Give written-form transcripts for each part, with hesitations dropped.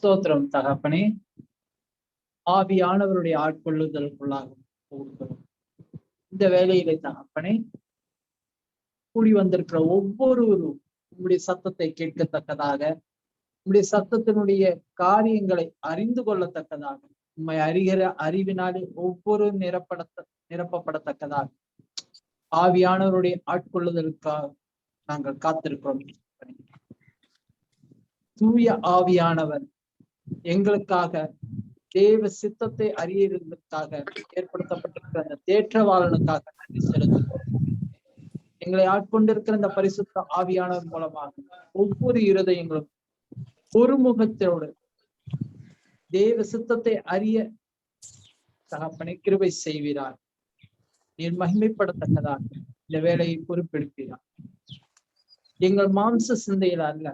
ஸ்தோத்திரம் தகப்பனே. ஆவியானவருடைய ஆட்கொள்ளுதலுக்குள்ளாக போகிறோம். இந்த வேலையிலே தகப்பனே கூடி வந்திருக்கிற ஒவ்வொருவரும் உங்களுடைய சத்தத்தை கேட்கத்தக்கதாக, உங்களுடைய சத்தத்தினுடைய காரியங்களை அறிந்து கொள்ளத்தக்கதாக, உண்மை அறிகிற அறிவினாலே ஒவ்வொரு நிரப்பப்படத்தக்கதாக ஆவியானவருடைய ஆட்கொள்ளுதலுக்காக நாங்கள் காத்திருக்கிறோம். தூய ஆவியானவர் எங்களுக்காக தேவ சித்தத்தை அறியறதுக்காக ஏற்படுத்தப்பட்டிருக்கிற அந்த தேற்றவாளனுக்காக நன்றி செலுத்துகிறோம். எங்களை ஆட்கொண்டிருக்கிற இந்த பரிசுத்த ஆவியானவர் மூலமாக ஒவ்வொரு இருதயங்களும் ஒருமுகத்தோடு தேவ சித்தத்தை அறிய தகப்பனை கிருபை செய்வீரார். நீர் மகிமைப்படத்தக்கதாக இந்த வேலையை பொறுப்பெடுப்பீரார். எங்கள் மாம்ச சிந்தையில் அல்ல,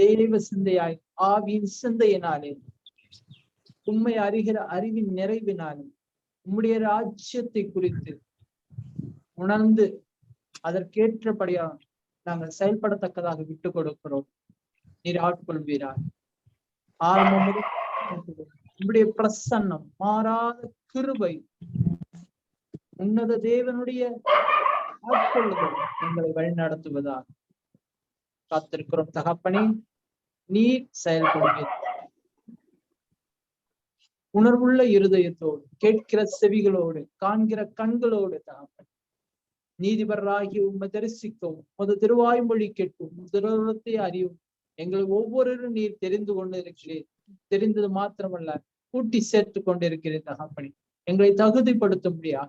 தேவ சிந்தையாய் ஆவியின் சிந்தையினாலே, உண்மை அறிகிற அறிவின் நிறைவினாலே உம்முடைய ராஜ்யத்தை குறித்து உணர்ந்து அதற்கேற்றபடியா நாங்கள் செயல்படத்தக்கதாக விட்டு கொடுக்கிறோம். நீர் ஆட்கொள்வீரார். ஆரம்பம் உம்முடைய பிரசன்னம், மாறாத கிருபை, உன்னத தேவனுடைய ஆட்கொள்ளுதல் எங்களை வழிநடத்துவதாக காத்திருக்கிறோம் தகப்பனே. நீர் செயல்படுவீர். உணர்வுள்ள இருதயத்தோடு, கேட்கிற செவிகளோடு, காண்கிற கண்களோடு தகப்பன் நீதிபராகி உம்மை தரிசிக்கவும், உமது திருவாய்மொழி கேட்கும், திருவுளத்தை அறியும் எங்களை ஒவ்வொருவரும் நீர் தெரிந்து கொண்டு இருக்கிறீர். தெரிந்தது மாத்திரமல்ல, கூட்டி சேர்த்து கொண்டிருக்கிறேன் தகப்பனே. எங்களை தகுதிப்படுத்தும்படியா,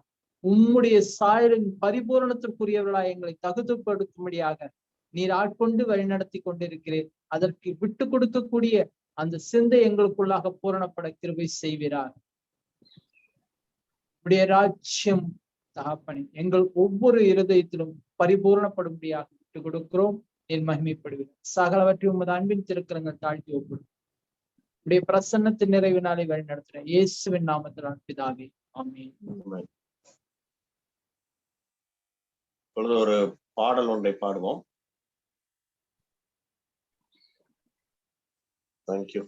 உம்முடைய சாயலின் பரிபூரணத்திற்குரியவர்களாய் எங்களை தகுதிப்படுத்தும்படியாக நீர் ஆட்கொண்டு வழிநடத்தி கொண்டிருக்கிறேன். அதற்கு விட்டு கொடுக்கக்கூடிய அந்த சிந்தை எங்களுக்குள்ளாக பூரணப்பட கிருபை செய்கிறார். உடைய ராஜ்யம் தகப்பனே எங்கள் ஒவ்வொரு இருதயத்திலும் பரிபூரணப்படும்படியாக விட்டு கொடுக்கிறோம். நீர் மகிமைப்படுவீர். சகலவற்றை உமது அன்பின் திருக்கரங்கள் தாழ்த்தி ஒப்புடும். உடைய பிரசன்னத்தின் நிறைவினாலே வழி நடத்துகிறேன் இயேசுவின் நாமத்தில் பிதாவே, ஆமென். இப்பொழுது ஒரு பாடல் ஒன்றை பாடுவோம். தேங்க்யூ.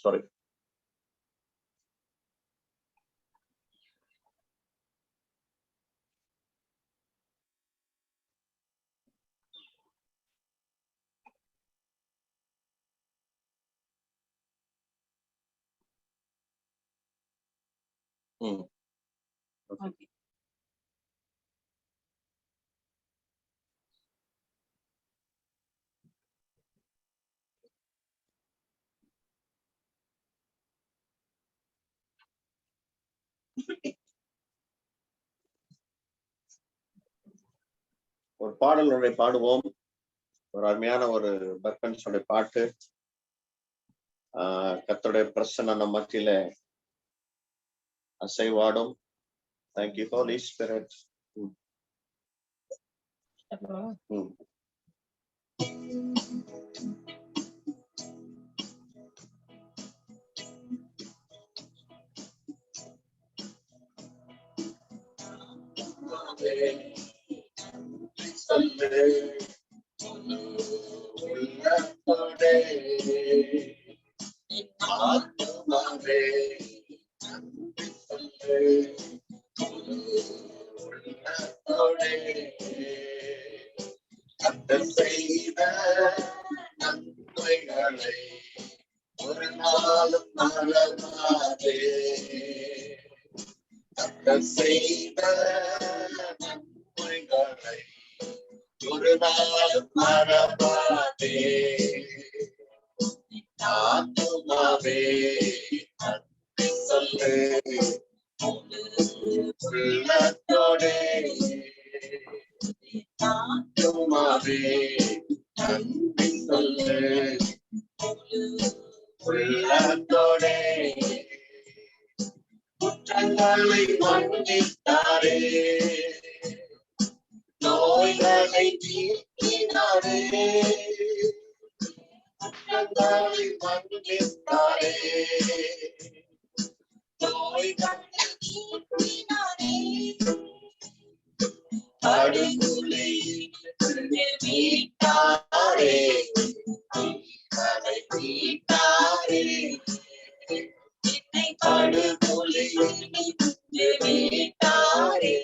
சாரி. Okay. ஒரு பாடல் ஒன்றை பாடுவோம். ஒரு அருமையான ஒரு பர்பன்ஸோட பாட்டு. கர்த்தருடைய பிரசன்னம் நம்ம மத்தியில அசைவாடும். Thank you, Holy Spirit. செய்த நன்மைகளை ஒரு நாளும் மறவாதே. செய்த நன்மைகளை ஒரு நாளும் மறவாதே. ஆத்துமாவே நன்றி நன்றி சொல்லு உள்ளத்தோடே. குற்றங்களை மன்னித்தாரே, நோய்களை நீக்கினாரே, குற்றங்களை மன்னித்தாரே, நோய்களை நீக்கினாரே, படுகொலையில் மீட்டாரே, அதை மீட்டாரே, என்னை படுகொலையில் மீட்டாரே,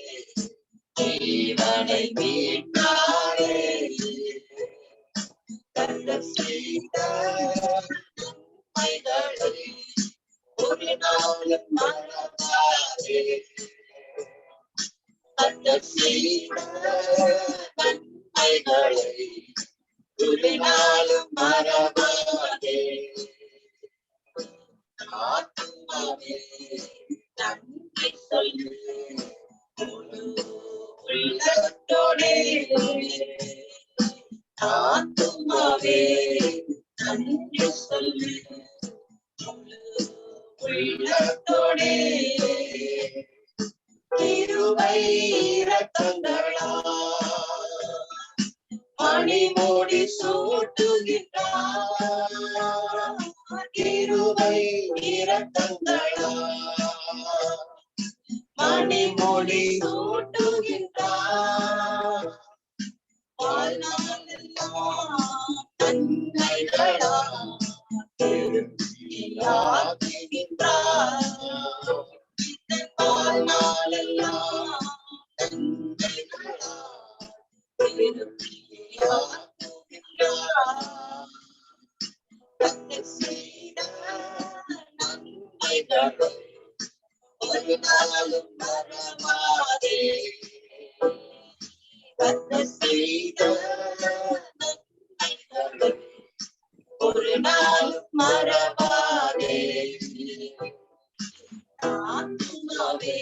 ஜீவனை மீட்டாரே, கர்த்தர் செய்த நன்மைகளை ஒரு நாளும் மறவாதே, கர்த்தர் செய்த நன்மைகளை ஒரு நாளும் மறவாதே. ஆத்துமாவே நன்றி சொல்லு முழு உள்ளத்தோடே, ஆத்துமாவே நன்றி சொல்லு முழு உள்ளத்தோடே. கிருபை இரக்கங்களா மணிமூடி சூட்டுகின்றார், கிருபை இரக்கங்களா மணிமூடி சூட்டுகின்றார், வாழ்நாளெல்லாம் நன்மைகளா திருப்தியாக்குகின்றார், வாழ்நாளெல்லாம் நன்மைகளா திருப்தியாக்குகின்றார், கர்த்தர் செய்த நன்மைகளை ஒரு நாளும் மறவாதே, கர்த்தர் செய்த நன்மைகளை ஒரு நாளும் மறவாதே. ஆத்துமாவே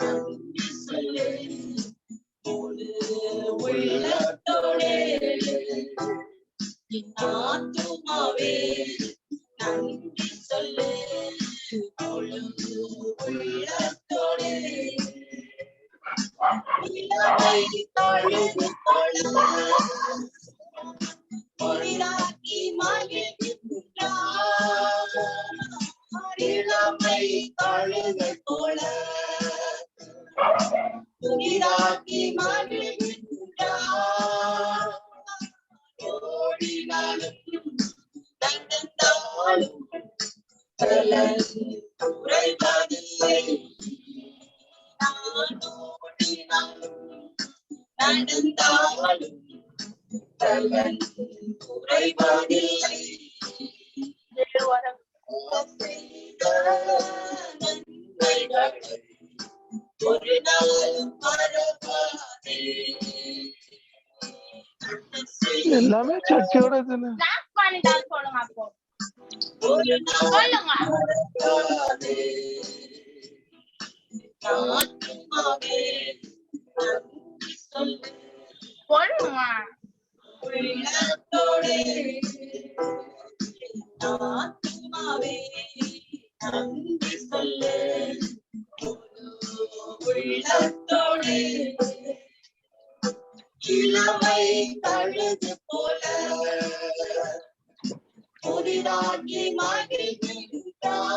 நன்றி சொல்லு முழு உள்ளத்தோடே, என் ஆத்துமாவே நன்றி சொல்லு முழு உள்ளத்தோடே. இளமை தழுது போல பொழிலாக்கி மகிழ்கின்றார், இளமை தழுது போல புதிதாக்கி மகிழ்கின்றார், ஓடினாலும் நடந்தாலும் பலன் குறைவதில்லை, நான் ஓடினாலும் நடந்தாலும் பலன் குறைவதில்லை, நன்மைகளை ஒரு நாளும் மறவாதே. எல்லாமே சர்ச்சோட ஒரு நாள் மறவாதே. ஆத்துமாவே நன்றி சொல்லு உள்ளத்தோடே, ஆத்துமாவே நன்றி சொல்லு உள்ளத்தோடே. இளமை தழுது போல புதிதாக்கி மகிழ்கின்றார்,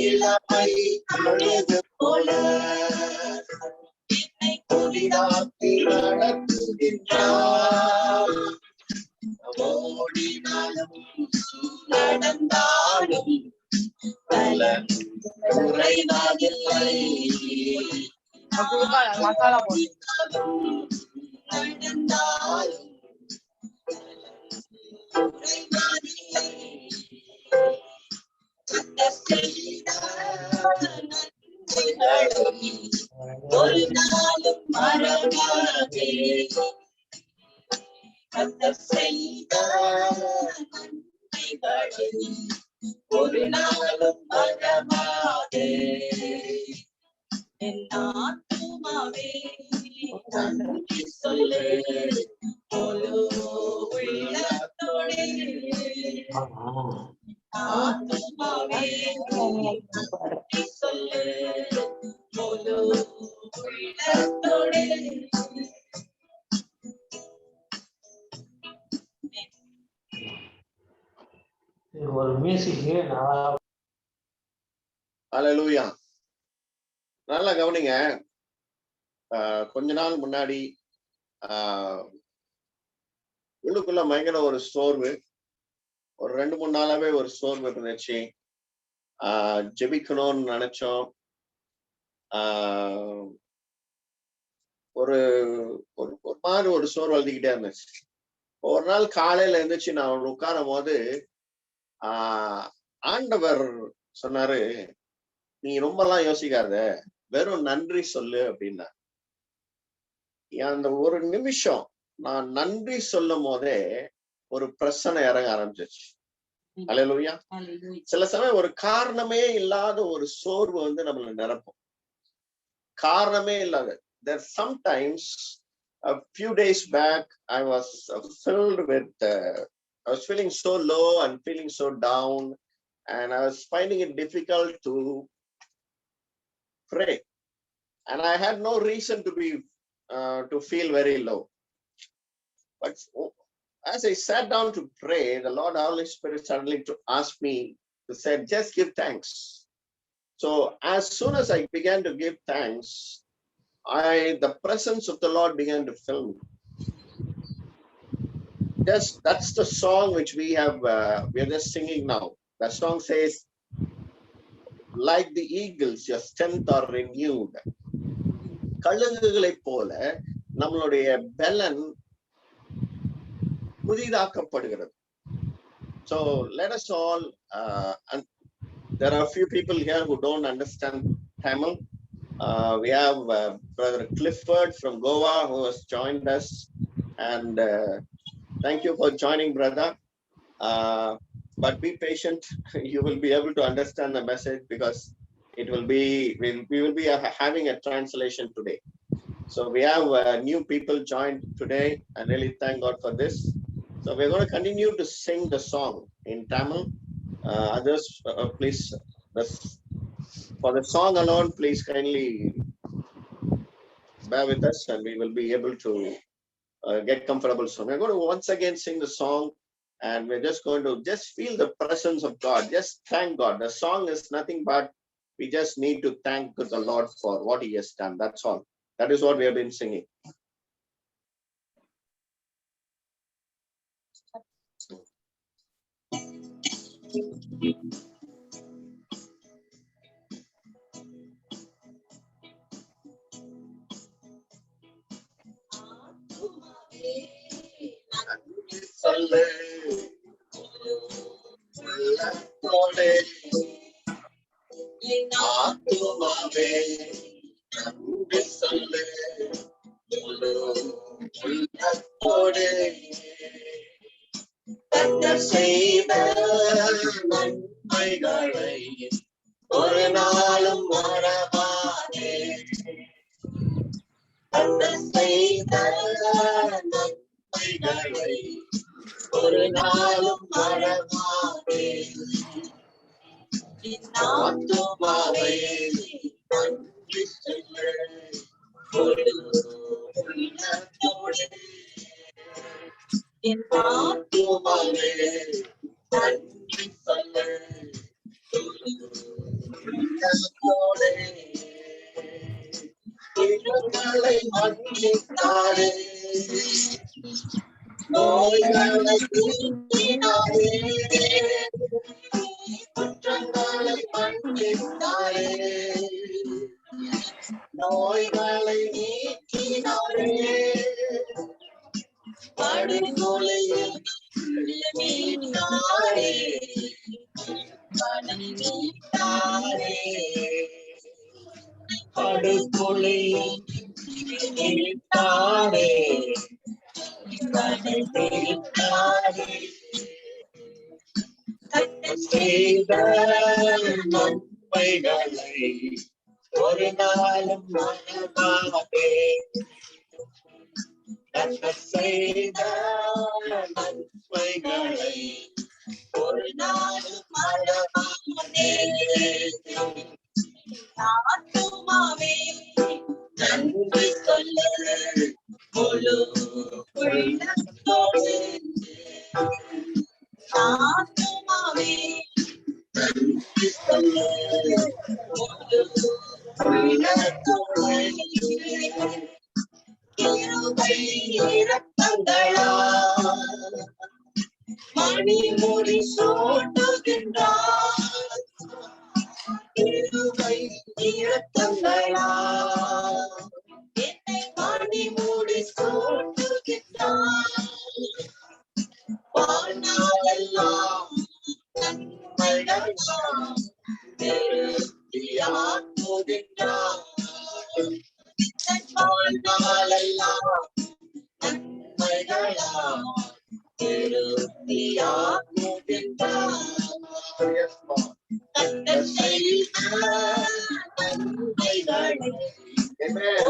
இளமை தழுது போல என்னை புதிதாக்கி நடத்துகின்றார், ஓடினாலும் நடந்தாலும் பலன் குறைவதில்லை, நடந்தாலும் குறைவதில்லை, கர்த்தர் செய்த நன்மைகளை ஒரு நாளும் மறவாதே, கர்த்தர் செய்த நன்மைகளை ஒரு நாளும் மறவாதே. என் ஆத்துமாவே நன்றி சொல்லு முழு உள்ளத்தோடே. ஆத்துமாவே நன்றி சொல்லு முழு உள்ளத்தோடே. ஒரு மியூசிக் ஹல்லேலூயா. நல்லா கவனிங்க. கொஞ்ச நாள் முன்னாடி உள்ளுக்குள்ள பயங்கர ஒரு சோர்வு, ஒரு 2-3 நாளாவே ஒரு சோர்வு இருந்துச்சு. ஜெபிக்கணும்னு நினைச்சோம். ஒரு ஒரு மாதிரி ஒரு சோர்வு எழுதிக்கிட்டே இருந்துச்சு. ஒரு நாள் காலையில இருந்துச்சு, நான் உட்காரும் போது ஆண்டவர் சொன்னாரு, நீ ரொம்ப எல்லாம் யோசிக்காத, வெறும் நன்றி சொல்லு அப்படின்னா. அந்த ஒரு நிமிஷம் நான் நன்றி சொல்லும் போதே ஒரு பிரச்சனை இறங்க ஆரம்பிச்சிச்சு. ஹல்லேலூயா. சில சமயம் ஒரு காரணமே இல்லாத ஒரு சோர்வு வந்து நம்மள நிரப்பும். காரணமே இல்லாத. There sometimes a few days back I was filled with I was feeling so low and feeling so down, and I was finding it difficult to pray, and I had no reason to feel very low. But as I sat down to pray, the Lord Holy Spirit suddenly asked me to say, just give thanks. So as soon as I began to give thanks, the presence of the Lord began to fill me. That's the song which we are just singing now. The song says, like the eagles, your strength are renewed. கழுகுகளை போல நம்மளுடைய பலன் புதிதாக்கப்படுகிறது. So let us all, and there are a few people here who don't understand Tamil. We have Brother Clifford from Goa who has joined us, and thank you for joining, brother. But be patient. You will be able to understand the message because it will be we will be having a translation today. So we have new people joined today, and really thank God for this. So we're going to continue to sing the song in Tamil. Others, please, for the song alone, please kindly bear with us, and we will be able to get comfortable soon. We're going to once again sing the song, and we're just going to feel the presence of God. Just thank God. The song is nothing but we just need to thank the Lord for what He has done. That's all. That is what we have been singing. சொல்லு உள்ளத்தோடே, ஆத்துமாவே நன்றி சொல்லு முழு உள்ளத்தோடே. கர்த்தர் செய்த நன்மைகளை ஒரு நாளும் மறவாதே. கர்த்தர் செய்த நன்மைகளை ஒரு நாளும் மறவாதே. ஆத்துமாவே நன்றி சொல்லு முழு உள்ளத்தோடே. ஆத்துமாவே நன்றி சொல்லு முழு உள்ளத்தோடே. குற்றங்களை மன்னித்தாரே, நோய்களை நீக்கினாரே. குற்றங்களை மன்னித்தாரே, நோய்களை நீக்கினாரே. படுகொலையில் மீட்டாரே, மீட்டாரே. படுகொலையில் மீட்டாரே, மீட்டாரே. செய்த நன்மைகளை ஒரு நாளும் மறவாதே. கர்த்தர் செய்த நன்மைகளை ஒரு நாளும் மறவாதே. ஆத்துமாவே நன்றி சொல்லு முழு உள்ளத்தோடு. ஆத்துமாவே நன்றி சொல்லு முழு உள்ளத்தோடு. கிருபை இரக்கங்களால் மணிமுடி சூட்டுகின்றார். கிருபை இரக்கங்களால் என்னை மணிமுடி சூட்டுகின்றார். வாழ்நாளெல்லாம் நன்மைகளால் திருப்தியாக்குகின்றார். வாழ்நாளெல்லாம் நன்மைகளால் திருப்தியாக்குகின்றார். கர்த்தர் செய்த நன்மைகளை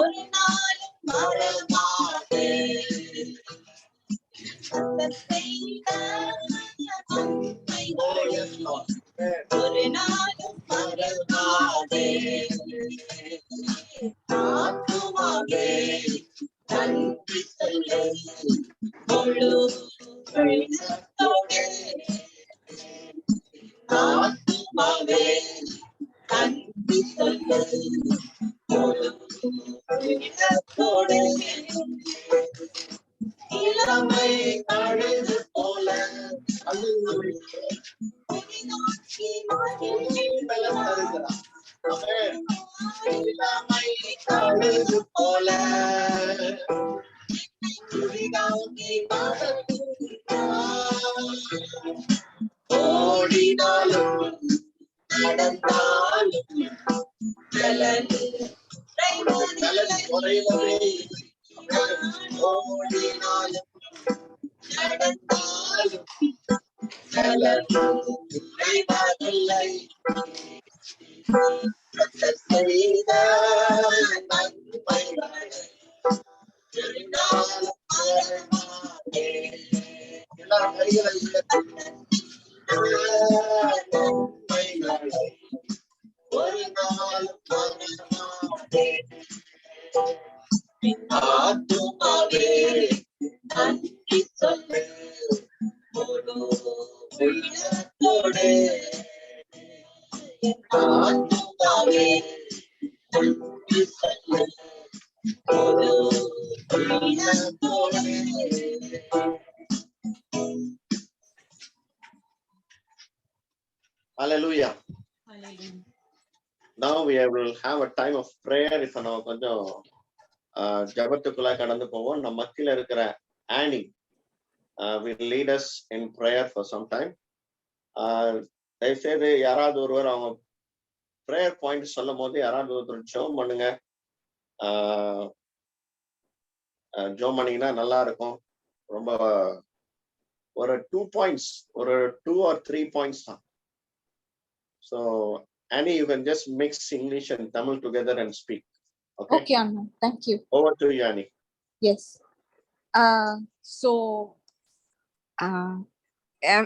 ஒரு நாளும் மறவாதே. கர்த்தர் செய்த நன்மைகளை ஒரு நாளும் மறவாதே. ஆத்துமாவே நன்றி சொல்லு முழு உள்ளத்தோடு. ஆத்துமாவே நன்றி சொல்லு முழு உள்ளத்தோடு. இளமை அழுது போல புதிதாக்கி மகிழ்ச்சிப்பெறுகிறார். இளமை அழுது போல புதிதாக்கி மகிழ்ச்சிப்பெறுகிறார். ஓடினாலும் நடந்தாலும் பலன் குறைவதில்லை. ஓடினாலும் நடந்தாலும் பலன் குறைவதில்லை. கர்த்தர் செய்த நன்மைகளை ஒரு நாளும் மறவாதே. எல்லாரும் கைகளை உயர்த்தி நன்மைகளை ஒரு நாளும் மறவாதே. ஆத்துமாவே நன்றி சொல்லு முழு உள்ளத்தோடு. ஆத்துமாவே நன்றி சொல்லு முழு உள்ளத்தோடு. Hallelujah. Now we will have a time of prayer. If நம்ம கொஞ்சம் ஜபத்துக்குள்ள கடந்து போவோம். நம்ம மத்தியில இருக்கிற ஆனி will lead us in prayer for some time. தயவுசெய்து யாராவது ஒருவர் அவங்க ப்ரேயர் பாயிண்ட் சொல்லும் போது யாராவது ஒருத்தர் ஜோம் பண்ணுங்க. ஜோம் பண்ணீங்கன்னா நல்லா இருக்கும். ரொம்ப ஒரு 2 points, ஒரு 2 or 3 points தான். So Annie, you can just mix English and Tamil together and speak. Okay, Anna. Thank you. Over to you, Annie. Yes. So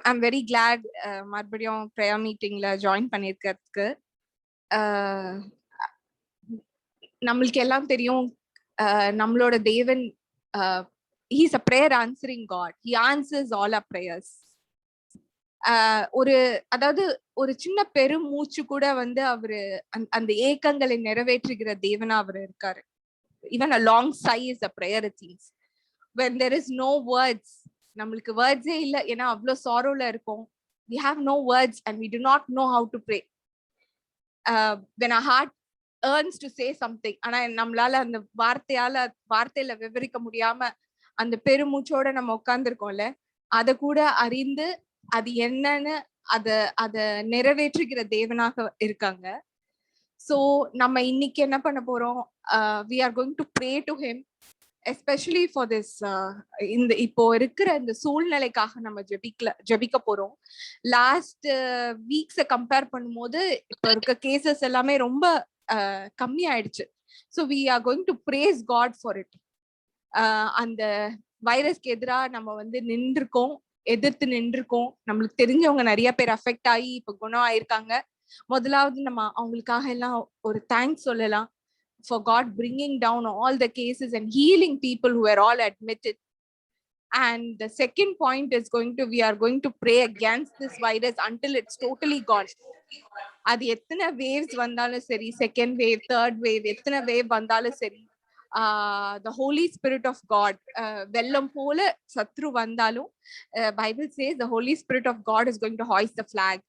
I'm very glad மறுபடியும் prayer meetingல join பண்ணிருக்கிறதுக்கு. நம்மளுக்கு எல்லாம் தெரியும் நம்மளோட தேவன் he is a prayer answering God. He answers all our prayers. அதாவது ஒரு சின்ன பெரும் மூச்சு கூட வந்து அவரு அந்த ஏக்கங்களை நிறைவேற்றுகிற தேவனா அவர் இருக்காரு. Even a long sigh is a prayer, it seems. When there is no words, நம்மளுக்கு வேர்ட்ஸே இல்ல, ஏன்னா அவ்வளவு சாரோல இருக்கும். We have no words and we do not know how to pray. When our heart earns to say something, ஆனா நம்மளால அந்த வார்த்தையில விவரிக்க முடியாம அந்த பெருமூச்சோட நம்ம உட்கார்ந்துருக்கோம்ல, அத கூட அறிந்து அது என்னன்னு அத நிறைவேற்றுகிற தேவனாக இருக்காங்க. So நம்ம இன்னைக்கு என்ன பண்ண போறோம்? We are going to pray to him, especially for this இந்த இப்போ இருக்கிற இந்த சூழ்நிலைக்காக நம்ம ஜெபிக்க போறோம். லாஸ்ட் வீக்ஸை கம்பேர் பண்ணும்போது இப்போ இருக்க கேசஸ் எல்லாமே ரொம்ப கம்மி ஆயிடுச்சு. So we are going to praise God for it. அந்த வைரஸ்க்கு எதிராக நம்ம வந்து எதிர்த்து நின்றுருக்கோம். நம்மளுக்கு தெரிஞ்சவங்க நிறைய பேர் அஃபெக்ட் ஆகி இப்ப குணம் ஆயிருக்காங்க. முதலாவது நம்ம அவங்களுக்காக எல்லாம் ஒரு தேங்க்ஸ் சொல்லலாம் for God bringing down all the cases and healing people who were all admitted. And the second point is we are going to pray against this virus until it's totally gone. அது எத்தனை waves வந்தாலும் சரி, second wave, third wave, எத்தனை wave வந்தாலும் சரி, the Holy Spirit of God, வெள்ளம் போல சத்ரு வந்தாலும் Bible says the Holy Spirit of God is going to hoist the flag.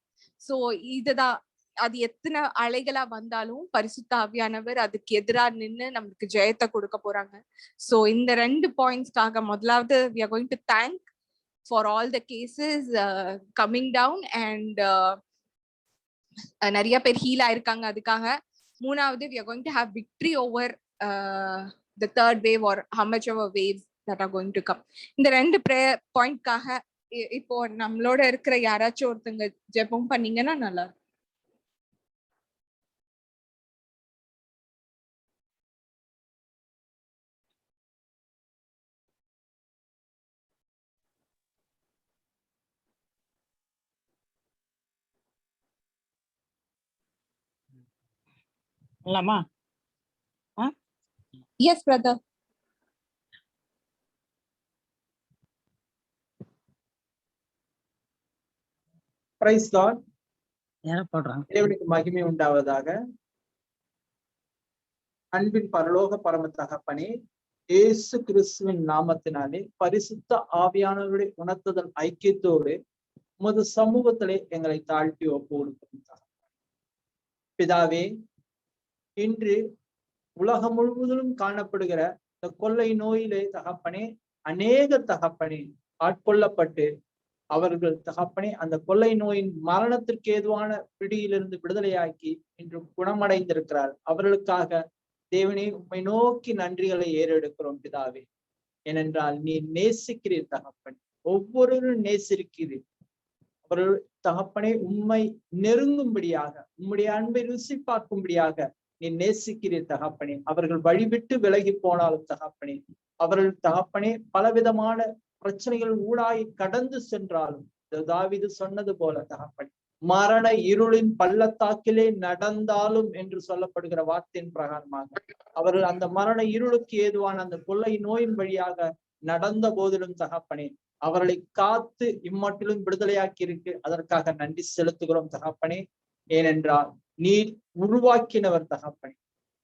So இதுதான், அது எத்தனை அலைகளா வந்தாலும் பரிசுத்த ஆவியானவர் அதுக்கு எதிராக நின்று நமக்கு ஜெயத்தை கொடுக்க போறாங்க. சோ இந்த 2 பாயிண்ட்ஸ்க்காக முதலாவது we are going to thank for all the cases coming down and நிறைய பேர் ஹீல் ஆயிருக்காங்க அதுக்காக. மூணாவது we are going to have victory over the third wave or how much of a waves that are going to come. இந்த 2 prayer பாயிண்ட்காக இப்போ நம்மளோட இருக்கிற யாராச்சும் ஒருத்தங்க ஜெபம் பண்ணீங்கன்னா நல்லா இருக்கும். Yes, brother. Praise God. தேவனுக்கு மகிமை உண்டாவதாக. அன்பின் பரலோக பரம தகப்பனே, இயேசு கிறிஸ்துவின் நாமத்தினாலே பரிசுத்த ஆவியானவருடைய உணர்த்துதல் ஐக்கியத்தோடு உமது சமூகத்திலே எங்களை தாழ்த்தி ஒப்பு கொடுக்கிறோம். பிதாவே, இன்று உலகம் முழுவதிலும் காணப்படுகிற இந்த கொள்ளை நோயிலே தகப்பனே அநேக தகப்பனே ஆட்கொள்ளப்பட்டு அவர்கள் தகப்பனே அந்த கொள்ளை நோயின் மரணத்திற்கு ஏதுவான பிடியிலிருந்து விடுதலையாக்கி இன்று குணமடைந்திருக்கிறார். அவர்களுக்காக தேவனே உம்மை நோக்கி நன்றிகளை ஏறெடுக்கிறோம் பிதாவே. ஏனென்றால் நீ நேசிக்கிறீர் தகப்பனே, ஒவ்வொருவரும் நேசிக்கிறீர். அவர்கள் தகப்பனே உம்மை நெருங்கும்படியாக, உம்முடைய அன்பை ருசி பார்க்கும்படியாக நீ நேசிக்கிறீர் தகப்பனே. அவர்கள் வழிவிட்டு விலகி போனாலும் தகப்பனே, அவர்கள் தகப்பனே பலவிதமான பிரச்சனைகள் ஊடாய் கடந்து சென்றாலும் தாவீது சொன்னது போல தகப்பனே, மரண இருளின் பள்ளத்தாக்கிலே நடந்தாலும் என்று சொல்லப்படுகிற வார்த்தையின் பிரகாரமாக அவர்கள் அந்த மரண இருளுக்கு ஏதுவான அந்த கொள்ளை நோயின் வழியாக நடந்த போதிலும் தகப்பனே அவர்களை காத்து இம்மட்டிலும் விடுதலையாக்கி இருக்கு. அதற்காக நன்றி செலுத்துகிறோம் தகப்பனே. ஏனென்றால் நீர் உருவாக்கினவர் தகப்பனே,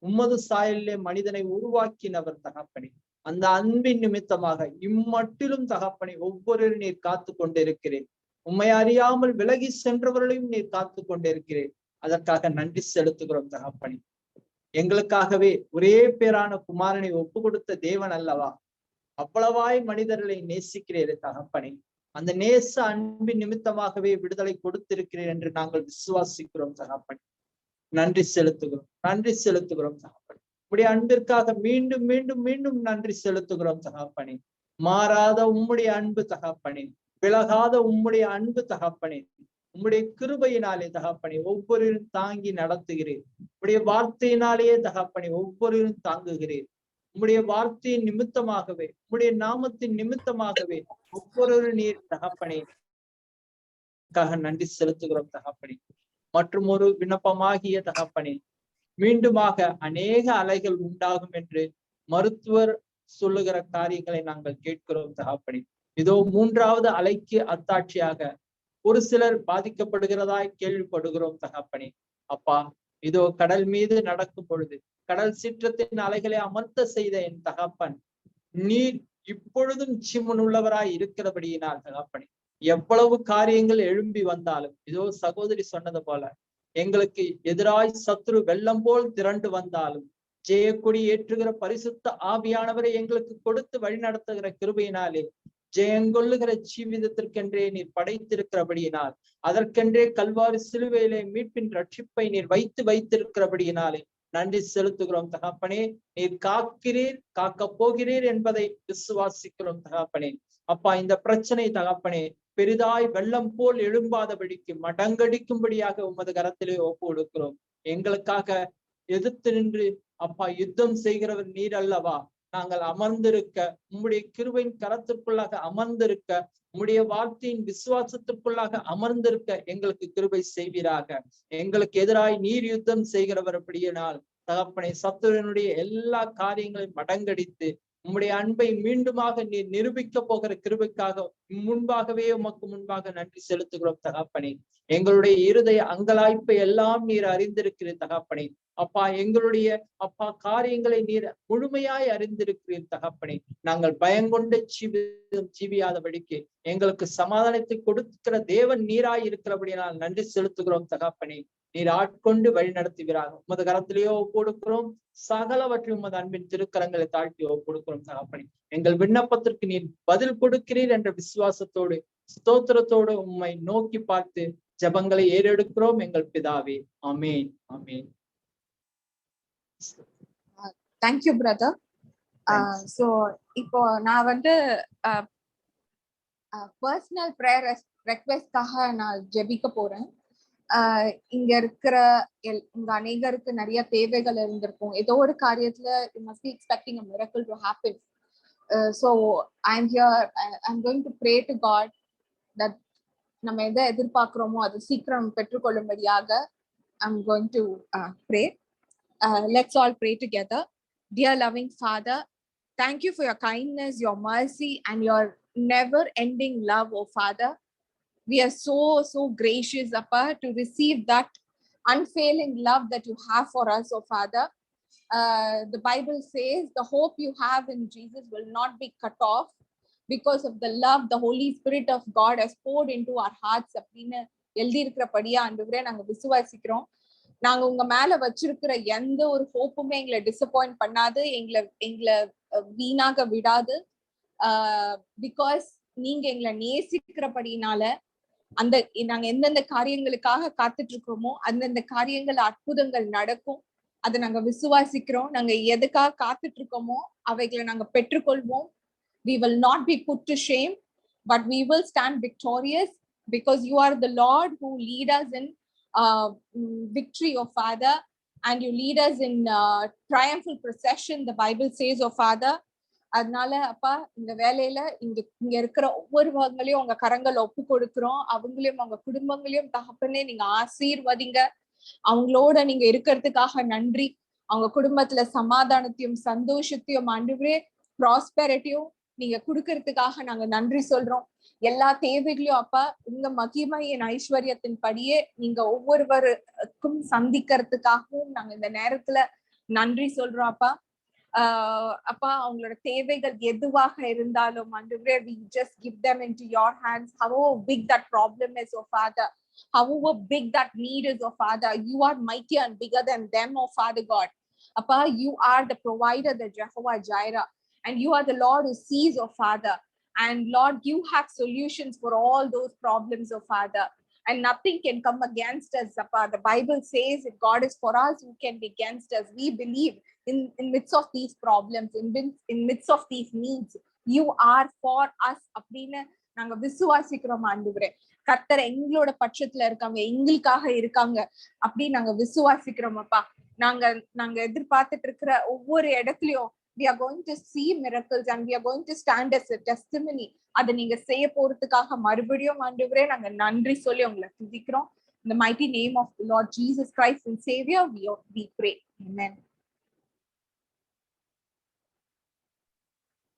உம்மது சாயலிலே மனிதனை உருவாக்கினவர் தகப்பனே. அந்த அன்பின் நிமித்தமாக இம்மட்டிலும் தகப்பனே ஒவ்வொரு நீர் காத்து கொண்டிருக்கிறேன். உம்மை அறியாமல் விலகி சென்றவர்களையும் நீர் காத்து கொண்டிருக்கிறேன். அதற்காக நன்றி செலுத்துகிறோம் தகப்பனே. எங்களுக்காகவே ஒரே பேரான குமாரனை ஒப்பு கொடுத்த தேவன் அல்லவா? அவ்வளவாய் மனிதர்களை நேசிக்கிறீரே தகப்பனே. அந்த நேச அன்பின் நிமித்தமாகவே விடுதலை கொடுத்திருக்கிறேன் என்று நாங்கள் விசுவாசிக்கிறோம் தகப்பனே. நன்றி செலுத்துகிறோம் தகப்பனே. உம்முடைய அன்பிற்காக மீண்டும் மீண்டும் மீண்டும் நன்றி செலுத்துகிறோம் தகப்பனே. மாறாத உம்முடைய அன்பு தகப்பனே, விலகாத உம்முடைய அன்பு தகப்பனே, உம்முடைய கிருபையினாலே தகப்பனே ஒவ்வொருவரும் தாங்கி நடத்துகிறேன். உம்முடைய வார்த்தையினாலேயே தகப்பனே ஒவ்வொருவரும் தாங்குகிறேன். உம்முடைய வார்த்தையின் நிமித்தமாகவே, உம்முடைய நாமத்தின் நிமித்தமாகவே ஒவ்வொரு நீர் தகப்பனே நன்றி செலுத்துகிறோம் தகப்பனே. மற்றும் ஒரு விண்ணப்பமாகிய தகப்பனே, மீண்டுமாக அநேக அலைகள் உண்டாகும் என்று மருத்துவர் சொல்லுகிற காரியங்களை நாங்கள் கேட்கிறோம் தகப்பனே. இதோ 3வது அலைக்கு அத்தாட்சியாக ஒரு சிலர் பாதிக்கப்படுகிறதாய் கேள்விப்படுகிறோம் தகப்பனே. அப்பா, இதோ கடல் மீது நடக்கும் பொழுது கடல் சீற்றத்தின் அலைகளை அமர்த்த செய்த என் தகப்பன் நீர் இப்பொழுதும் சிமன் உள்ளவராய் இருக்கிறபடியினால் தகப்பனே, எவ்வளவு காரியங்கள் எழும்பி வந்தாலும் இதோ சகோதரி சொன்னது போல எங்களுக்கு எதிராய் சத்ரு வெள்ளம் போல் திரண்டு வந்தாலும் ஜெயக்கொடி ஏற்றுகிற பரிசுத்த ஆவியானவரை எங்களுக்கு கொடுத்து வழி நடத்துகிற கிருபையினாலே ஜெயங்கொள்ளுகிற ஜீவிதத்திற்கென்றே நீர் படைத்திருக்கிறபடியினால், அதற்கென்றே கல்வாரி சிலுவையிலே மீட்பின் ரட்சிப்பை நீர் வைத்திருக்கிறபடியினாலே நன்றி செலுத்துகிறோம் தகப்பனே. நீர் காக்கிறீர், காக்க போகிறீர் என்பதை விசுவாசிக்கிறோம் தகப்பனே. அப்பா, இந்த பிரச்சனை தகப்பனே பெரிதாய் வெள்ளம் போல் எழும்பாதபடிக்கு மடங்கடிக்கும்படியாக உமது கரத்திலே ஒப்பு கொடுக்கிறோம். எங்களுக்காக எதிர்த்து நின்று அப்பா யுத்தம் செய்கிறவர் நீர் அல்லவா? நாங்கள் அமர்ந்திருக்க, உம்முடைய கிருபையின் கரத்திற்குள்ளாக அமர்ந்திருக்க, உம்முடைய வார்த்தையின் விசுவாசத்திற்குள்ளாக அமர்ந்திருக்க எங்களுக்கு கிருபை செய்வீராக. எங்களுக்கு எதிராய் நீர் யுத்தம் செய்கிறவர் அப்படியினால் தகப்பனை சத்துருவினுடைய எல்லா காரியங்களையும் மடங்கடித்து உம்முடைய அன்பை மீண்டுமாக நீர் நிரூபிக்க போகிற கிருபைக்காக முன்பாகவே உமக்கு முன்பாக நன்றி செலுத்துகிறோம் தகப்பனே. எங்களுடைய இருதய அங்கலாய்ப்பை எல்லாம் நீர் அறிந்திருக்கிறீர் தகப்பனே. அப்பா, எங்களுடைய அப்பா காரியங்களை நீர் முழுமையாய் அறிந்திருக்கிறீர் தகப்பனே. நாங்கள் பயங்கொண்ட ஜீவியாதபடிக்கு எங்களுக்கு சமாதானத்தை கொடுக்கிற தேவன் நீராய் இருக்கிறபடியால் நன்றி செலுத்துகிறோம் தகப்பனே. நீர் ஆட்கொண்டு வழி நடத்துவீராக. உமது கரத்திலேயோ கொடுக்கிறோம், சகலவற்றையும் உமது அன்பின் திருக்கரங்களை தாழ்த்தியோ கொடுக்கிறோம் தகப்பனே. எங்கள் விண்ணப்பத்திற்கு நீர் பதில் கொடுக்கிறீர் என்ற விசுவாசத்தோடு ஸ்தோத்திரத்தோடு உம்மை நோக்கி பார்த்து ஜபங்களை ஏறெடுக்கிறோம் எங்கள் பிதாவே. ஆமேன், ஆமேன். Thank you brother. சோ இப்போ நான் வந்து பர்சனல் ப்ரேயர் ரெக்வெஸ்ட்காக நான் ஜெபிக்க போறேன். இங்க இருக்கிற இங்க அநேகருக்கு நிறைய தேவைகள் இருந்திருக்கும். ஏதோ ஒரு காரியத்துல you must be expecting a miracle to happen. So I'm here. I'm going to pray to God that நம்ம எதை எதிர்பார்க்கிறோமோ அது சீக்கிரம் பெற்றுக்கொள்ளும்படியாக I'm going to pray. Let's all pray together. Dear loving Father, thank you for your kindness, your mercy, and your never-ending love, oh Father. We are so gracious, Appa, to receive that unfailing love that you have for us, oh Father. The Bible says the hope you have in Jesus will not be cut off because of the love the Holy Spirit of God has poured into our hearts. அப்படின்னு எழுதி இருக்கிறபடியா ஆண்டவரே நாங்க விசுவாசிக்கிறோம். நாங்க உங்க மேல வச்சிருக்கிற எந்த ஒரு ஹோப்புமே எங்களை டிசப்பாயிண்ட் பண்ணாது, எங்களை வீணாக விடாது. பிகாஸ் நீங்க எங்களை நேசிக்கிறபடினால அந்த நாங்க எந்தெந்த காரியங்களுக்காக காத்துட்டு இருக்கிறோமோ அந்தந்த காரியங்கள் அற்புதங்கள் நடக்கும். அதை நாங்க விசுவாசிக்கிறோம். நாங்க எதுக்காக காத்துட்டு இருக்கோமோ அவைகளை நாங்க பெற்றுக்கொள்வோம். We will not be put to shame, but we will stand victorious because you are the Lord who lead us in victory, oh Father, and you lead us in triumphal procession, the Bible says, oh Father. அதனால அப்பா, இந்த வேலையில இங்க இருக்கிற ஒவ்வொருவங்களையும் உங்க கரங்கள் ஒப்பு கொடுக்கிறோம். அவங்களையும் அவங்க குடும்பங்களையும் தகப்பனே நீங்க ஆசீர்வதிங்க. அவங்களோட நீங்க இருக்கிறதுக்காக நன்றி. அவங்க குடும்பத்துல சமாதானத்தையும் சந்தோஷத்தையும் ஆண்டவரே ப்ராஸ்பெரிட்டியும் நீங்க கொடுக்கறதுக்காக நாங்க நன்றி சொல்றோம். எல்லா தேவைகளையும் அப்பா உங்க மகிமையின் ஐஸ்வர்யத்தின் படியே நீங்க ஒவ்வொருவருக்கும் சந்திக்கிறதுக்காகவும் நாங்க இந்த நேரத்துல நன்றி சொல்றோம் அப்பா. அப்பா, அவங்களோட தேவைகள் எதுவாக இருந்தாலும் ஆண்டவரே we just give them into your hands. However big that problem is, oh Father, however big that need is, oh Father, you are mightier and bigger than them, oh Father God. Appa, you are the provider, the Jehovah Jireh, and you are the Lord who sees, oh Father. And Lord, you have solutions for all those problems, oh Father, and nothing can come against us, Appa. The Bible says if God is for us, who can be against us? We believe in midst of these problems, in midst of these needs, you are for us அப்படின்னு நாங்க விசுவாசிக்கிறோம் ஆண்டவரே. கர்த்தர் எங்களோட பட்சத்துல இருக்காங்க, எங்களுக்காக இருக்காங்க அப்படி நாங்க விசுவாசிக்கிறோம் அப்பா. நாங்க எதிர்பார்த்துட்டு இருக்கிற ஒவ்வொரு இடத்துலயும் we are going to see miracles and we are going to stand as a testimony. அதை நீங்க செய்ய போறதுக்காக மறுபடியும் ஆண்டவரே நாங்க நன்றி சொல்லி உங்களை துதிக்கிறோம். In the mighty name of the Lord Jesus Christ and Savior, we pray. Amen.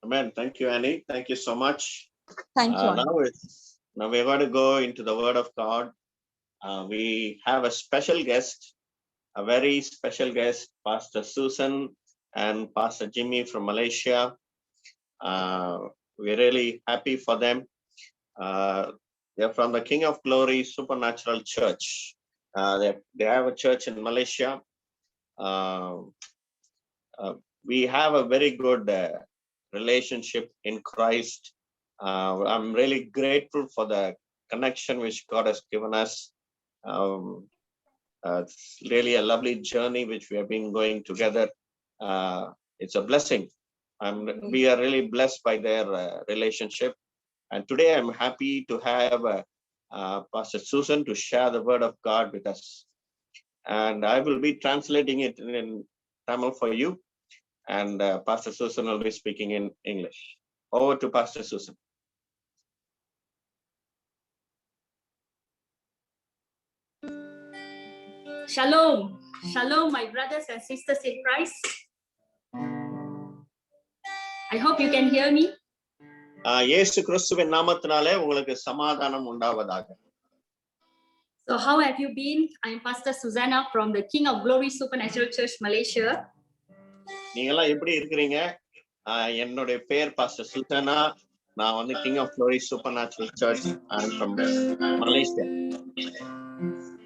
Amen. Thank you, Annie. Thank you so much. Thank you. Now we're going to go into the Word of God. We have a special guest, a very special guest, Pastor Susan and Pastor Jimmy from Malaysia. We're really happy for them. They're from the King of Glory Supernatural Church. They have a church in Malaysia. We have a very good relationship in Christ. I'm really grateful for the connection which God has given us. It's really a lovely journey which we have been going together. It's a blessing. We are really blessed by their relationship. And today I'm happy to have Pastor Susan to share the word of God with us. And I will be translating it in Tamil for you. and Pastor Susan will be speaking in English. Over to Pastor Susan. Shalom. Shalom, my brothers and sisters in Christ. I hope you can hear me. இயேசு கிறிஸ்துவின் நாமத்தினாலே உங்களுக்கு சமாதானம் உண்டாவதாக. So how have you been? I am Pastor Susanna from the King of Glory Supernatural Church, Malaysia. நீங்கெல்லாம் எப்படி இருக்கிறீங்க? என்னுடைய பேர் பாஸ்டர் சுசனா. நான் வந்து King of Glory Supernatural Church. I am from Malaysia.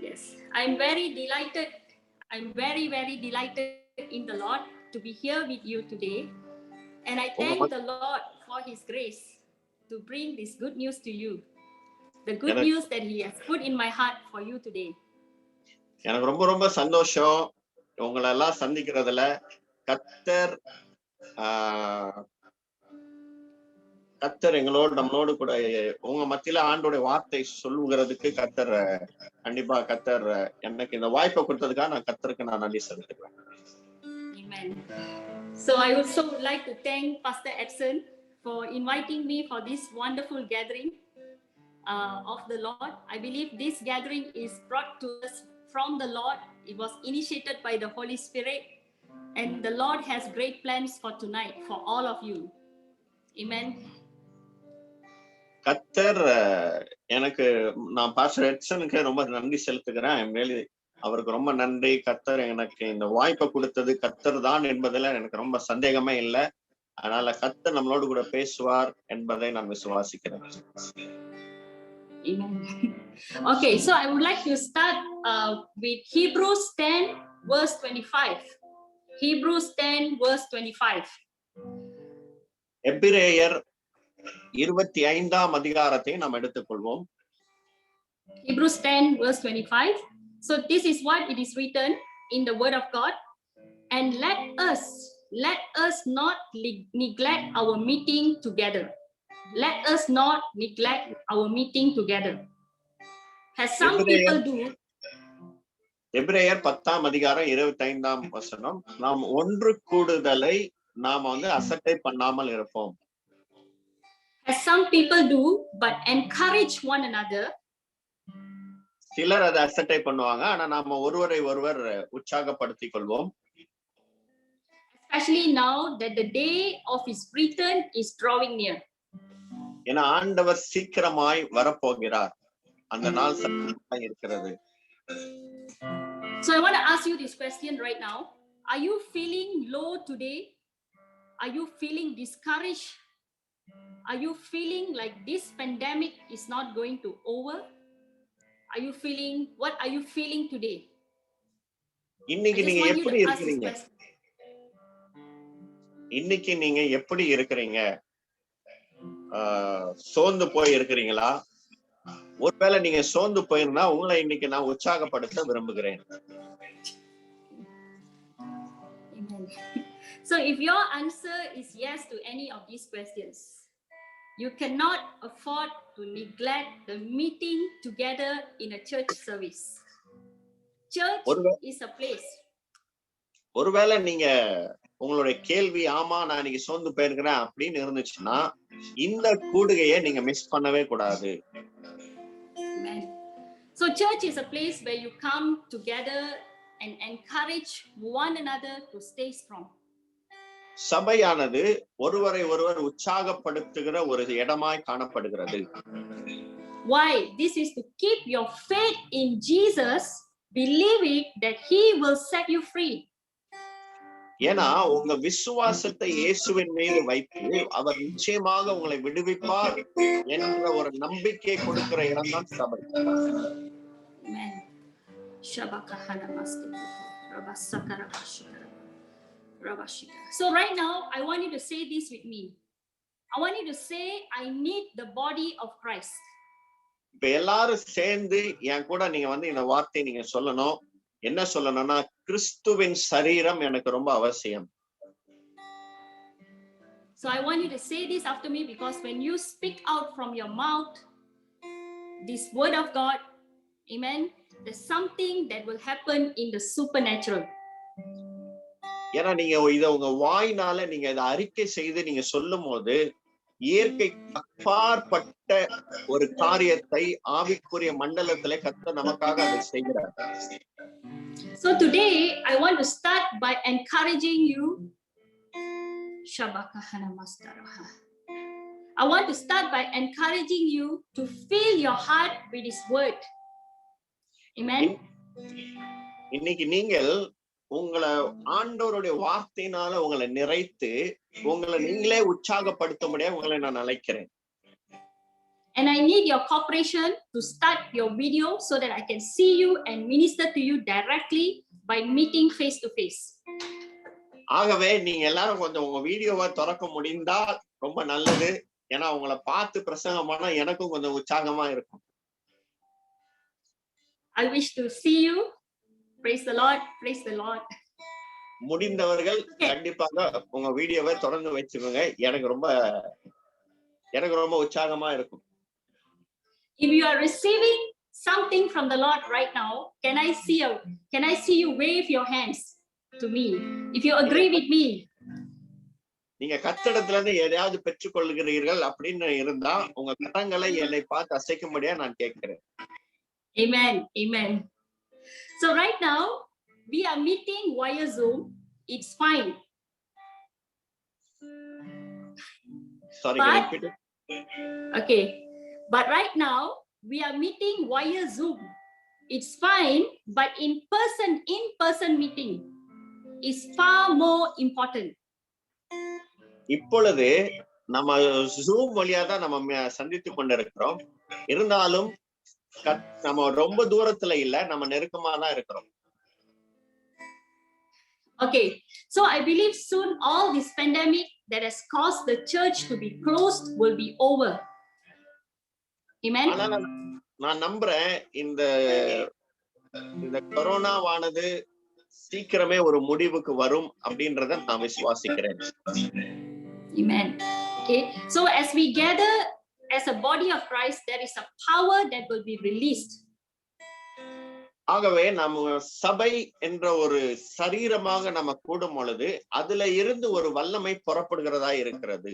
Yes, I am very delighted. I'm very, very delighted in the Lord to be here with you today. And I thank the Lord for His grace to bring this good news to you. The good news that He has put in my heart for you today. எனக்கு ரொம்ப ரொம்ப சந்தோஷம் உங்களை எல்லாம் சந்திக்கிறதுல. கர்த்தர் நம்மளோடு கூட உங்க மத்தியில ஆண்டோட வார்த்தை சொல்லுகிறதுக்கு கர்த்தர் எனக்கு இந்த வாய்ப்பை கொடுத்ததுக்காக நான் கர்த்தருக்கு நான் நன்றி செலுத்துகிறேன். Amen. So I also would like to thank Pastor Edson for inviting me for this wonderful gathering of the Lord. I believe this gathering is brought to us from the Lord. It was initiated by the Holy Spirit, and the Lord has great plans for tonight for all of you. Amen. கர்த்தர் எனக்கு நான் pastor எட்சனுக்கு ரொம்ப நன்றி செலுத்துகிறேன். அவருக்கு ரொம்ப நன்றி. கர்த்தர் எனக்கு இந்த வாய்ப்பை கொடுத்தது கர்த்தர் தான் என்பதுல எனக்கு ரொம்ப சந்தேகமே இல்லை. அதனால கர்த்தர் நம்மளோடு கூட பேசுவார் என்பதை நான் விசுவாசிக்கிறேன். Amen. Okay, so I would like to start with Hebrews 10 verse 25. Hebrews 10 verse 25. எபிரேயர் 25ஆம் அதிகாரத்தை நாம் எடுத்துக்கொள்வோம். Hebrews 10 verse 25. So this is what it is written in the word of God. And let us not neglect our meeting together. Let us not neglect our meeting together. As some people do. எபிரேயர் 10ஆம் அதிகாரம் 25ஆம் வசனம். நாம் ஒன்று கூடுதலை நாம் வந்து அசட்டை பண்ணாமல் இருப்போம். As some people do, but encourage one another. சிலர் அதை அசட்டை பண்ணுவாங்க, ஆனா நாம ஒருவரை ஒருவர் உற்சாகப்படுத்திக் கொள்வோம். Especially now that the day of His return is drawing near. ஏன்னா ஆண்டவர் சீக்கிரமாய் வரப்போகிறார். அந்த நாள் சமீபமாய் இருக்கிறது. So I want to ask you this question right now. Are you feeling low today? Are you feeling discouraged? Are you feeling like this pandemic is not going to over? What are you feeling today? இன்னைக்கு நீங்க எப்படி இருக்கீங்க? இன்னைக்கு நீங்க எப்படி இருக்கீங்க? சோர்ந்து போய் இருக்கீங்களா? ஒருவேளை நீங்க சோர்ந்து போயிருந்தா உங்களை இன்னைக்கு நான் உற்சாகப்படுத்த விரும்புகிறேன். Amen. So if your answer is yes to any of these questions, you cannot afford to neglect the meeting together in a church service. Church is a place. ஒருவேளை நீங்க உங்களுடைய கேள்வி ஆமா நான் இன்னைக்கு சோர்ந்து போயிருக்கிறேன் அப்படின்னு இருந்துச்சுன்னா இந்த கூடுகையை நீங்க மிஸ் பண்ணவே கூடாது. Amen. So church is a place where you come together and encourage one another to stay strong. சபையானது ஒருவரை ஒருவர் உற்சாகப்படுத்துகிற ஒரு இடமாய் காணப்படுகிறது. Why? This is to keep your faith in Jesus, believing that He will set you free. ஏன்னா உங்க விசுவாசத்தை இயேசுவின் மீது வைத்து அவர் நிச்சயமாக உங்களை விடுவிப்பார் என்ற ஒரு நம்பிக்கை கொடுக்கிற இடம் தான் சபை. So right now I want you to say this with me. I want you to say, I need the body of Christ. இப்ப எல்லாரும் சேர்ந்து என் கூட நீங்க வந்து இந்த வார்த்தையை நீங்க சொல்லணும். என்ன சொல்லணும்னா கிறிஸ்துவின் சரீரம் எனக்கு ரொம்ப அவசியம். So I want you to say this after me, because when you speak out from your mouth this word of God, amen, there's something that will happen in the supernatural. ஏன்னா நீங்க இத உங்க வாயினால நீங்க இதை அறிக்கை செய்து நீங்க சொல்லும் போது இயற்கை அப்பாற்பட்ட ஒரு காரியத்தை ஆவிக்குரிய மண்டலத்திலே கர்த்தர் நமக்காக அதை செய்கிறார். So today I want to start by encouraging you. I want to start by encouraging you to fill your heart with His word. Amen. இன்னைக்கு நீங்கள் உங்களை ஆண்டவருடைய வார்த்தையினால உங்களை நிறைத்து உங்களை நீங்களே உற்சாகப்படுத்த முடியாது உங்களை நான் அழைக்கிறேன். And I need your cooperation to start your video so that I can see you and minister to you directly by meeting face to face. ஆகவே நீங்க எல்லாரும் கொஞ்சம் உங்க வீடியோவை திறக்க முடிந்தால் ரொம்ப நல்லது. ஏன்னா உங்களை பார்த்து பிரசங்கம் பண்ணா எனக்கும் கொஞ்சம் உற்சாகமா இருக்கும். I wish to see you. Praise the Lord. Praise the Lord. முடிந்தவர்கள் கண்டிப்பாக உங்க வீடியோவை தொடர்ந்து வச்சுக்கோங்க. எனக்கு ரொம்ப உற்சாகமா இருக்கும். If you are receiving something from the Lord right now, can I see you wave your hands to me? If you agree with me. நீங்க கர்த்தரிடத்துல இருந்து எதையாவது பெற்றுக்கொள்கிறீர்கள் அப்படின்னு இருந்தா உங்க கரங்களை என்னை பார்த்து அசைக்கும்படியா நான் கேட்கிறேன். Amen. Amen. So right now we are meeting via Zoom. It's fine. Sorry, can you repeat it? Okay. But right now we are meeting via Zoom. It's fine, but in-person meeting is far more important. இப்பொழுது நம்ம zoom வழியா தான் நம்ம சந்தித்து கொண்டிருக்கிறோம். இருந்தாலும் நம்ம ரொம்ப தூரத்துல இல்ல, நம்ம நெருக்கமா தான் இருக்கிறோம். Okay, so I believe soon all this pandemic that has caused the church to be closed will be over. Amen. நான் நம்புறேன் இந்த கொரோனாவானது சீக்கிரமே ஒரு முடிவுக்கு வரும் அப்படின்றத நான் விசுவாசிக்கிறேன். Amen. Okay, so as we gather as a body of Christ, there is a power that will be released. ஆகவே நம்ம சபை என்ற ஒரு சரீரமாக நம்ம கூடும் பொழுது அதுல இருந்து ஒரு வல்லமை புறப்படுகிறதா இருக்கிறது.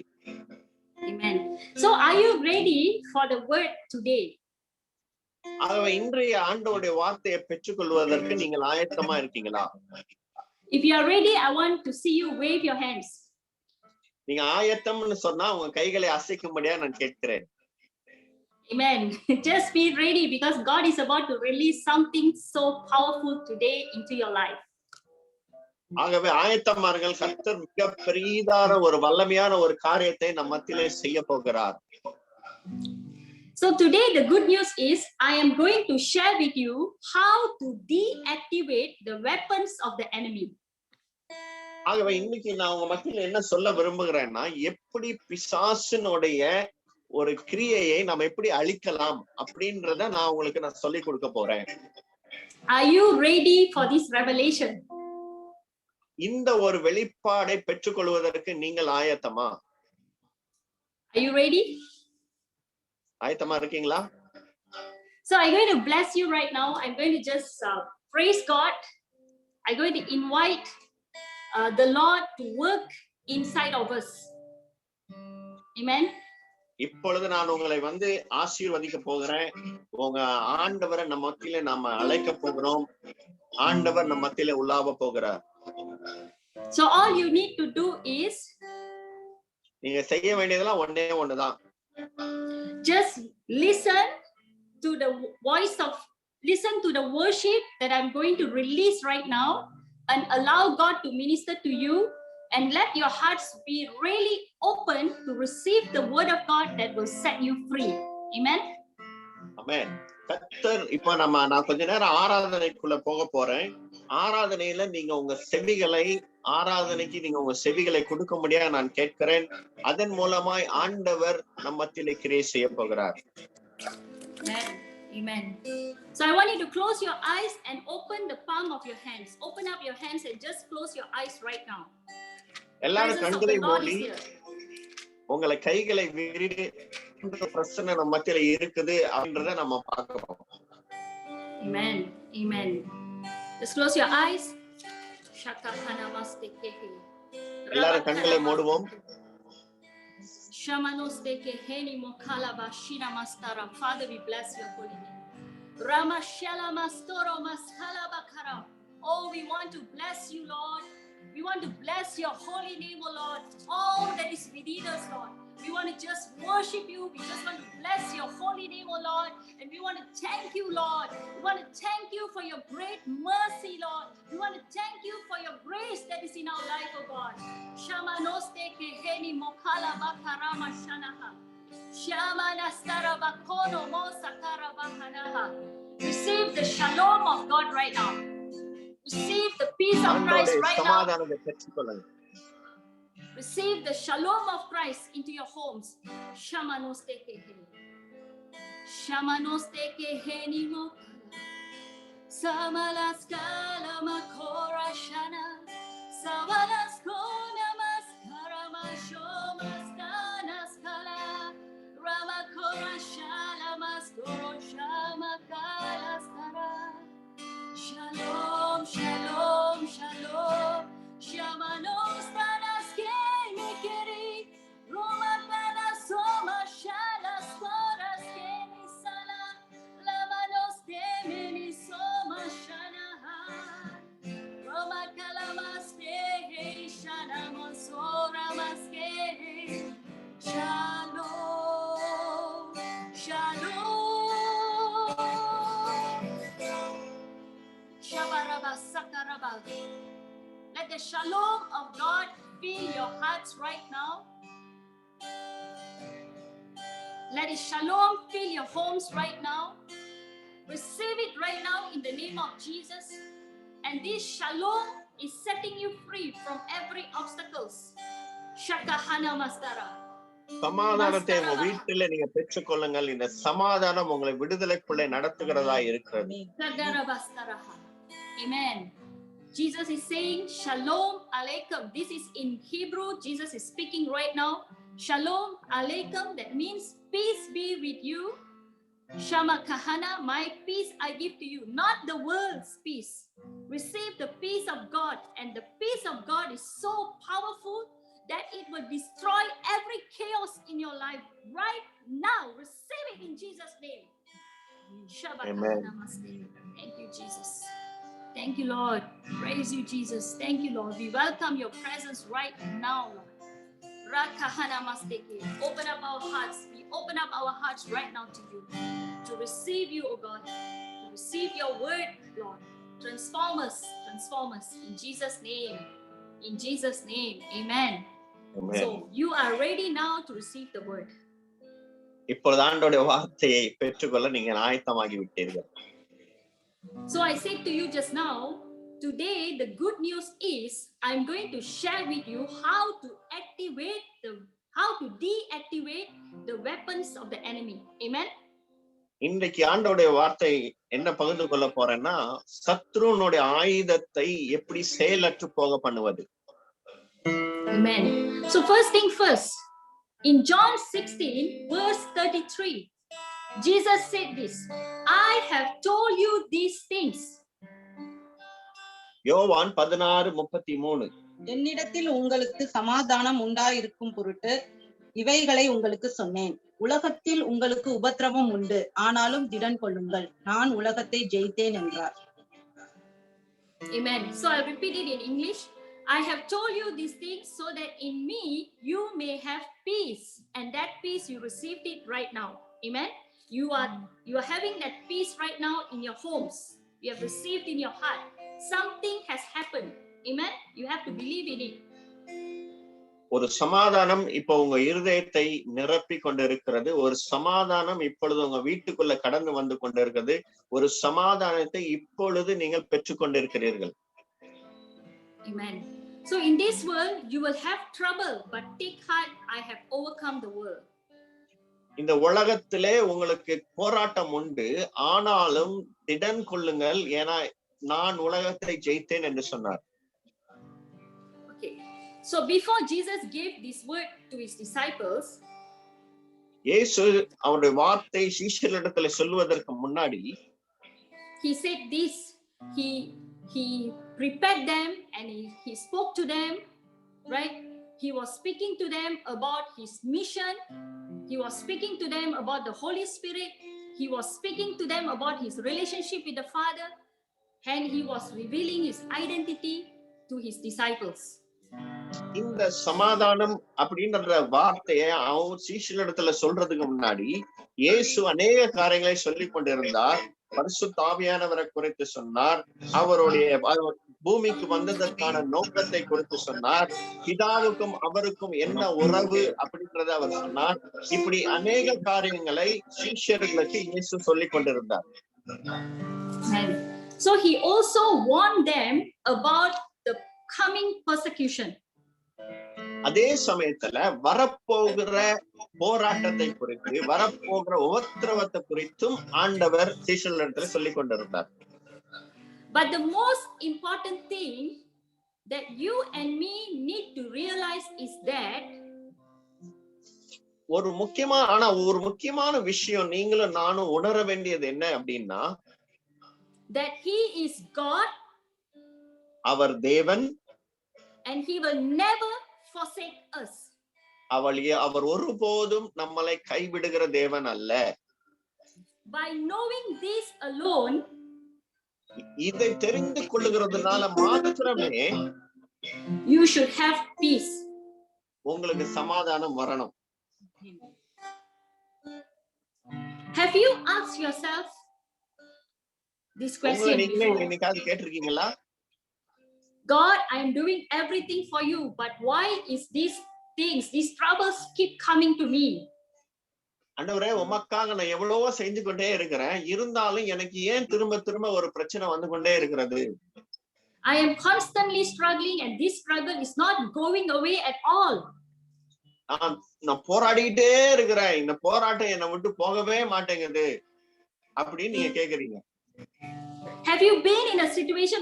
Amen. So are you ready for the word today? ஆகவே இன்றைய ஆண்டவருடைய வார்த்தையை பெற்றுக்கொள்வதற்கு நீங்கள் ஆயத்தமா இருக்கீங்களா? If you are ready, I want to see you wave your hands. நீங்க ஆயத்தம்னு சொன்னா உங்க கைகளை அசைக்கும்படியா நான் கேட்கிறேன். Amen. Just be ready because God is about to release something so powerful today into your life. ஆகவே ஆயத்தமார்கள், கர்த்தர் மிக பெரிதான ஒரு வல்லமையான ஒரு காரியத்தை நம் மத்தியிலே செய்ய போகிறார். So today the good news is I am going to share with you how to deactivate the weapons of the enemy. ஆகவே இன்னைக்கு நான் உங்க மத்தியில என்ன சொல்ல விரும்புகிறேன்னா, எப்படி பிசாசினுடைய ஒரு கிரியையை நம்ம எப்படி அழிக்கலாம் அப்படின்றத நான் உங்களுக்கு சொல்லி கொடுக்க போறேன். Are you ready for this revelation? இந்த ஒரு வெளிப்பாடை பெற்றுக்கொள்வதற்கு நீங்கள் ஆயத்தமா? Are you ready? ஆயத்தமா இருக்கீங்களா? So I'm going to bless you right now. I'm going to just praise God. I'm going to invite the Lord to work inside of us. Amen. இப்பொழுது நான் உங்களை ஆசீர்வதிக்க போகிறேன். உங்க ஆண்டவரை நம்ம மத்தியில நாம அழைக்க போகிறோம். ஆண்டவர் நம்ம மத்தியில உலாவ போகிறார். So all you need to do is நீங்க செய்ய வேண்டியதெல்லாம் ஒண்ணுதான். Just listen to the worship that I'm going to release right now and allow God to minister to you and let your hearts be really open to receive the word of God that will set you free. Amen. Amen. கர்த்தர் இப்ப நான் கொஞ்ச நேரம் ஆராதனைக்குள்ள போக போறேன். ஆராதனையில நீங்க உங்க செவிகளை கொடுக்க முடியாது நான் கேட்கிறேன். அதன் மூலமாய் ஆண்டவர் நம்மத்திலே கிரியை செய்ய போகிறார். Amen. Amen. So I want you to close your eyes and open the palm of your hands. Open up your hands and just close your eyes right now. எல்லாரும் கண்களை மூடி உங்களை கைகளை விரித்து பிரச்சனை நம்ம மத்தியில இருக்குது அப்படின்றத நம்ம பார்க்கிறோம். Amen. Amen. Just close your eyes. Shakahanamastekehe. எல்லாரும் கண்களை மூடுவோம். Shamanosteke mokala bashina mastara. Father, we bless your holy name. Ramashala mastoro maskala bakara. Oh, we want to bless you, Lord. We want to bless your holy name, O Lord. All that is within us, Lord. We want to just worship you. We just want to bless your holy name, O Lord. And we want to thank you, Lord. We want to thank you for your great mercy, Lord. We want to thank you for your grace that is in our life, O God. Shamanosteke heni mokala bakarama shanaha. Shamanastara bakono mosakara bahanaha. Receive the shalom of God right now. Receive the peace of Christ ஆண்டவருடைய right now. சமாதானத்தை பெற்றுக்கொள்ளுங்கள். Receive the shalom of Christ into your homes. Shamanosteke heni. Shamanosteke heni mokala. Samalaskala makora shana. Savalaskona maskara mashomaskana skala. Ramakora shala maskoro shamakala skara. Shalom, shalom, shalom. Shamanostanas kenikeri. Romapanas soma shalas koras kenisala. Lamanos temeni soma shanaha. Roma kalamas kehe shanamon sora maske. Shalom, shalom. Shabaraba sakaraba. Let the shalom of God fill your hearts right now. Let His shalom fill your homes right now. Receive it right now in the name of Jesus. And this shalom is setting you free from every obstacles. Shakahana mastara. சமாதானத்தை உங்க வீட்டில நீங்க பெற்றுக்கொள்ளுங்கள். இந்த சமாதானம் உங்களை விடுதலைக்குள்ளே நடத்துகிறதா இருக்கிறது. Sagarabastaraha. Amen. Jesus is saying, Shalom Aleichem. This is in Hebrew. Jesus is speaking right now. Shalom Aleichem. That means peace be with you. Shama Kahana. My peace I give to you. Not the world's peace. Receive the peace of God. And the peace of God is so powerful that it will destroy every chaos in your life right now. Receive it in Jesus' name. Amen. Thank you, Jesus. Thank you, Lord. Praise you, Jesus. Thank you, Lord. We welcome your presence right now, Lord. Rakahana masteke. Open up our hearts. We open up our hearts right now to you. To receive you, O God. To receive your word, Lord. Transform us. Transform us. In Jesus' name. In Jesus' name. Amen. Amen. So you are ready now to receive the word. இப்பொழுது ஆண்டவருடைய வார்த்தையை பெற்றுக்கொள்ள நீங்க ஆயத்தமாகி விட்டீர்கள். So I said to you just now, today the good news is I'm going to share with you how to deactivate the weapons of the enemy. Amen. இன்றைக்கு ஆண்டவருடைய வார்த்தை என்ன பகிர்ந்து கொள்ள போறேன்னா, சத்ருனுடைய ஆயுதத்தை எப்படி செயலற்று போக பண்ணுவது. Amen. So first thing first, in John 16 verse 33, Jesus said this, I have told you these things. யோவான் 16:33. என்னிடத்தில் உங்களுக்கு சமாதானம் உண்டாயிருக்கும் பொருட்டு இவைகளை உங்களுக்கு சொன்னேன். உலகத்தில் உங்களுக்கு உபத்திரவம் உண்டு, ஆனாலும் திடன் கொள்ளுங்கள், நான் உலகத்தை ஜெயித்தேன் என்றார். Amen. So I'll repeat it in English. I have told you these things so that in me you may have peace, and that peace you received it right now. Amen. You are having that peace right now in your homes. You have received in your heart. Something has happened. Amen. You have to believe in it. ஒரு சமாதானம் இப்போ உங்க இருதயத்தை நிரப்பி கொண்டிருக்கிறது. ஒரு சமாதானம் இப்பொழுது உங்க வீட்டுக்குள்ள கடந்து வந்து கொண்டிருக்கிறது. ஒரு சமாதானத்தை இப்பொழுது நீங்கள் பெற்றுக்கொண்டிருக்கிறீர்கள். Amen. So in this world you will have trouble, but take heart, I have overcome the world. இந்த உலகத்திலே உங்களுக்கு போராட்டம் உண்டு, ஆனாலும் திடன் கொள்ளுங்கள், ஏன்னா நான் உலகத்தை ஜெயித்தேன் என்று சொன்னார். Okay. So before Jesus gave this word to his disciples, இயேசு அவருடைய வார்த்தை சீஷர்களிடத்தில் சொல்வதற்கு முன்னாடி he said this, he prepared them and he spoke to them, right? He was speaking to them about his mission. He was speaking to them about the Holy Spirit. He was speaking to them about his relationship with the Father, and he was revealing his identity to his disciples. இந்த சமாதானம் அப்படின்ற வார்த்தையை அவன் சீஷனிடத்துல சொல்றதுக்கு முன்னாடி இயேசு அநேக காரியங்களை சொல்லிக் கொண்டிருந்தார். பரிசுத்த ஆவியானவரை குறித்து சொன்னார். அவருடைய பூமிக்கு வந்ததற்கான நோக்கத்தை குறித்து சொன்னார். பிதாவுக்கும் அவருக்கும் என்ன உறவு அப்படின்றத அவர் சொன்னார். இப்படி அநேக காரியங்களை சீஷர்களுக்கு இயேசு சொல்லிக் கொண்டிருந்தார். So he also warned them about the coming persecution. அதே சமயத்துல வரப்போகிற போராட்டத்தை குறித்து, வரப்போகிற உபத்திரவத்தை குறித்தும் ஆண்டவர் சீஷர்களிடத்துல சொல்லிக் கொண்டிருந்தார். But the most important thing that you and me need to realize is that ஒரு முக்கியமான விஷயம் நீங்களும் நானும் உணர வேண்டியது என்ன அப்படின்னா, that he is God, அவர் தேவன், and he will never forsake us. அவர் ஒருபோதும் நம்மளை கைவிடுகிற தேவன் அல்ல. By knowing this alone, இதை தெரிந்து கொள்ளுகிறதுனால மாத்திரமே you should have peace. உங்களுக்கு சமாதானம் வரணும். Have you asked yourself this question before? இன்னைக்காவது கேட்டிருக்கீங்களா? God, I am doing everything for you, but why is these troubles keep coming to me? ஆண்டவரே, உமக்காக நான் எவ்வளவோ செஞ்சு கொண்டே இருக்கிறேன், இருந்தாலும் எனக்கு ஏன் திரும்ப திரும்ப ஒரு பிரச்சனை வந்து கொண்டே இருக்கிறது? I am constantly struggling and this struggle is not going away at all. நான் போராடிக்கிட்டே இருக்கிறேன், இந்த போராட்டம் என்னை விட்டு போகவே மாட்டேங்குது அப்படின்னு நீங்க கேக்குறீங்க. Have you been in a situation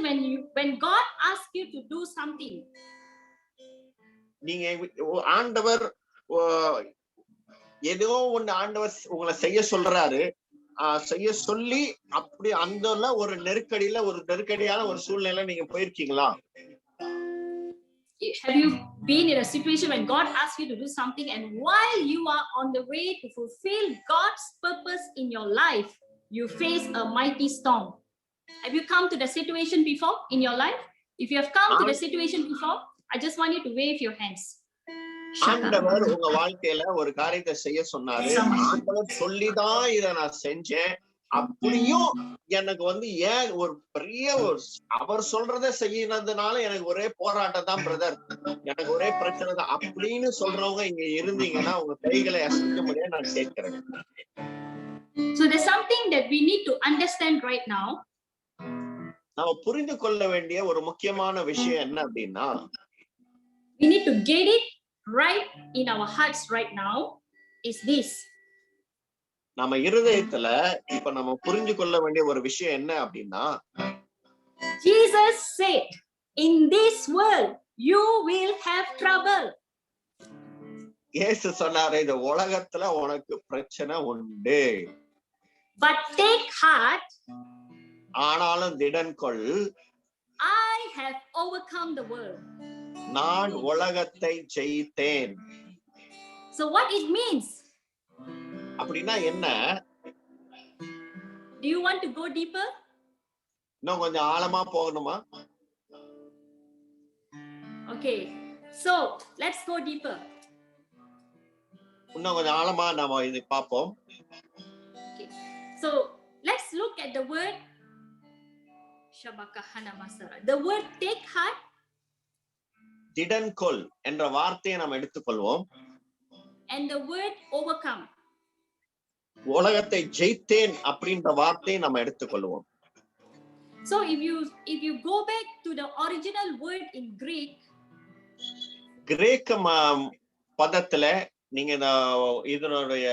when God asks you to do something? நீங்க ஆண்டவர் ஏதோ ஒண்ணு ஆண்டவர் உங்களை செய்ய சொல்றாரு, செய்ய சொல்லி அப்படி அந்த ஒரு நெருக்கடியான ஒரு சூழ்நிலை நீங்க போயிருக்கீங்களா? Have you been in a situation when God asks you to do something and while you are on the way to fulfill God's purpose in your life, you face a mighty storm? Have you come to the situation before in your life? If you have come to the situation before, I just want you to wave your hands. ஆண்டவர் உங்க வாழ்க்கையில ஒரு காரியத்தை செய்ய சொன்னாரு, ஆண்டவர் சொல்லிதான் இதை நான் செஞ்சேன், அப்படியும் எனக்கு ஏன் ஒரு பெரிய அவர் சொல்றதை செய்யறதுனால எனக்கு ஒரே போராட்டம் தான் பிரதர், எனக்கு ஒரே பிரச்சனை தான் அப்படின்னு சொல்றவங்க இங்க இருந்தீங்கன்னா உங்க கைகளை அசைக்க முடியாது நான் கேட்கிறேன். So there's something that we need to understand right now. நாம புரிந்து கொள்ள வேண்டிய ஒரு முக்கியமான விஷயம் என்ன அப்படின்னா, we need to get it right in our hearts right now is this. நம்ம இருதயத்துல இப்ப நம்ம புரிந்து கொள்ள வேண்டிய ஒரு விஷயம் என்ன அப்படின்னா, Jesus said, in this world you will have trouble. இயேசு சொன்னாரு, இந்த உலகத்துல உனக்கு பிரச்சனை உண்டு, but take heart, ஆனாலும் திடன் கொள், I have overcome the world. நான் உலகத்தை ஜெயித்தேன். So what it means? அப்படின்னா என்ன? Do you want to go deeper? இன்னும் கொஞ்சம் ஆழமா போகணுமா? Okay, so let's go deeper. இன்னும் கொஞ்சம் ஆழமா நாம இதை பார்ப்போம். Okay, so let's look at the word Shabakahana Masara. The word take heart, திடன் கொள் என்ற வார்த்தையை நாம் எடுத்துக்கொள்வோம். and the word overcome. உலகத்தை ஜெயித்தேன் அப்படின்ற வார்த்தையை நம்ம எடுத்துக்கொள்வோம். So if you go back to the original word in Greek, கிரேக்க பதத்துல நீங்க இதனுடைய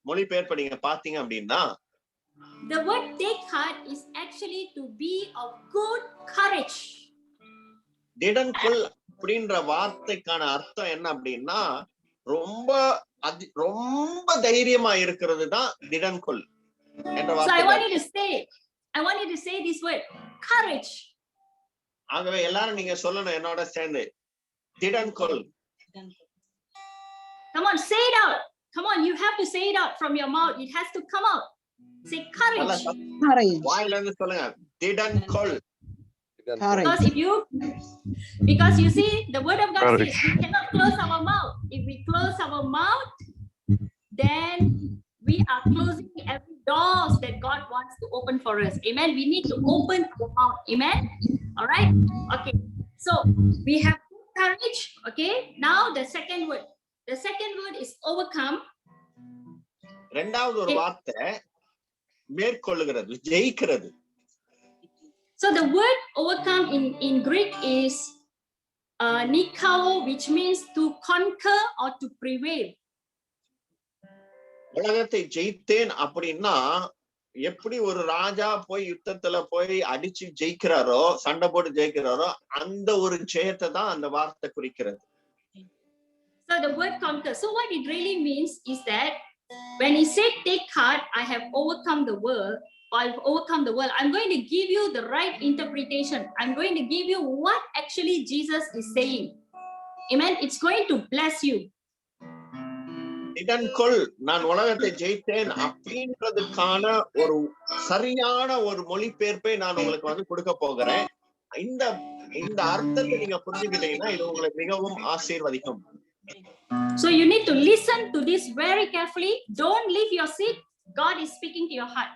மொழிபெயர்ப்பை நீங்க பாத்தீங்க அப்படின்னா, the word take heart is actually to be of good courage. திடன் கொள் அப்படின்ற வார்த்தைக்கான அர்த்தம் என்ன அப்படின்னா, ரொம்ப தைரியமா இருக்கிறது தான் திடன் கொள் என்ற So I want you வார்த்தை. to say, I want you to say this word, courage. ஆகவே எல்லாரும் நீங்க சொல்லணும் என்னோட சேர்ந்து, திடன்கொள். Come on, say it out. Come on, you have to say it out from your mouth. It has to come out. Say courage. வாயில இருந்து சொல்லுங்க, திடன்கொள். Because you see, the word of God says we cannot close our mouth. If we close our mouth, then we are closing every doors that God wants to open for us. Amen. We need to open our mouth. Amen. All right. Okay. So we have courage. Okay. Now the second word. The second word is overcome. இரண்டாவது ஒரு வார்த்தை மேற்கொள்ளுகிறது, ஜெயிக்கிறது. So the word overcome in Greek is nikao, which means to conquer or to prevail. உலகத்தை ஜெயித்தேன் அப்படின்னா எப்படி ஒரு ராஜா போய் யுத்தத்துல போய் அடிச்சு ஜெயிக்கிறாரோ, சண்டை போட்டு ஜெயிக்கிறாரோ, அந்த ஒரு ஜெயத்தை தான் அந்த வார்த்தை குறிக்கிறது. So the word conquer. So what it really means is that when he said take heart, I have overcome the world. I've overcome the world. I'm going to give you the right interpretation. I'm going to give you what actually Jesus is saying. Amen. It's going to bless you. திடன்கொள், நான் உலகத்தை ஜெயித்தேன் அப்படின்றதுக்கான ஒரு சரியான ஒரு மொழிபெயர்ப்பை நான் உங்களுக்கு கொடுக்க போகிறேன். இந்த இந்த அர்த்தத்தை நீங்க புரிஞ்சுக்கிட்டீங்கன்னா இது உங்களுக்கு மிகவும் ஆசீர்வதிக்கும். So you need to listen to this very carefully. Don't leave your seat. God is speaking to your heart.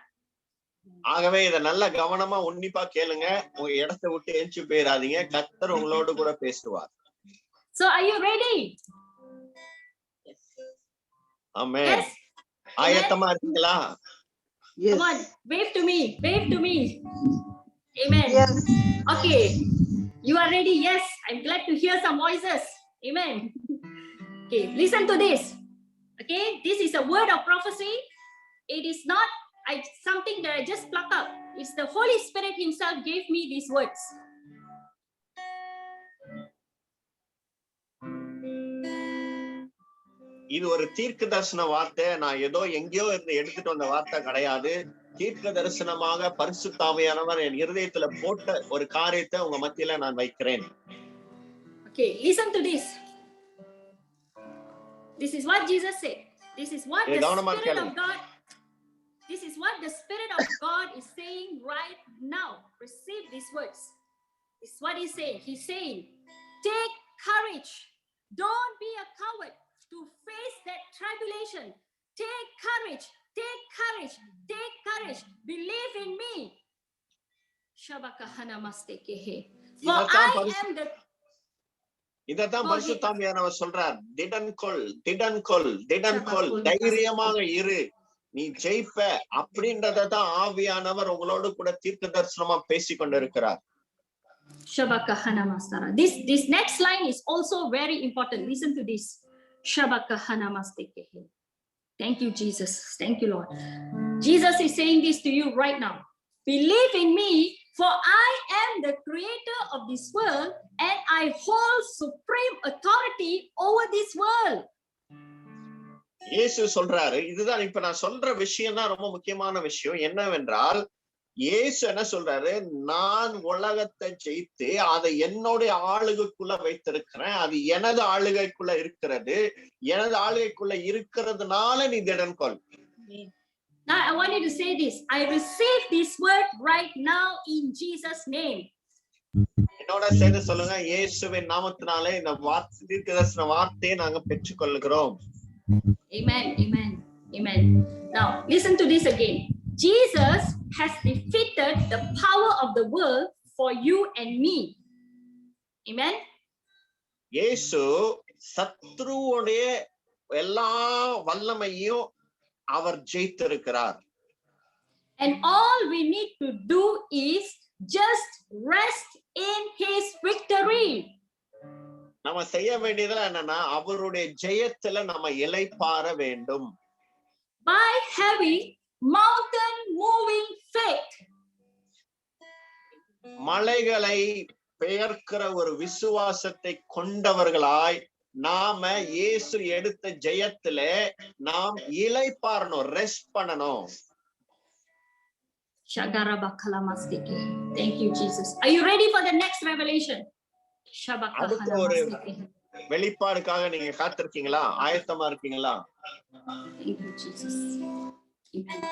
ஆகவே இத நல்ல கவனமா உன்னிப்பா கேளுங்க. உங்க இடத்தை விட்டு எஞ்சி போயிடாதீங்க. கர்த்தர் உங்களோடு கூட பேசுவார். So are you ready? Amen. Yes. ஆயத்தமா இருக்கீங்களா? Come on, wave to me. Wave to me. Amen. Yes. Okay. You are ready? Yes. I'm glad to hear some voices. Amen. Okay, listen to this. Okay, this is a word of prophecy. It is not something that I just pluck up. It's the Holy Spirit himself gave me these words. இது ஒரு தீர்க்க தரிசன வார்த்தை. நான் ஏதோ எங்கேயோ இருந்து எடுத்துட்டு வந்த வார்த்தை கிடையாது. தீர்க்க தரிசனமாக பரிசுத்த ஆவியானவர் என் இருதயத்துல போட்ட ஒரு காரியத்தை உங்க மத்தியில நான் வைக்கிறேன். Okay, listen to this. This is what Jesus said. This is what the Spirit of God. This is what the Spirit of God is saying right now. Receive these words. This is what he's saying. He's saying, take courage. Don't be a coward to face that tribulation. Take courage. Take courage. Take courage. Believe in me. Shabakahana mastekehe. For I am the. இதத்தான் பரிசுத்த ஆவியானவர் சொல்றார். திடன்கொள், திடன்கொள், திடன்கொள், தைரியமாக இரு, நீ ஜெயிப்ப அப்படின்றதான் ஆவியானவர் உங்களோடு கூட தீர்க்க தரிசனமா பேசிக் கொண்டிருக்கிறார். Shabakahana mastara. This next line is also very important. Listen to this. Shabakahana mastekehe. Thank you, Jesus. Thank you, Lord. Jesus is saying this to you right now. Believe in me, for I am the creator of this world and I hold supreme authority over this world. இயேசு சொல்றாரு, இதுதான் இப்ப நான் சொல்ற விஷயம் தான் ரொம்ப முக்கியமான விஷயம். என்னவென்றால் இயேசு என்ன சொல்றாரு, நான் உலகத்தை ஜெயித்து அதை என்னுடைய ஆளுகைக்குள்ள வைத்திருக்கிறேன். அது எனது ஆளுகைக்குள்ள இருக்கிறது. எனது ஆளுகைக்குள்ள இருக்கிறதுனால நீ திடன்கொள். Now I want you to say this. I receive this word right now in Jesus' name. என்னோட சேர்ந்து சொல்லுங்க, இயேசுவின் நாமத்தினாலே இந்த தீர்க்கதரிசன வார்த்தையை நாங்க பெற்றுக்கொள்கிறோம். Amen. Amen. Amen. Now listen to this again. Jesus has defeated the power of the world for you and me. Amen. இயேசு சத்ருவுடைய எல்லா வல்லமையும் அவர் ஜெயித்திருக்கிறார். And all we need to do is just rest in his victory. நம்ம செய்ய வேண்டியது என்னன்னா அவருடைய ஜெயத்துல நம்ம இளைப்பாற வேண்டும். By having mountain moving faith. மலைகளை பெயர்க்கிற ஒரு விசுவாசத்தை கொண்டவர்களாய் நாம இயேசு எடுத்த ஜெயத்துல நாம் இளைப்பாறணும், ரெஸ்ட் பண்ணணும். Shagarabakalamastike. Thank you, Jesus. Are you ready for the next revelation? அடுத்த ஒரு Shabakalamastike. வெளிப்பாடுக்காக நீங்க காத்திருக்கீங்களா? ஆயத்தமா இருக்கீங்களா? Thank you, Jesus. Amen.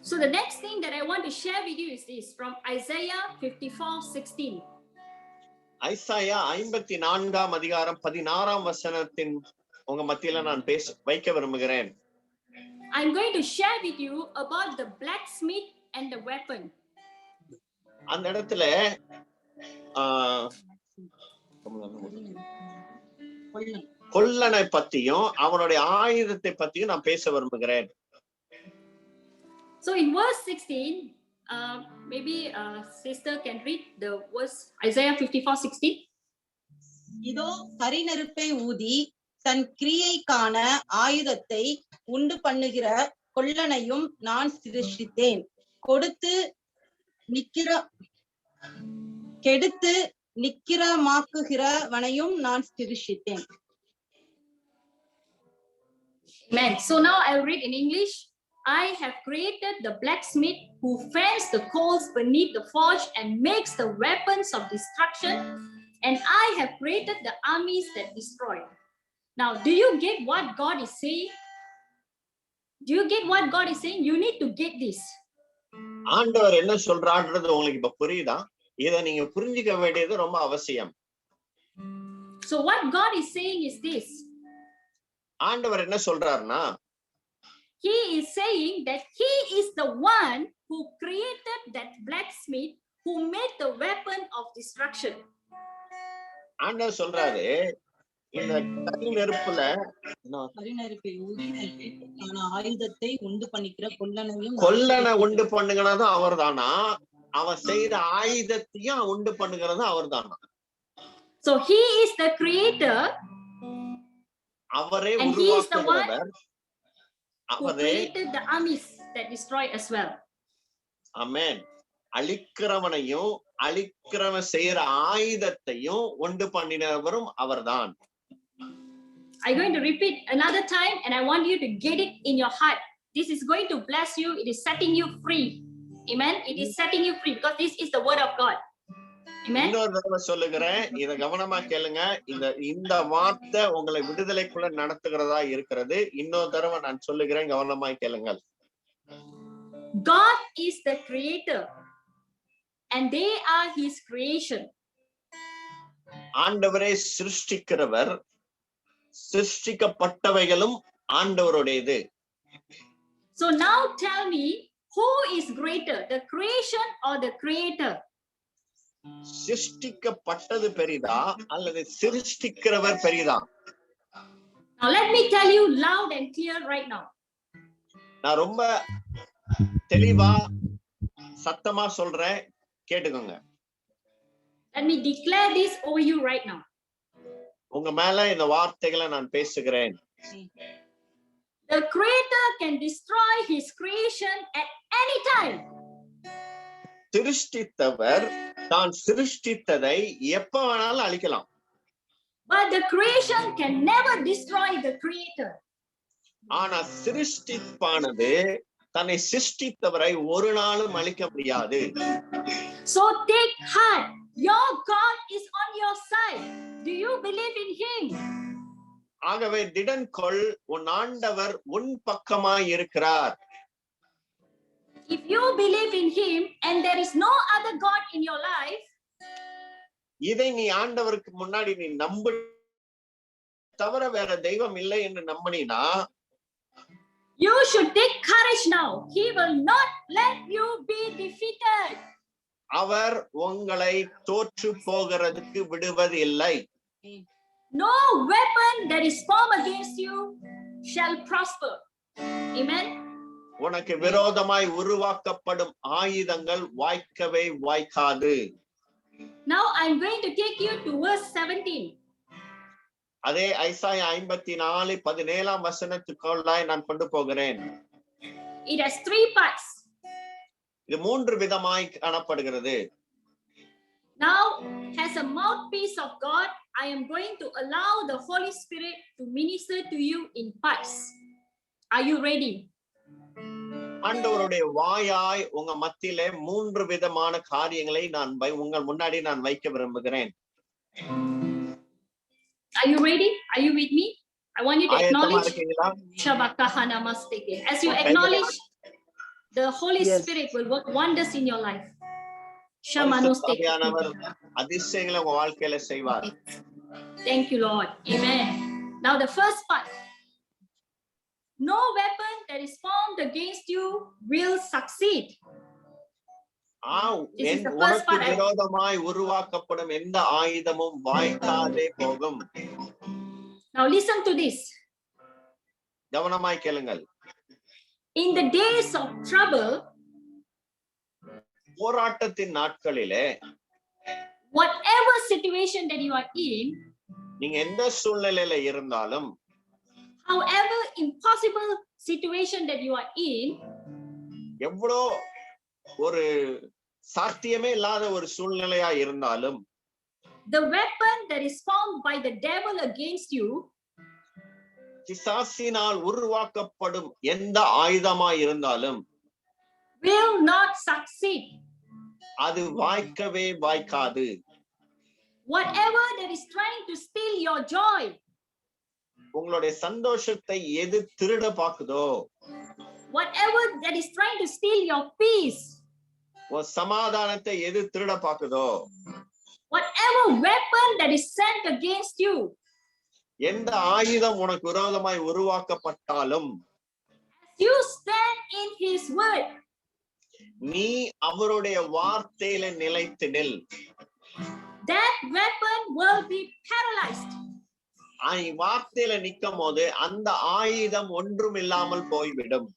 So the next thing that I want to share with you is this from Isaiah 54:16. Isaiah 54ஆம் அதிகாரம் 16ஆம் வசனத்தின் உங்க மத்தியில நான் வைக்க விரும்புகிறேன். I'm going to share with you about the blacksmith and the weapon. அந்த இடத்துல கொல்லனை பத்தியும் அவனுடைய ஆயுதத்தை பத்தியும் நான் பேச விரும்புகிறேன். So in verse 16, maybe sister can read the verse Isaiah 54:16. இதோ கரிநெருப்பை ஊதி தன் கிரியைக்கான ஆயுதத்தை உண்டு பண்ணுகிற கொல்லனையும் நான் சிருஷ்டித்தேன். கெடுத்து நிக்கிரமாக்குகிறவனையும் நான் சிருஷ்டித்தேன். Amen. So now I'll read in English. I have created the blacksmith who fans the coals beneath the forge and makes the weapons of destruction, and I have created the armies that destroy. Now, do you get what God is saying? Do you get what God is saying? You need to get this. ஆண்டவர் என்ன சொல்றான்றது உங்களுக்கு இப்ப புரியுதா? இத நீங்க புரிஞ்சிக்க வேண்டியது ரொம்ப அவசியம். So what God is saying is this. ஆண்டவர் என்ன சொல்றாருன்னா, He is saying that he is the one who created that blacksmith who made the weapon of destruction. ஆண்டவர் சொல்றாரு, இந்த கரிநெருப்பை ஊதி ஆயுதத்தை உண்டு பண்ணிக்கிற கொல்லனை உண்டு பண்ணுகிறதும் அவர்தானா, அவன் செய்த ஆயுதத்தையும் உண்டு பண்ணுகிறதும் அவர்தானா. So he is the creator, அவரே and he is the one who அவரே created the armies that destroy as well. ஆமென். அழிக்கிறவனையும் அழிக்கிறவன் செய்யற ஆயுதத்தையும் உண்டு பண்ணினவரும் அவர்தான். I'm going to repeat another time, and I want you to get it in your heart. This is going to bless you. It is setting you free. Amen. It is setting you free because this is the word of God. Amen. இன்னொரு தடவை சொல்லுகிறேன், இத கவனமா கேளுங்க. இந்த வார்த்தை உங்களை விடுதலைக்குள்ள நடத்துகிறதா இருக்கிறது. இன்னொரு தடவை நான் சொல்லுகிறேன், கவனமா கேளுங்கள். God is the creator, and they are his creation. ஆண்டவரே சிருஷ்டிக்கிறவர், சிருஷ்டிக்கப்பட்டவைகளும் ஆண்டவருடையது. So now tell me, who is greater, the creation or the creator? சிருஷ்டிக்கப்பட்டது பெரிதா அல்லது சிருஷ்டிக்கிறவர் பெரிதா? Now let me tell you loud and clear right now. நான் ரொம்ப தெளிவா சத்தமா சொல்றேன், கேட்டுக்கோங்க. Let me declare this over you right now. உங்க மேல இந்த வார்த்தைகளை நான் பேசுகிறேன். The creator can destroy his creation at any time. சிருஷ்டித்தவர் தான் சிருஷ்டித்ததை எப்ப வேணாலும் அழிக்கலாம். But the creation can never destroy the creator. ஆனா சிருஷ்டிப்பானது தன்னை சிருஷ்டித்தவரை ஒரு நாளும் அழிக்க முடியாது. So take heart, your God is on your side. Do you believe in him? ஆகவே திடன் கொள், உன் ஆண்டவர் உன் பக்கமாய் இருக்கிறார். If you believe in him and there is no other God in your life, இதை நீ ஆண்டவருக்கு முன்னாடி நீ நம்பு தவிர வேற தெய்வம் இல்லை என்று நம்பினா, you should take courage now. He will not let you be defeated. அவர் உங்களை தோற்று போகிறதுக்கு விடுவதில்லை. No weapon that is formed against you shall prosper. Amen. உனக்கு விரோதமாய் உருவாக்கப்படும் ஆயுதங்கள் வாய்க்கவே வாய்க்காது. Now I'm going to take you to verse 17. அதே ஐசாயா 54:17 வசனத்துக்குள்ளாய் நான் கொண்டு போகிறேன். It has 3 parts. இது 3 விதமாய் காணப்படுகிறது. Now, as a mouthpiece of God, I am going to allow the Holy Spirit to minister to you in parts. Are you ready? ஆண்டவருடைய வாயாய் உங்க மத்தியிலே 3 விதமான காரியங்களை நான் உங்கள் முன்னாடி நான் வைக்க விரும்புகிறேன். Are you ready? Are you with me? I want you to ஆயத்தமா acknowledge. இருக்கீங்களா? As you acknowledge, the Holy Yes. Spirit will work wonders in your life. பரிசுத்த ஆவியானவர் அதிசயங்களை உங்க வாழ்க்கையில செய்வார். Thank you, Lord. Amen. Now the first part. No weapon that is formed against you will succeed. This is the first உனக்கு part. விரோதமாய் உருவாக்கப்படும் எந்த ஆயுதமும் வாய்க்காதே போகும். Now listen to this. கவனமாய் கேளுங்கள். In the days of trouble, போராட்டத்தின் நாட்களிலே whatever situation that you are in, நீங்க எந்த சூழ்நிலையில இருந்தாலும், however impossible situation that you are in, எவ்வளோ ஒரு சாத்தியமே இல்லாத ஒரு சூழ்நிலையா இருந்தாலும், the weapon that is formed by the devil against you பிசாசினால் உருவாக்கப்படும் எந்த ஆயுதமா இருந்தாலும் will not succeed. அது வாய்க்கவே வாய்க்காது. Whatever that is trying to steal your joy, உங்களுடைய சந்தோஷத்தை எது திருட பாக்குதோ, whatever that is trying to steal your peace, உன் சமாதானத்தை எது திருட பாக்குதோ, whatever weapon that is sent against you, எந்த ஆயுதம் உனக்கு விரோதமாய் உருவாக்கப்பட்டாலும், you stand in his word, நீ அவருடைய வார்த்தையில நிலைத்து நில். that weapon will be paralyzed. வார்த்தையில நிக்கும் போது அந்த ஆயுதம் ஒன்றும் இல்லாமல் போய்விடும்.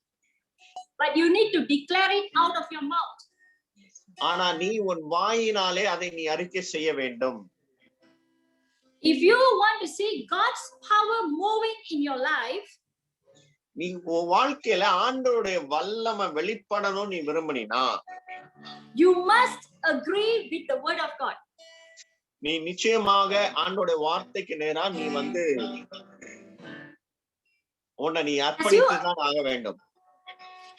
But you need to declare it out of your mouth. ஆனா நீ உன் வாயினாலே அதை நீ அறிக்கை செய்ய வேண்டும். If you want to see God's power moving in your life, நீ உன் வாழ்க்கையில ஆண்டவருடைய வல்லமை வெளிப்படணும் நீ விரும்பினா, you must agree with the word of God. நீ நிச்சயமாக ஆண்டவருடைய வார்த்தைக்கு நேரா நீ உன்னை நீ அர்ப்பணித்துதான் ஆக வேண்டும்.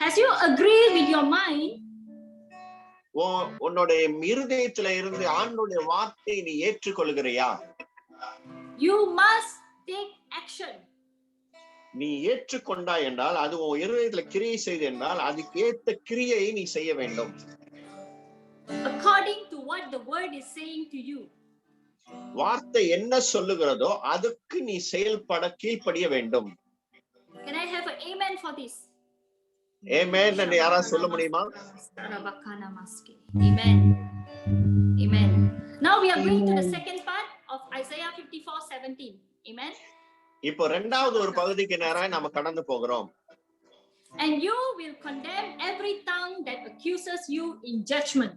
As you agree with your mind, உன்னுடைய இருதயத்துல இருந்து ஆண்டவருடைய வார்த்தையை நீ ஏற்றுக்கொள்கிறியா? you must take action. நீ ஏற்றுக்கொண்டா என்றால், அது உன் இருதயத்துல கிரியை செய்து என்றால், அதுக்கு ஏத்த கிரியை நீ செய்ய வேண்டும். According to what the word is saying to you. வார்த்தை என்ன சொல்லுகிறதோ அதுக்கு நீ செயல்பட கீழ்ப்படிய வேண்டும். Can I have an amen for this? ஆமென் என்று யாராவது சொல்ல முடியுமா? Amen. Amen. Now we are going to the second part of Isaiah 54:17. Amen. இப்போ இரண்டாவது ஒரு பகுதிக்கு நேராக நாம கடந்து போகிறோம். And you will condemn every tongue that accuses you in judgment.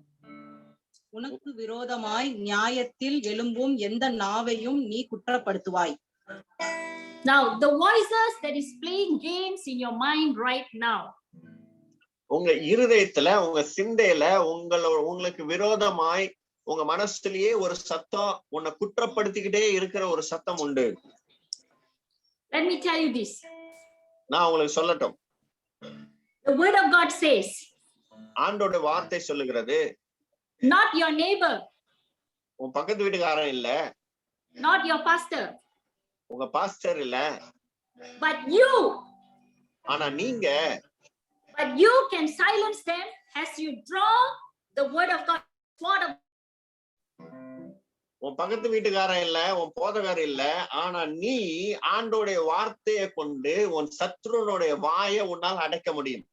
உனக்கு விரோதமாய் நியாயத்தில் எழும்பும் எந்த நாவையும் நீ குற்றப்படுத்துவாய். Now the voices that is playing games in your mind right now. உங்க இருதயத்துல, உங்க சிந்தையில உங்களுக்கு விரோதமாய் உங்க மனசுலயே ஒரு சத்தம் உன்னை குற்றப்படுத்திக்கிட்டே இருக்கிற ஒரு சத்தம் உண்டு. Let me tell you this. நான் உங்களுக்கு சொல்லட்டும். The word of God says, ஆண்டோட வார்த்தை சொல்லுகிறது, not your neighbor, உன் பக்கத்து வீட்டுக்காரன் இல்ல, not your pastor, உங்க பாஸ்டர் இல்ல, but you. ஆனா நீங்க, but you can silence them as you draw the word of God. உன் பக்கத்து வீட்டுக்காரன் இல்ல, உன் போதகர் இல்ல, ஆனா நீ ஆண்டோடைய வார்த்தையை கொண்டு உன் சத்ருனுடைய வாயை உன்னால் அடைக்க முடியும்.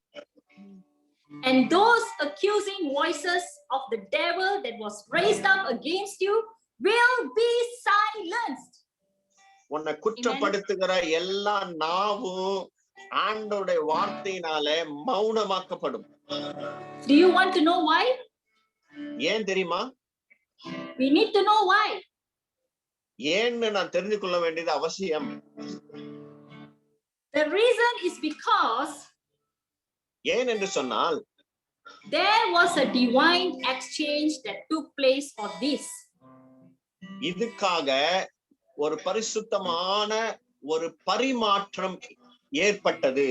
And those accusing voices of the devil that was raised up against you will be silenced. உன்னை குற்றப்படுத்துகிற எல்லா நாவும் ஆண்டோடைய வார்த்தையினால மௌனமாக்கப்படும். Do you want to know why? ஏன் தெரியுமா? We need to know why. ஏன்னு நான் தெரிந்து கொள்ள வேண்டியது அவசியம். The reason is because ஏன் என்று சொன்னால், there was a divine exchange that took place for this. இதுக்காக ஒரு பரிசுத்தமான ஒரு பரிமாற்றம் ஏற்பட்டது.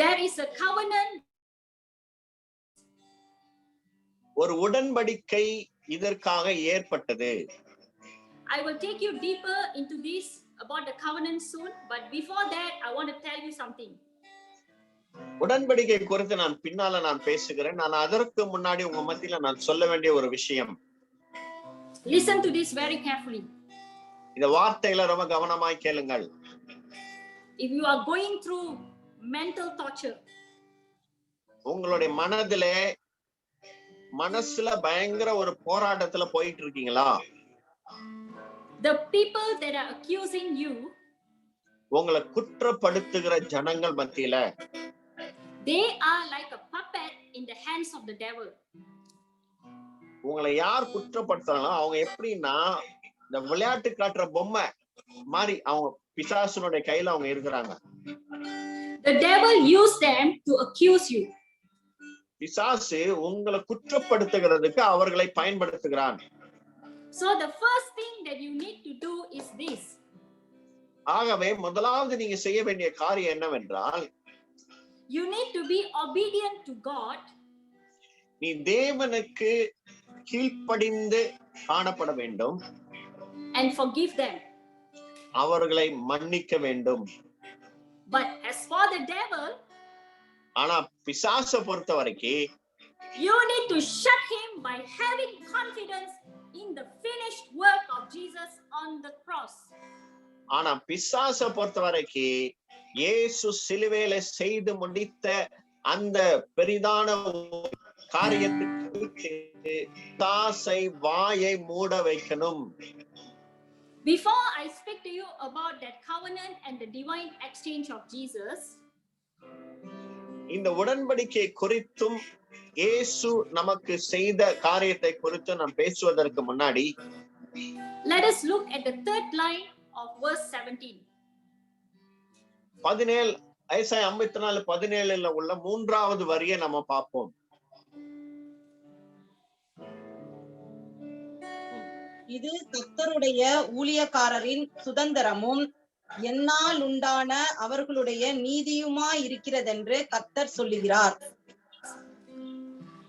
There is a covenant. ஒரு உடன்படிக்கை இதற்காக ஏற்பட்டது. I will take you deeper into this about the covenant soon, but before that I want to tell you something. உடன்படிக்கை குறித்து நான் பின்னால நான் பேசுகிறேன். நான் அதற்கு முன்னாடி உங்க மத்தியில நான் சொல்ல வேண்டிய ஒரு விஷயம். Listen to this very carefully. இந்த வார்த்தைகளை ரொம்ப கவனமாய் கேளுங்கள். If you are going through mental torture, உங்களுடைய மனசுல பயங்கர ஒரு போராட்டத்துல போயிட்டு இருக்கீங்களா? the people that are accusing you, உங்களை குற்றப்படுத்துகிற ஜனங்கள் மத்தியில, they are like a puppet in the hands of the devil. உங்களை யார் குற்றப்படுத்துறாங்களோ அவங்க எப்படின்னா இந்த விளையாட்டு காட்டுற பொம்மை மாதிரி அவங்க பிசாசுனுடைய கையில அவங்க இருக்கிறாங்க. The devil used them to accuse you. பிசாசு உங்களை குற்றப்படுத்துகிறதுக்கு அவர்களை பயன்படுத்துகிறான். So the first thing that you need to do is this. ஆகவே முதலாவது நீங்க செய்ய வேண்டிய காரியம் என்னவென்றால், You need to be obedient to God. நீ தேவனுக்கு கீழ்ப்படிந்து காணப்பட வேண்டும். And forgive them. அவர்களை மன்னிக்க வேண்டும். But as for the devil, ஆனா பிசாசை பொறுத்த வரைக்கும் you need to shut him by having confidence in the finished work of Jesus on the cross. ஆனா பிசாசை பொறுத்த வரைக்கும் இயேசு சிலுவையில செய்து முடித்த அந்த பெரிதான காரியத்துக்கு பிசாசை வாயை மூட வைக்கணும். Before I speak to you about that covenant and the divine exchange of Jesus, இந்த உடன்படிக்கை குறித்தும் இயேசு நமக்கு செய்த காரியத்தை குறித்து நாம் பேசுவதற்கு முன்னாடி let us look at the third line of verse 17. 17 Isaiah 54:17 உள்ள மூன்றாவது வரியை நம்ம பார்ப்போம். இது கர்த்தருடைய ஊழியக்காரரின் சுதந்திரமும் என்னால் உண்டான அவர்களுடைய நீதியுமாய் இருக்கிறதென்று கர்த்தர் சொல்லுகிறார்.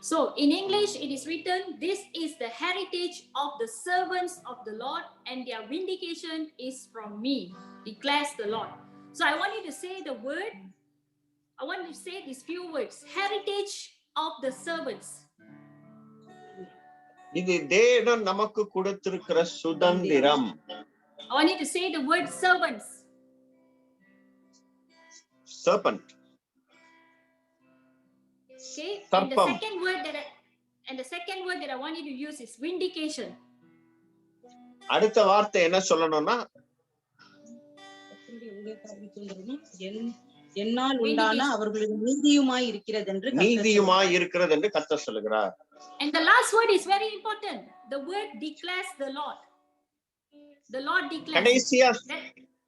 So in English it is written, this is the heritage of the servants of the Lord and their vindication is from me, declares the Lord. So I want you to say the word, I want you to say these few words, heritage of the servants. இது தேவன் நமக்கு கொடுத்திருக்கிற சுதந்திரம். I want you to say the word servants. Serpent. Okay, and Sarpam. the second word that I want you to use is vindication. அடுத்த வார்த்தை என்ன சொல்லணும்னா என்னால் உண்டான அவர்களுடைய நீதியுமாய் இருக்கிறது என்று நீதியுமாய் இருக்கிறது என்று கர்த்தர் சொல்லுகிறார். And the last word is very important. The word declares the Lord. The Lord declares.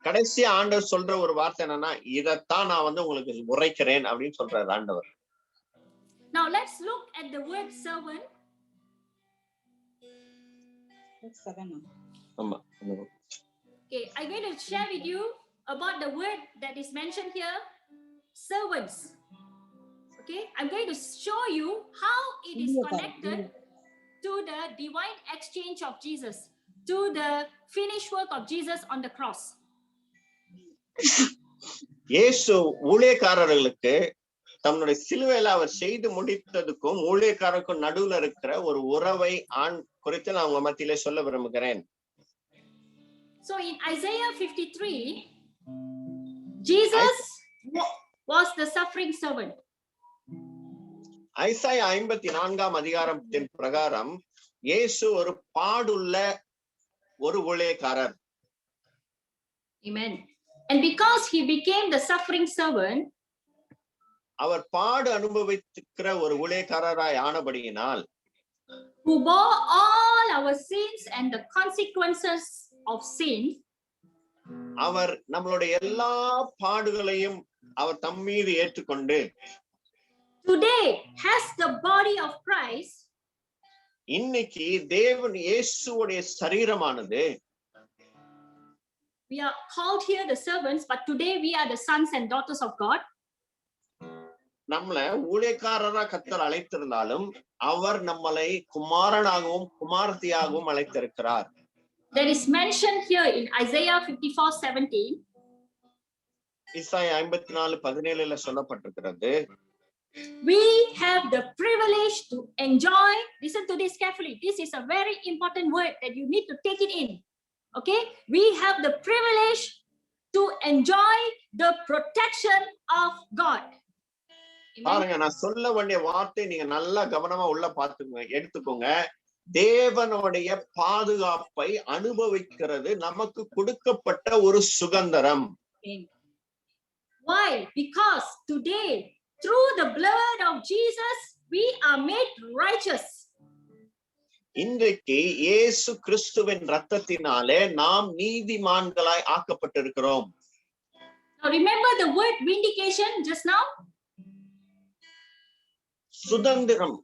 கடைசியா ஆண்டவர் சொல்ற ஒரு வார்த்தை என்னன்னா, இதத்தான் நான் உங்களுக்கு உரைக்கிறேன் அப்படின்னு சொல்றாரு ஆண்டவர். Now let's look at the word servant. Okay, I'm going to share with you about the word that is mentioned here, servants. Okay, I'm going to show you how it is connected to the divine exchange of Jesus, to the finished work of Jesus on the cross. இயேசு ஊழியக்காரர்களுக்கு தன்னுடைய சிலுவையில அவர் செய்து முடித்ததுக்கும் ஊழியக்காரருக்கும் நடுவுல இருக்கிற ஒரு உறவை குறித்து நான் உங்க மத்தியிலே சொல்ல விரும்புகிறேன். So in Isaiah 53, Jesus was the suffering servant. Isaiah 54 அதிகாரத்தின் பிரகாரம் இயேசு ஒரு பாடுள்ள ஒரு ஊழியக்காரர். Amen. And because he became the suffering servant, அவர் பாடு அனுபவிக்கிற ஒரு ஊழியக்காரராய் ஆனபடியினால், who bore all our sins and the consequences of sin, அவர் நம்மளுடைய எல்லா பாடுகளையும் அவர் தம் மீது ஏற்றுக்கொண்டு today has the body of Christ. இன்னைக்கு தேவன் இயேசுவுடைய சரீரமானது, We are called here the servants, but today we are the sons and daughters of God. நம்மள ஊழியக்காரரா கர்த்தர் அழைத்திருந்தாலும் அவர் நம்மளை குமாரனாகவும் குமாரத்தியாகவும் அழைத்திருக்கிறார். That is mentioned here in Isaiah 54:17. Isaiah 54:17 சொல்லப்பட்டிருக்கிறது. We have the privilege to enjoy. Listen to this carefully. This is a very important word that you need to take it in. Okay, we have the privilege to enjoy the protection of God. பாருங்க, நான் சொல்ல வேண்டிய வார்த்தை நீங்க நல்லா கவனமா உள்ள பாத்துக்கோங்க, எடுத்துக்கோங்க. தேவனுடைய பாதுகாப்பை அனுபவிக்கிறது நமக்கு கொடுக்கப்பட்ட ஒரு சுதந்திரம். Why? Because today, through the blood of Jesus, we are made righteous. இன்றைக்கு இயேசு கிறிஸ்துவின் இரத்தத்தினாலே நாம் நீதிமான்களாய் ஆக்கப்பட்டிருக்கிறோம். Now remember the word vindication just now? சுதந்திரம்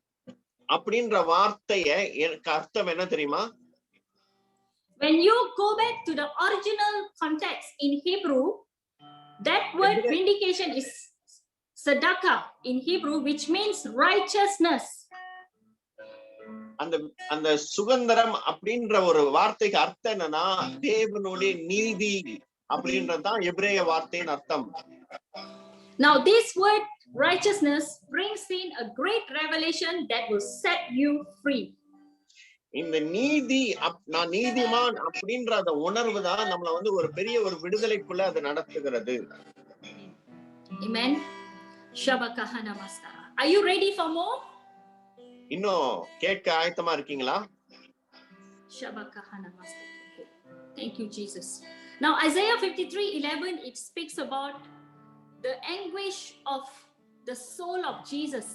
அப்படின்ற வார்த்தைய எனக்கு அர்த்தம் என்ன தெரியுமா? When you go back to the original context in Hebrew, that word vindication is tzedakah in Hebrew, which means righteousness. அந்த சுதந்திரம் அப்படின்ற ஒரு வார்த்தைக்கு அர்த்தம் என்னன்னா தேவனுடைய நீதி அப்படின்றதுதான் எபிரேய வார்த்தையின் அர்த்தம். Now this word righteousness brings in a great revelation that will set you free. இந்த நீதி, நான் நீதிமான் அப்படின்ற அந்த உணர்வு தான் நம்மள வந்து ஒரு பெரிய ஒரு விடுதலைக்குள்ள அது நடத்துகிறது. Amen. Shabakahana Mastara. Are you ready for more? இன்னும் கேட்க ஆயத்தமா இருக்கீங்களா? Shabakahana Mastara. Okay. Thank you, Jesus. Now Isaiah 53:11, it speaks about the anguish of the soul of Jesus.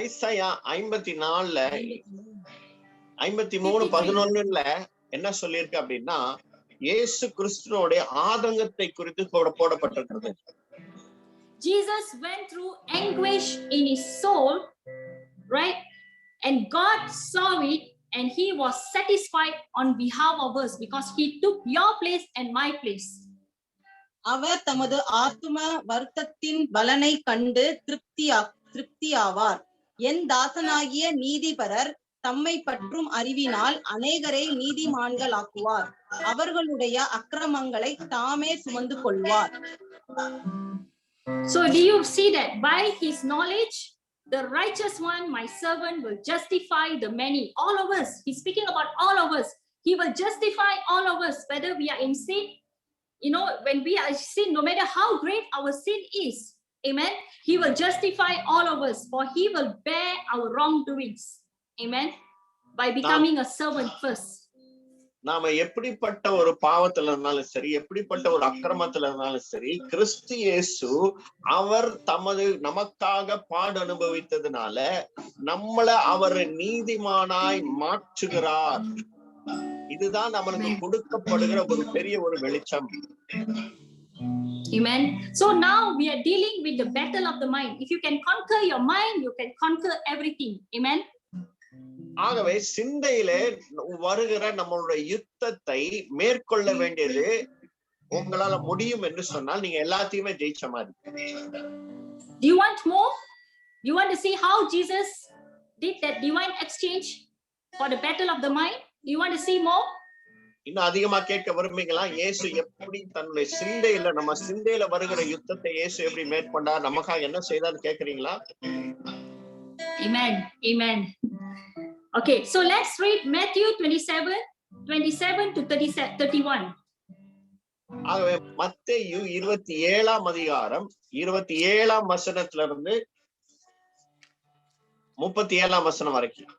Isaiah 53:11 என்ன சொல்லியிருக்கு அப்படின்னா இயேசு கிறிஸ்துவோட ஆதங்கத்தை குறித்து போடப்பட்டிருக்கிறது. Jesus went through anguish in his soul, right? And God saw it and he was satisfied on behalf of us because he took your place and my place. அவர் தமது ஆத்தும வருத்தத்தின் பலனை கண்டு திருப்தியாவார். என் தாசனாகிய நீதிபரர் தம்மை பற்றும் அறிவினால் அநேகரை நீதிமான்களாக்குவார். அவர்களுடைய அக்கிரமங்களை தாமே சுமந்து கொள்வார். So do you see that by his knowledge, the righteous one, my servant, will justify the many, all of us. He's speaking about all of us. He will justify all of us, whether we are in sin. You know, when we are sin, no matter how great our sin is, amen, he will justify all of us, for he will bear our wrongdoings, amen, by becoming a servant first. நாம எப்படிப்பட்ட ஒரு பாவத்துல இருந்தாலும் சரி, எப்படிப்பட்ட ஒரு அக்கிரமத்துல இருந்தாலும் சரி, கிறிஸ்து இயேசு அவர் நமக்காக பாடு அனுபவித்ததுனால நம்மள அவர் நீதிமானாய் மாற்றுகிறார். இதுதான் நம்மளுக்கு கொடுக்கப்படுகிற ஒரு பெரிய ஒரு வெளிச்சம். Amen. So now we are dealing with the battle of the mind. If you can conquer your mind, you can conquer everything. Amen. ஆகவே சிந்தையிலே வருகிற நம்மளுடைய யுத்தத்தை மேற்கொள்ள வேண்டியது உங்களால முடியும் என்று சொன்னால் நீங்க எல்லாத்தையுமே ஜெயிச்ச மாதிரி. Do you want more? Do you want to see how Jesus did that divine exchange for the battle of the mind? Do you want to see more? இன்னும் அதிகமா கேட்க விரும்புறீங்களா? இயேசு எப்படி தன்னுடைய சிந்தையில, நம்ம சிந்தையில வருகிற யுத்தத்தை இயேசு எப்படி மேற்கொண்டார், நமக்காக என்ன செய்தார்னு கேக்குறீங்களா? Amen. Amen. Okay, so let's read Matthew 27 to 31. ஆகவே மத்தேயு 27ஆம் அதிகாரம் 27ஆம் வசனத்துல இருந்து 37ஆம் வசனம் வரைக்கும்.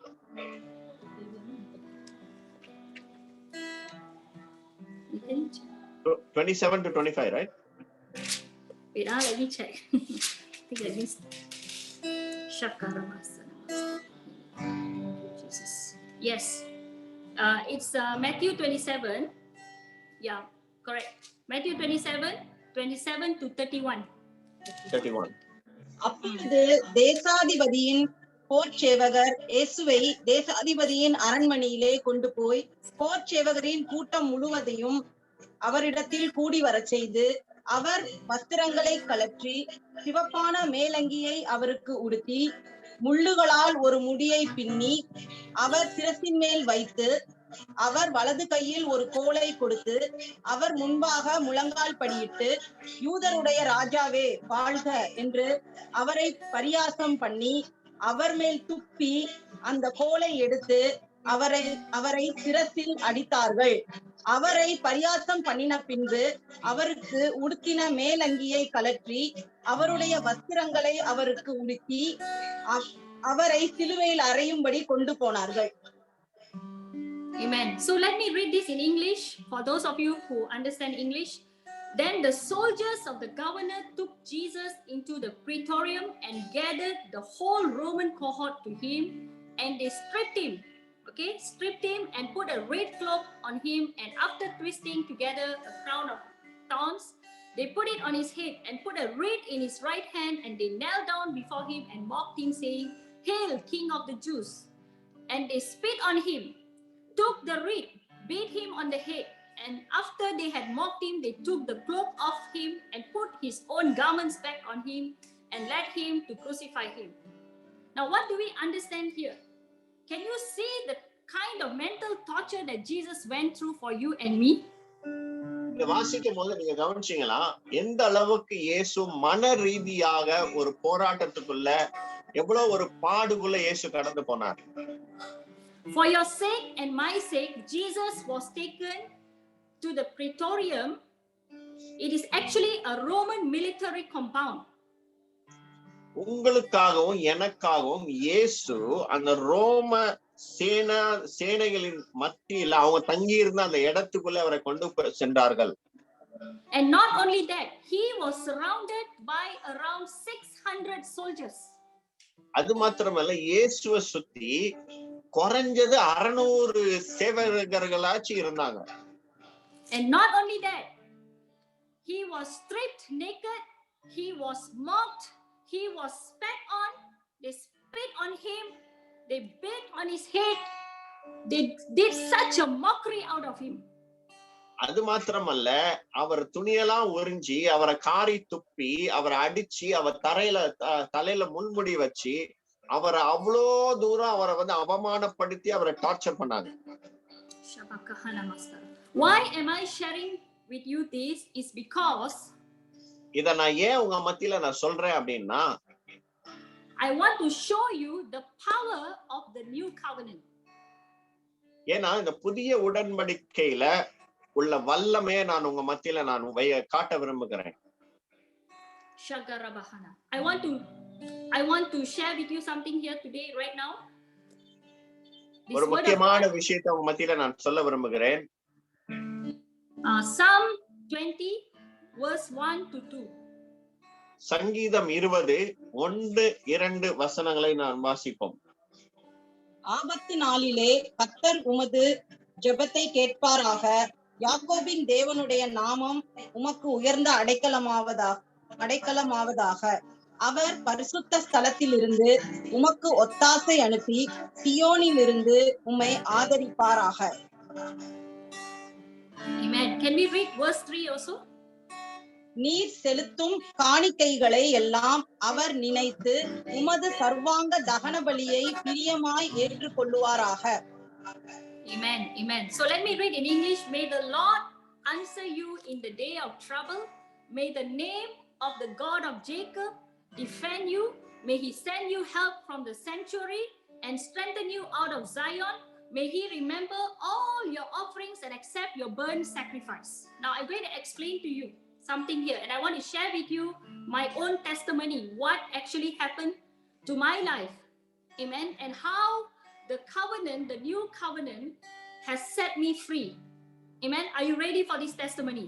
27 to 25, right? Wait, let me check. I think I missed. Jesus. Yes. It's Matthew 27. Yeah, correct. Matthew 27 to 31. 31. அப்பொழுது தேசாதிபதியின் போர்ச்சேவகர் இயேசுவை தேசாதிபதியின் அரண்மனையிலே கொண்டு போய் போர்ச்சேவகரின் கூட்டம் முழுவதையும் அவரிடத்தில் கூடி வரச் செய்து அவர் வஸ்திரங்களை கழற்றி சிவப்பான மேலங்கியை அவருக்கு உடுத்தி முள்ளுகளால் ஒரு முடியை பின்னி அவர் சிரசின் மேல் வைத்து அவர் வலது கையில் ஒரு கோலை கொடுத்து அவர் முன்பாக முழங்கால் படியிட்டு யூதருடைய ராஜாவே வாழ்க என்று அவரை பரியாசம் பண்ணி அவர் மேல் துப்பி அந்த கோலை எடுத்து அவரை சிரசில் அடித்தார்கள். அவரை பரியாசம் பண்ணின பின்பு அவருக்கு உடுத்தின மேலங்கியை கழற்றி அவருடைய வஸ்திரங்களை அவருக்கு உடுத்தி அவரை சிலுவையில் அறையும்படி கொண்டு போனார்கள். Amen. So let me read this in English for those of you who understand English. Then the soldiers of the governor took Jesus into the praetorium and gathered the whole Roman cohort to him, and they stripped him and put a red cloak on him, and after twisting together a crown of thorns, they put it on his head and put a reed in his right hand, and they knelt down before him and mocked him, saying, "Hail, King of the Jews!" And they spit on him, took the reed, beat him on the head, and after they had mocked him, they took the cloak off him and put his own garments back on him and led him to crucify him. Now, what do we understand here? Can you see the kind of mental torture that Jesus went through for you and me? இங்க வாசிக்கும் போது நீங்க கவனிச்சீங்களா எந்த அளவுக்கு இயேசு மன ரீதியாக ஒரு போராட்டத்துக்குள்ள எவ்வளவு ஒரு பாடுக்குள்ள இயேசு கடந்து போனார். For your sake and my sake, Jesus was taken to the praetorium. It is actually a Roman military compound. உங்களுக்காகவும் எனக்காகவும் இயேசு அந்த ரோம சேனைகளின் மத்தியில் அவங்க தங்கி இருந்த அந்த இடத்துக்குள்ள அவரை கொண்டு சென்றார்கள். And not only that, he was surrounded by around 600 soldiers. அது மாத்திரமல்ல இயேசுவை சுத்தி குறைஞ்சது 600 சேவகர்களாச்சு இருந்தாங்க. And not only that, he was stripped naked, he was mocked, he was spat on, they spit on him, they beat on his head, they did such a mockery out of him. அது மாத்திரமல்ல அவர் துணியெல்லாம் உறிஞ்சி அவரை காரி துப்பி அவரை அடிச்சு அவர் தலையில முள்முடி வச்சு அவரை அவ்வளோ தூரம் அவரை அவமானப்படுத்தி அவரை டார்ச்சர் பண்ணாங்க. Why am I sharing with you this is because இத நான் ஏன் உங்க மத்தியில நான் சொல்றேன் அப்படின்னா I want to show you the power of the new covenant. ஏன்னா இந்த புதிய உடன்படிக்கையில உள்ள வல்லமையை நான் உங்க மத்தியில நான் காட்ட விரும்புகிறேன். I want to share with you something here today right now. ஒரு முக்கியமான விஷயத்தை உங்க மத்தியில நான் சொல்ல விரும்புகிறேன். Psalm 20 verse 1 to 2. சங்கீதம் 20 1-2 வசனங்களை நான் வாசிப்போம். ஆபத்து நாளிலே கர்த்தர் உமது ஜெபத்தை கேட்பாராக. யாக்கோபின் தேவனுடைய நாமம் உமக்கு உயர்ந்த அடைக்கலமாவதாக. அவர் பரிசுத்த ஸ்தலத்தில் இருந்து உமக்கு ஒத்தாசை அனுப்பி சியோனில் இருந்து உம்மை ஆதரிப்பாராக. Amen. Can we read verse 3 also? நீர் செலுத்தும் காணிக்கைகளை எல்லாம் அவர் நினைத்து உமது சர்வாங்க தகன பலியை பிரியமாய் ஏற்றுக்கொள்ளுவாராக. Amen. Amen. So let me read in English. May the Lord answer you in the day of trouble. May the name of the God of Jacob defend you. May he send you help from the sanctuary and strengthen you out of Zion. May he remember all your offerings and accept your burnt sacrifice. Now I'm going to explain to you something here, and I want to share with you my own testimony, what actually happened to my life. Amen. And how the covenant, the new covenant, has set me free. Amen. Are you ready for this testimony?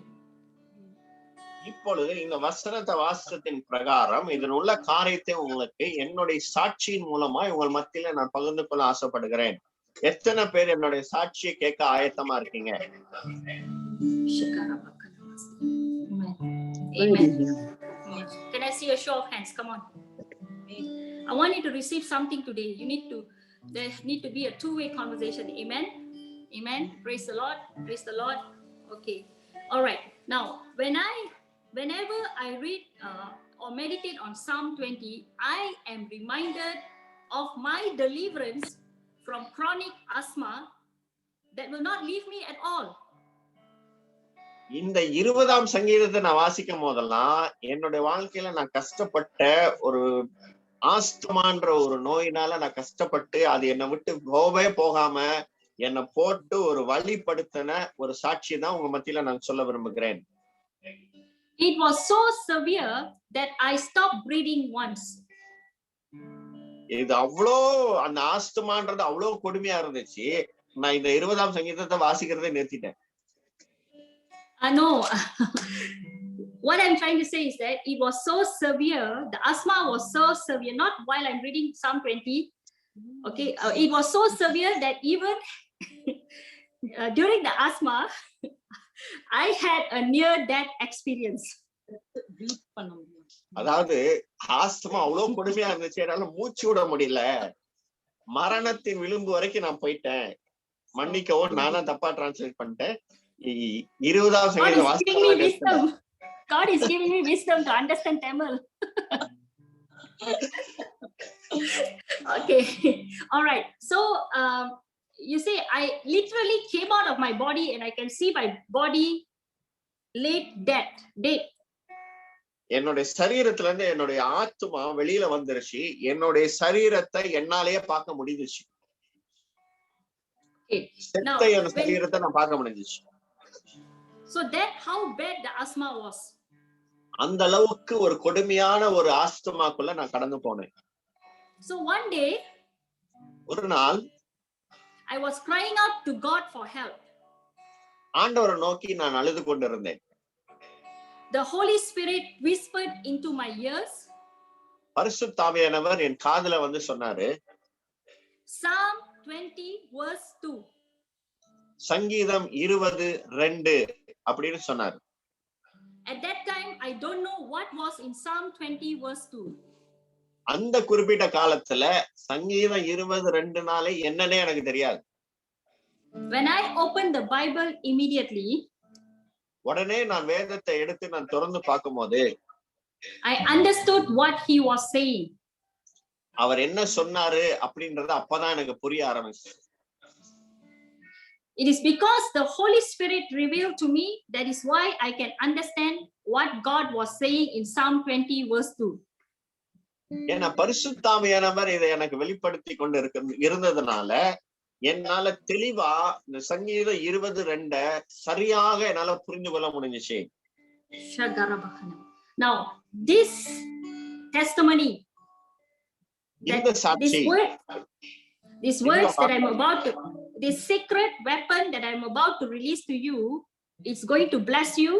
இப்பொழுது இந்த வசனத்தை வாசகத்தின் பிரகாரம் இதன் உள்ள காரியத்தை உங்களுக்கு என்னுடைய சாட்சியின் மூலமா உங்கள் மத்தியில நான் பகிர்ந்து கொள்ள ஆசைப்படுகிறேன். எத்தனை பேர் என்னுடைய சாட்சியை கேட்க ஆயத்தமா இருக்கீங்க? Amen. Can I see a show of hands? Come on. I want you to receive something today. There need to be a two-way conversation. Amen. Amen. Praise the Lord. Praise the Lord. Okay. All right. Now, when I whenever I read or meditate on Psalm 20, I am reminded of my deliverance from chronic asthma that will not leave me at all. இந்த 20ஆம் சங்கீதத்தை நான் வாசிக்கும் போதெல்லாம் என்னுடைய வாழ்க்கையில நான் கஷ்டப்பட்ட ஒரு ஆஸ்துமான்ற ஒரு நோயினால நான் கஷ்டப்பட்டு அது என்னை விட்டு போகாம என்னை போட்டு ஒரு வழிப்படுத்தின ஒரு சாட்சி தான் உங்க மத்தியில நான் சொல்ல விரும்புகிறேன். It was so severe that I stopped breathing once. இது அவ்வளோ அந்த ஆஸ்துமான்றது அவ்வளோ கொடுமையா இருந்துச்சு. நான் இந்த 20ஆம் சங்கீதத்தை வாசிக்கிறதை நிறுத்திட்டேன். No. What I'm trying to say is that it was so severe, the asthma was so severe, not while I'm reading Psalm 20, okay, it was so severe that even during the asthma, I had a near-death experience. அதாவது asthma அவ்வளவு கொடுமையா இருந்துச்சு, என்னால மூச்சு விட முடியல, மரணத்தின் விளிம்பு வரைக்கும் நான் போயிட்டேன். மன்னிக்கவும், நானா தப்பா டிரான்ஸ்லேட் பண்ணிட்டேன். 20ஆம் சங்கீதம் வாசிக்கிறேன். God is giving me wisdom to understand Tamil. Okay, all right. So you see, I literally came out of my body and I can see my body laid dead. என்னுடைய சரீரத்துல இருந்து என்னுடைய ஆத்மா வெளியில வந்துருச்சு. என்னுடைய சரீரத்தை என்னாலேயே பார்க்க முடிஞ்சிச்சு. செத்த என் சரீரத்தை நான் பார்க்க முடிஞ்சிச்சு. So that how bad the asthma was. அந்த அளவுக்கு ஒரு கொடுமையான ஒரு ஆஸ்துமாக்குள்ள நான் கடந்து போனேன். So one day, ஒரு நாள் I was crying out to God for help. ஆண்டவரை நோக்கி நான் அழுது கொண்டிருந்தேன். The Holy Spirit whispered into my ears. பரிசுத்த ஆவியானவர் என் காதுல வந்து சொன்னாரு, Psalm 20 verse 2. சங்கீதம் 20:2 அப்படின்னு சொன்னாரு. At that time I don't know what was in Psalm 20 verse 2. அந்த குறிப்பிட்ட காலத்துல சங்கீதம் 20:2 என்னன்னே எனக்கு தெரியாது. When I opened the Bible immediately, உடனே நான் வேதத்தை எடுத்து நான் திறந்து பார்க்கும்போது I understood what he was saying. அவர் என்ன சொன்னாரு அப்படின்றது அப்பதான் எனக்கு புரிய ஆரம்பிச்சு. It is because the Holy Spirit revealed to me, that is why I can understand what God was saying in Psalm 20 verse 2. ஏன்னா பரிசுத்த ஆவியானவர் இதை எனக்கு வெளிப்படுத்தி கொண்டு இருந்ததுனால என்னால தெளிவா இந்த சங்கீதம் 20:2 சரியாக என்னால புரிந்து கொள்ள முடிஞ்சிச்சு. Now this testimony, these words that I'm about to, this secret weapon that I'm about to release to you, it's going to bless you.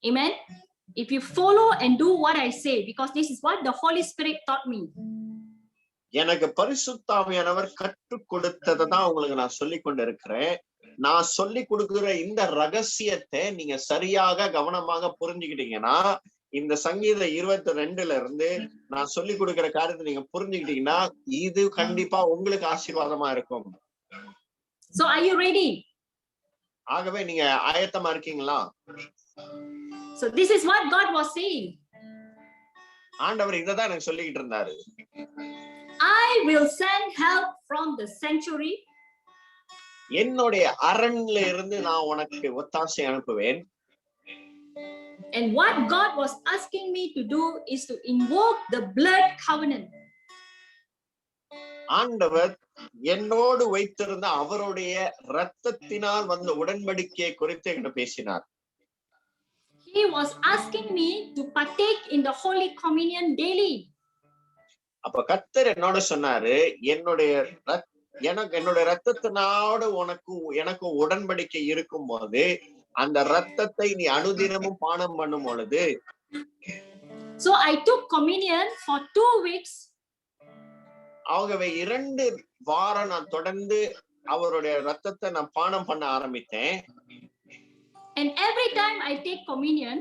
Amen. If you follow and do what I say, because this is what the Holy Spirit taught me. எனக்கு பரிசுத்த ஆவியானவர் கற்றுக் கொடுத்ததை தான் உங்களுக்கு நான் சொல்லி கொண்டு இருக்கிறேன். நான் சொல்லி கொடுக்கிற இந்த ரகசியத்தை நீங்க சரியாக கவனமாக புரிஞ்சுக்கிட்டீங்கன்னா, இந்த சங்கீதம் 22 இருந்து நான் சொல்லி கொடுக்கிற காரியத்தை நீங்க புரிஞ்சுக்கிட்டீங்கன்னா, இது கண்டிப்பா உங்களுக்கு ஆசீர்வாதமா இருக்கும். So are you ready? ஆகவே நீங்க ஆயத்தமா இருக்கீங்களா? So this is what God was saying. ஆண்டவர் இததான் எனக்கு சொல்லிக்கிட்டு இருந்தாரு. I will send help from the sanctuary. என்னுடைய அரண்ல இருந்து நான் உனக்கு ஒத்தாசை அனுப்புவேன். And what God was asking me to do is to invoke the blood covenant. ஆண்டவர் என்னோடு வைத்திருந்த அவருடைய இரத்தத்தினால் வந்த உடன்படிக்கையை குறித்து என்ன பேசினார். He was asking me to partake in the Holy Communion daily. அப்ப கர்த்தர் என்னோட சொன்னாரு, என்னுடைய இரத்தத்தினோடு எனக்கு உடன்படிக்கை இருக்கும் போது அந்த இரத்தத்தை நீ அனுதினமும் பானம் பண்ணும் பொழுது. So I took communion for 2 weeks. ஆகவே 2 வாரம் நான் தொடர்ந்து அவருடைய இரத்தத்தை நான் பானம் பண்ண ஆரம்பித்தேன். And every time I take communion,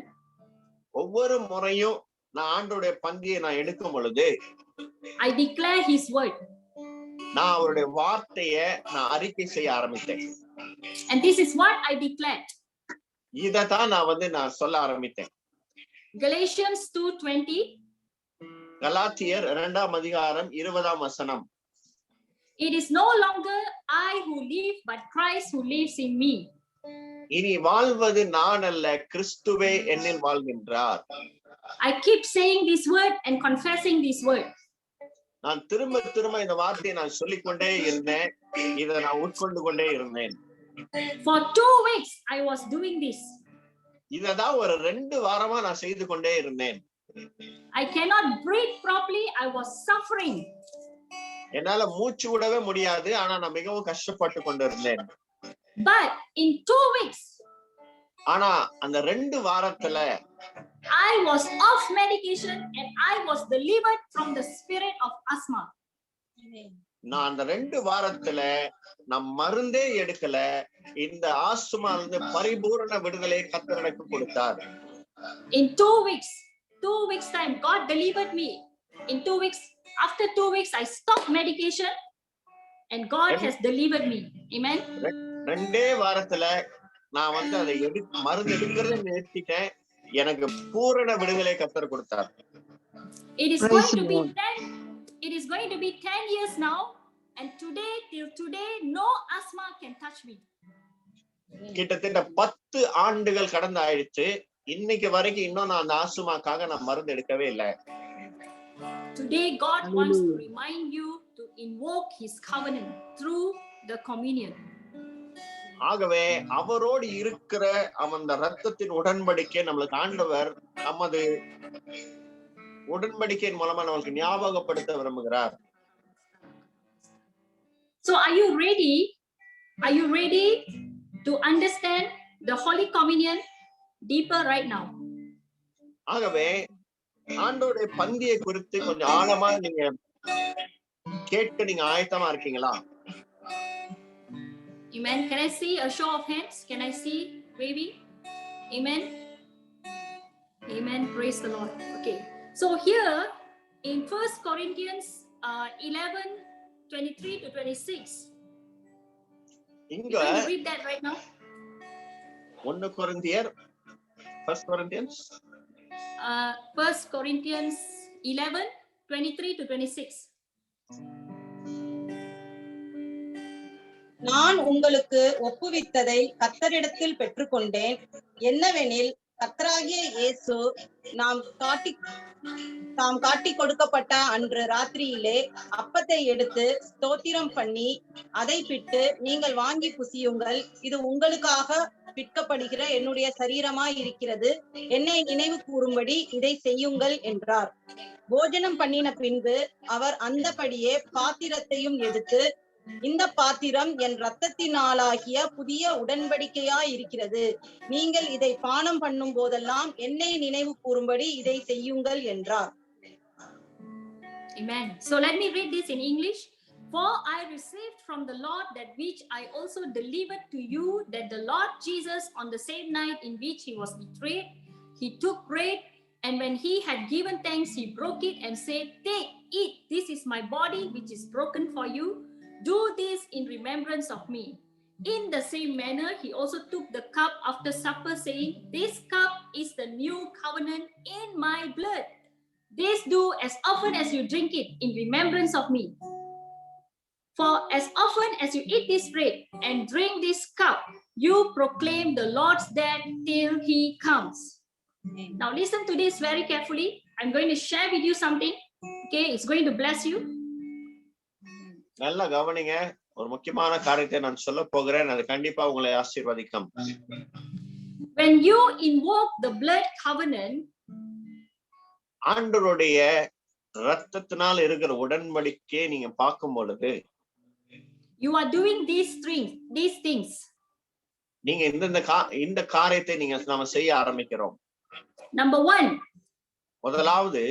ஒவ்வொரு முறையும் நான் ஆண்டவருடைய பந்தியை நான் எடுக்கும் பொழுது I declare his word. நான் அவருடைய வார்த்தையை நான் அறிக்கை செய்ய ஆரம்பித்தேன். And this is what I declared. இததான் நான் சொல்ல ஆரம்பித்தேன். Galatians 2:20. கலாத்தியர் 2ஆம் அதிகாரம் 20ஆம் வசனம். It is no longer I who live, but Christ who lives in me. இனி வாழ்வது நான் அல்ல, கிறிஸ்துவே என்னில் வாழ்கின்றார். I keep saying this word and confessing this word. நான் திரும்ப இந்த வார்த்தையை நான் சொல்லிக்கொண்டே இருந்தேன், இதை நான் உட்கொண்டு கொண்டே இருந்தேன். For 2 weeks I was doing this. இததான் ஒரு 2 வாரமா நான் செய்து கொண்டே இருந்தேன். I cannot breathe properly. I was suffering. என்னால மூச்சு விடவே முடியாது, ஆனா நான் மிகவும் கஷ்டப்பட்டு கொண்டிருந்தேன். But in 2 weeks, ஆனா அந்த 2 வாரத்துல I was off medication and I was delivered from the spirit of asthma. நான் அந்த 2 வாரத்துல நான் மருந்தே எடுக்கல, இந்த ஆஸ்துமால இருந்து பரிபூரண விடுதலை கர்த்தர் எனக்கு கொடுத்தார். In 2 weeks time, God delivered me. In 2 weeks, after 2 weeks, I stopped medication and God has delivered me. Amen. 2 வாரத்துல நான் வந்து அதை மருந்து எடுக்கிறத நிறுத்திட்டேன், எனக்கு பூரண விடுதலை கர்த்தர் கொடுத்தார். It is going to be 10 years now, and till today no asthma can touch me. கிட்டத்தட்ட 10 ஆண்டுகள் கடந்து ஆயிடுச்சு, இன்னைக்கு வரைக்கும் இன்னும் நான் அந்த ஆஸ்துமாக்காக நான் மருந்து எடுக்கவே இல்லை. Today God wants to remind you to invoke his covenant through the communion. ஆகவே அவரோடு இருக்கிற அந்த இரத்தத்தின் உடன்படிக்கை நம்மளுக்கு ஆண்டவர் நமது உடன்படிக்கையின் மூலமா நம்மளுக்கு ஞாபகப்படுத்த விரும்புகிறார். So are you ready? Are you ready to understand the Holy Communion deeper right now? ஆகவே ஆண்டவருடைய பந்தியை குறித்து கொஞ்சம் ஆழமா நீங்க கேட்க நீங்க ஆயத்தமா இருக்கீங்களா? Amen. Can I see a show of hands? Can I see waving? Amen. Amen. Praise the Lord. Okay. So here in 1 Corinthians 11:23 to 26. இங்க You can read that right now. 1 Corinthians 1 Corinthians 11:23 to 26. நான் உங்களுக்கு ஒப்புவித்ததை கர்த்தரிடத்தில் பெற்றுக்கொண்டேன். என்னவெனில் கர்த்தராகிய இயேசு தாம் காட்டி கொடுக்கப்பட்ட அன்று ராத்திரியிலே அப்பத்தை எடுத்து ஸ்தோத்திரம் பண்ணி அதை பிட்டு, நீங்கள் வாங்கி புசியுங்கள், இது உங்களுக்காக பிற்கப்படுகிற என்னுடைய சரீரமாய் இருக்கிறது, என்னை நினைவு கூறும்படி இதை செய்யுங்கள் என்றார். போஜனம் பண்ணின பின்பு அவர் அந்தபடியே பாத்திரத்தையும் எடுத்து, இந்த பாத்திரம் என் இரத்தத்தினாலாகிய புதிய உடன்படிக்கையாய் இருக்கிறது, நீங்கள் இதை பானம் பண்ணும் போதெல்லாம் என்னை நினைவு கூறும்படி இதை செய்யுங்கள் என்றார். Amen. So let me read this in English. For I received from the Lord that which I also delivered to you, that the Lord Jesus, on the same night in which he was betrayed, he took bread, and when he had given thanks, he broke it and said, "Take, eat, this is my body which is broken for you. Do this in remembrance of me." In the same manner, he also took the cup after supper, saying, "This cup is the new covenant in my blood. This do as often as you drink it in remembrance of me. For as often as you eat this bread and drink this cup, you proclaim the Lord's death till he comes." Now listen to this very carefully. I'm going to share with you something. Okay, it's going to bless you. நல்லா கவனிங்க, ஒரு முக்கியமான காரியத்தை நான் சொல்ல போகிறேன், அது கண்டிப்பா உங்களை ஆசீர்வதிக்கும். When you invoke the blood covenant, ஆண்டவருடைய இரத்தத்தினால் இருக்கிற உடன்படிக்கையை நீங்க பார்க்கும் பொழுது, you are doing these things. நீங்க இந்த காரியத்தை நாம செய்ய ஆரம்பிக்கிறோம். Number 1, முதலாவது,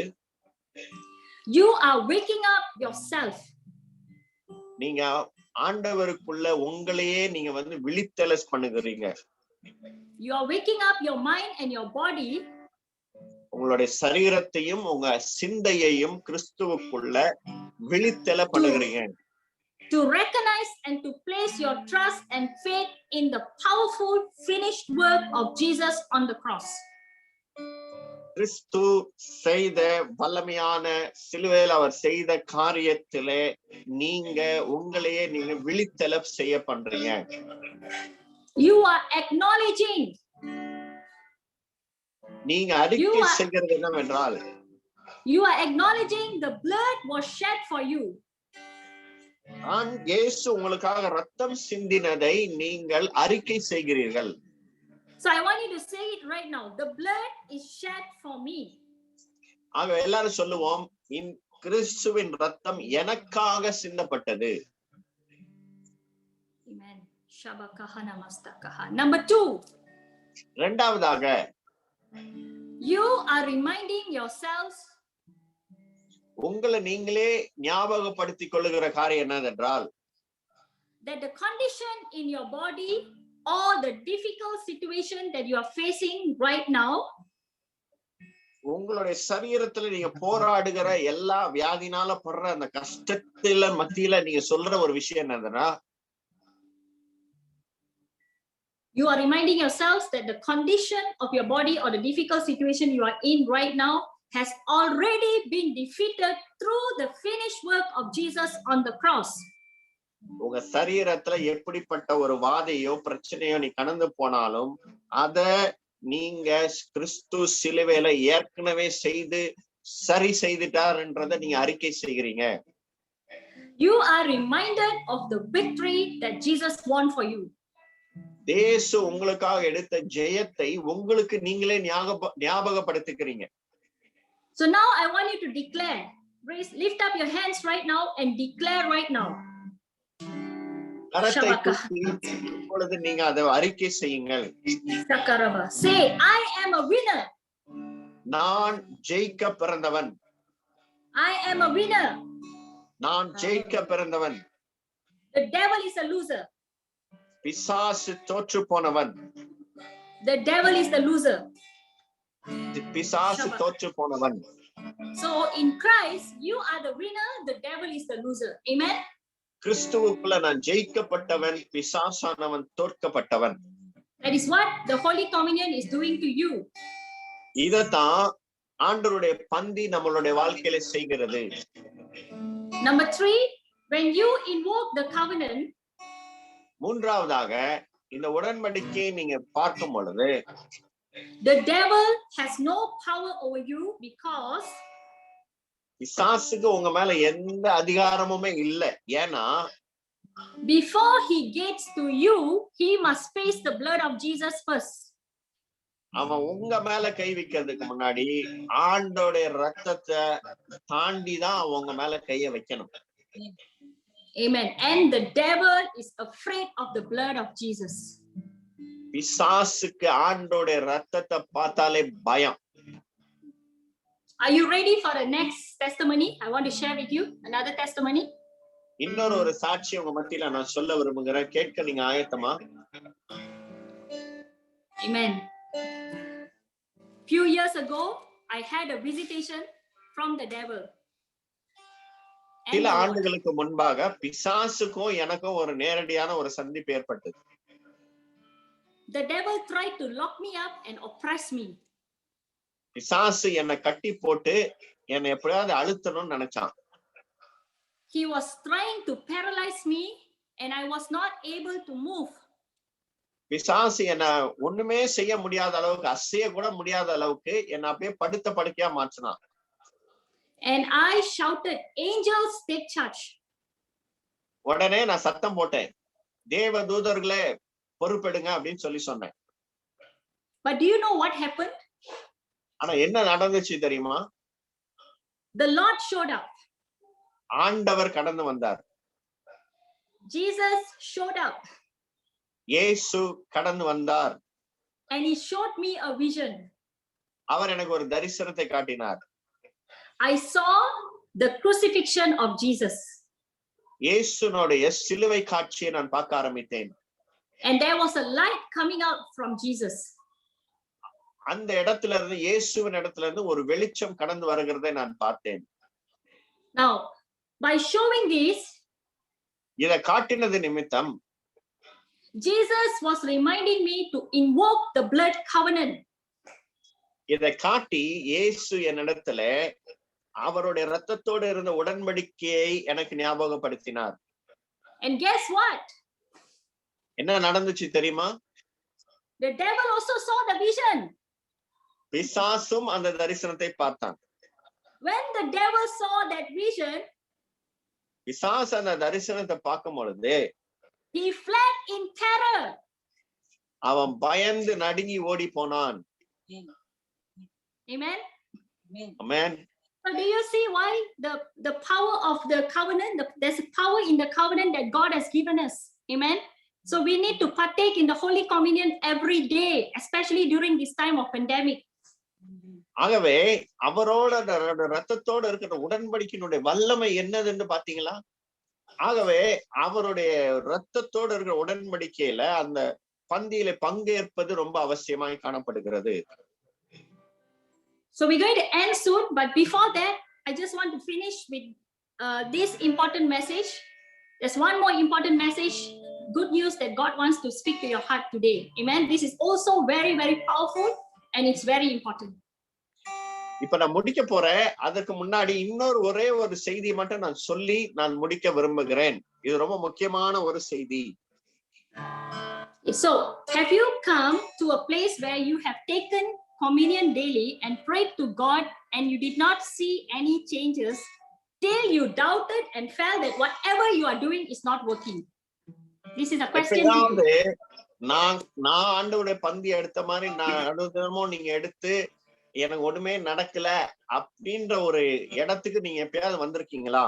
you are waking up yourself. நீங்க ஆண்டவருக்குள்ள உங்களையே நீங்க விழித்தெழச் பண்ணுகிறீங்க. You are waking up your mind and your body. உங்களுடைய சரீரத்தையும் உங்க சிந்தையையும் கிறிஸ்துவுக்குள்ள விழித்தெழ பண்ணுகிறீங்க. To recognize and to place your trust and faith in the powerful finished work of Jesus on the cross. கிறிஸ்து செய்த வல்லமையான சிலுவையில் அவர் செய்த காரியத்திலே நீங்க உங்களையே நீங்க விழித்தெழ செய்ய பண்றீங்க. You are acknowledging. நீங்க அறிக்கை செய்கிறது என்னவென்றால், You are acknowledging the blood was shed for you. இயேசு உங்களுக்காக ரத்தம் சிந்தினதை நீங்கள் அறிக்கை செய்கிறீர்கள். So I want you to say it right now. The blood is shed for me. ஆக எல்லாரும் சொல்லுவோம், கிறிஸ்துவின் ரத்தம் எனக்காக சிந்தப்பட்டது. Amen. Shabakaha namastakaha. Number 2. இரண்டாவதாக, You are reminding yourselves. உங்களை நீங்களே ஞாபகப்படுத்திக் கொள்ளுகிற காரியம் என்னதென்றால், that the condition in your body or the difficult situation that you are facing right now, உங்களுடைய சரீரத்துல நீங்க போராடுகிற எல்லா வியாதினால படுற அந்த கஷ்டத்துல மத்தியில நீங்க சொல்ற ஒரு விஷயம் என்னதுன்னா, you are reminding yourselves that the condition of your body or the difficult situation you are in right now has already been defeated through the finished work of Jesus on the cross. உங்க சரீரத்துல எப்படிப்பட்ட ஒரு வாதையோ பிரச்சனையோ நீ கடந்து போனாலும் அத நீங்க கிறிஸ்து சிலுவையில ஏற்கனவே செய்து சரி செய்துட்டார்ன்றதை நீங்க அறிக்கை செய்கிறீங்க. You are reminded of the victory that Jesus won for you. இயேசு உங்களுக்காக எடுத்த ஜெயத்தை உங்களுக்கு நீங்களே ஞாபகப்படுத்திக்கிறீங்க. So now I want you to declare. Lift up your hands right now and declare right now. கரத்தை தூக்கி இப்பொழுது நீங்க அதை அறிக்கை செய்யுங்கள். Say, I am a winner. நான் ஜெயிக்க பிறந்தவன். I am a winner. நான் ஜெயிக்க பிறந்தவன். The devil is a loser. பிசாசு தோற்று போனவன். The devil is the loser. பிசாசு தோற்று போனவன். So in Christ you are the winner, the devil is the loser. Amen. கிறிஸ்துவுக்குள்ள நான் ஜெயிக்கப்பட்டவன், பிசாசானவன் தோற்கப்பட்டவன். That is what the Holy Communion is doing to you. இதத்தான் ஆண்டவருடைய பந்தி நம்மளுடைய வாழ்க்கையில செய்கிறது. Number 3, when you invoke the covenant, மூன்றாவதாக இந்த உடன்படிக்கையை நீங்க பார்க்கும் பொழுது, the devil has no power over you because பிசாசுக்கு உங்க மேல எந்த அதிகாரமுமே இல்லை. ஏன்னா before he gets to you, he must face the blood of Jesus first. அவன் உங்க மேல கை வைக்கிறதுக்கு முன்னாடி ஆண்டோடைய ரத்தத்தை தாண்டி தான் உங்க மேல கைய வைக்கணும். Amen. And the devil is afraid of the blood of Jesus. பிசாசுக்கு ஆண்டோடைய ரத்தத்தை பார்த்தாலே பயம். Are you ready for the next testimony? I want to share with you another testimony. இன்னொரு சாட்சி உங்க மத்தியில நான் சொல்ல விரும்புகிறேன். கேட்க நீங்க ஆயத்தமா? Amen. Few years ago, I had a visitation from the devil. சில ஆண்டுகளுக்கு முன்பாக பிசாசுக்கும் எனக்கும் ஒரு நேரடியான ஒரு சந்திப்பு ஏற்பட்டது. The devil tried to lock me up and oppress me. பிசாசு என்னை கட்டி போட்டு என்னை எப்படியாவது அழுத்தணும்னு நினைச்சான். He was trying to paralyze me and I was not able to move. பிசாசு என்ன ஒண்ணுமே செய்ய முடியாத அளவுக்கு, அசைய கூட முடியாத அளவுக்கு என்ன அப்படியே படுத்த படுக்கையா மாற்றினான். And I shouted, angels take charge. உடனே நான் சத்தம் போட்டேன், தேவ தூதர்களே பொறுப்பெடுங்க அப்படின்னு சொல்லி சொன்னேன். But do you know what happened? ஆனா என்ன நடந்துச்சு தெரியுமா? The Lord showed up. ஆண்டவர் கடந்து வந்தார். Jesus showed up. இயேசு கடந்து வந்தார். And he showed me a vision. அவர் எனக்கு ஒரு தரிசனத்தை காட்டினார். I saw the crucifixion of Jesus. இயேசுனுடைய சிலுவை காட்சியை நான் பார்க்க ஆரம்பித்தேன். And there was a light coming out from Jesus. அந்த இடத்துல இருந்து, இயேசுவின் இடத்துல இருந்து ஒரு வெளிச்சம் கடந்து வருகிறதை நான் பார்த்தேன். Now, by showing this, இத காட்டினது நிமித்தம் Jesus was reminding me to invoke the blood covenant. இதை காட்டி இயேசு என்னிடத்துல அவருடைய ரத்தத்தோடு இருந்த உடன்படிக்கையை எனக்கு ஞாபகப்படுத்தினார். And guess what? என்ன நடந்துச்சு தெரியுமா? The devil also saw the vision. பிசாசும் அந்த தரிசனத்தை பார்த்தான். When the devil saw that vision, பிசாசு அந்த தரிசனத்தை பார்க்கும் பொழுது he fled in terror. அவன் பயந்து நடுங்கி ஓடி போனான். Amen. Amen. So do you see why the power of the covenant, there's a power in the covenant that God has given us. Amen. So we need to partake in the Holy Communion every day, especially during this time of pandemic. ஆகவே அவரோட ரத்தத்தோடு இருக்கிற உடன்படிக்கையினுடைய வல்லமை என்னதுன்னு பாத்தீங்களா? ஆகவே அவருடைய ரத்தத்தோடு இருக்கிற உடன்படிக்கையில அந்த பந்தியில பங்கேற்பது ரொம்ப அவசியமாய் காணப்படுகிறது. So we're going to end soon, but before that, I just want to finish with this important message. There's one more important message, good news that God wants to speak to your heart today. Amen. This is also very, very powerful and it's very important. இப்ப நான் முடிக்க போறேன். அதுக்கு முன்னாடி ஒரே ஒரு செய்தி மட்டும் நான் சொல்லி நான் முடிக்க விரும்புகிறேன். இது ரொம்ப முக்கியமான ஒரு செய்தி. So, have you come to a place where you have taken communion daily and prayed to God and you did not see any changes till you doubted and felt that whatever you are doing is not working? This is a question. நான் ஆண்டவருடைய பந்தி எடுத்த மாதிரி நான் அனுதினமும் நீங்க எடுத்து எனக்கு ஒண்ணுமே நடக்கல அப்படின்ற ஒரு இடத்துக்கு நீங்க எப்பயாவது வந்திருக்கீங்களா?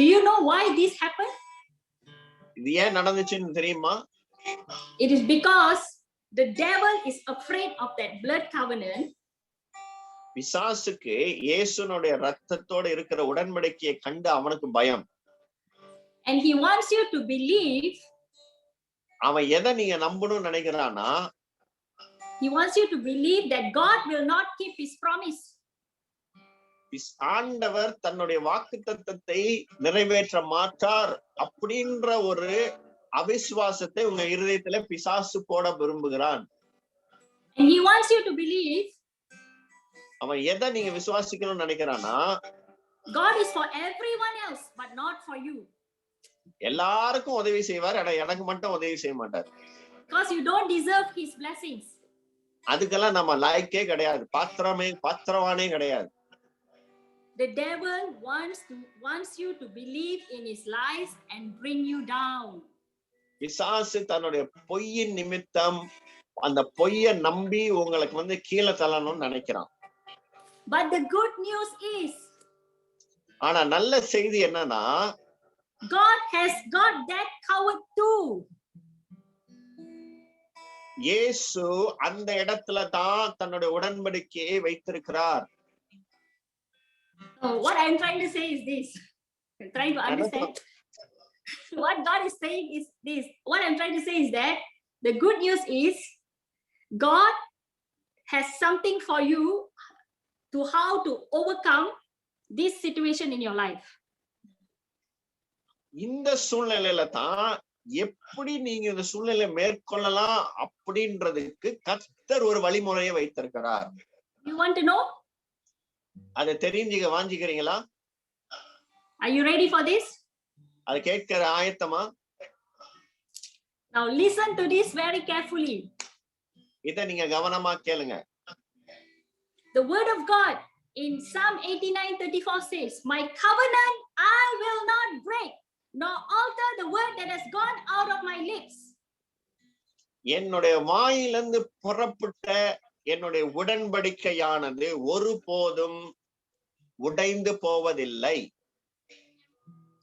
Do you know why this happened? இது ஏன் நடந்துச்சுன்னு தெரியுமா? It is because the devil is afraid of that blood covenant. பிசாசுக்கு இயேசுனுடைய ரத்தத்தோட இருக்கிற உடன்படிக்கையை கண்டு அவனுக்கு பயம். And he wants you to believe. அவன் எதை நீங்க நம்பணும்னு நினைக்கிறானா? He wants you to believe that God will not keep his promise. ஆண்டவர் தன்னுடைய வாக்குத்தத்தத்தை நிறைவேற்ற மாட்டார் அப்படின்ற ஒரு அவிசுவாசத்தை உங்க இருதயத்துல பிசாசு போட விரும்புகிறான். And he wants you to believe. அவன் எதை நீங்க விசுவாசிக்கணும்னு நினைக்கிறானா? God is for everyone else but not for you. எல்லாருக்கும் உதவி செய்வார், ஆனா எனக்கு மட்டும் உதவி செய்ய மாட்டார். Because you don't deserve his blessings. அதுக்கெல்லாம் நம்ம லாய்க்கே கிடையாது, பாத்திரவானே கிடையாது. The devil wants you to believe in his lies and bring you down. பிசாசு தன்னுடைய பொய்யின் நிமித்தம் அந்த பொய்யை நம்பி உங்களுக்கு கீழே தள்ளணும்னு நினைக்கிறான். But the good news is, ஆனா நல்ல செய்தி என்னன்னா, God has got that covered too. இயேசு அந்த இடத்துல தான் தன்னுடைய உடன்படிக்கையை வைத்திருக்கிறார். What I'm trying to say is this. I'm trying to understand. What God is saying is this. What I'm trying to say is that the good news is God has something for you to how to overcome this situation in your life. இந்த சூழ்நிலையில தான் எப்படி நீங்க இந்த சூழ்நிலை மேற்கொள்ளலாம் அப்படின்றதுக்கு கர்த்தர் ஒரு வழிமுறையை வைத்திருக்கிறார். You want to know? அதை தெரிஞ்சுக்க வாஞ்சிக்கிறீங்களா? Are you ready for this? அதை கேட்கிற ஆயத்தமா? Now listen to this very carefully. இதை நீங்க கவனமா கேளுங்க. The word of God in Psalm 89:34 says, "My covenant I will not break, nor alter the word that has gone out of my lips." என்னுடைய வாயிலிருந்து புறப்பட்ட என்னுடைய உடன்படிக்கையானது ஒருபோதும் உடைந்து போவதில்லை.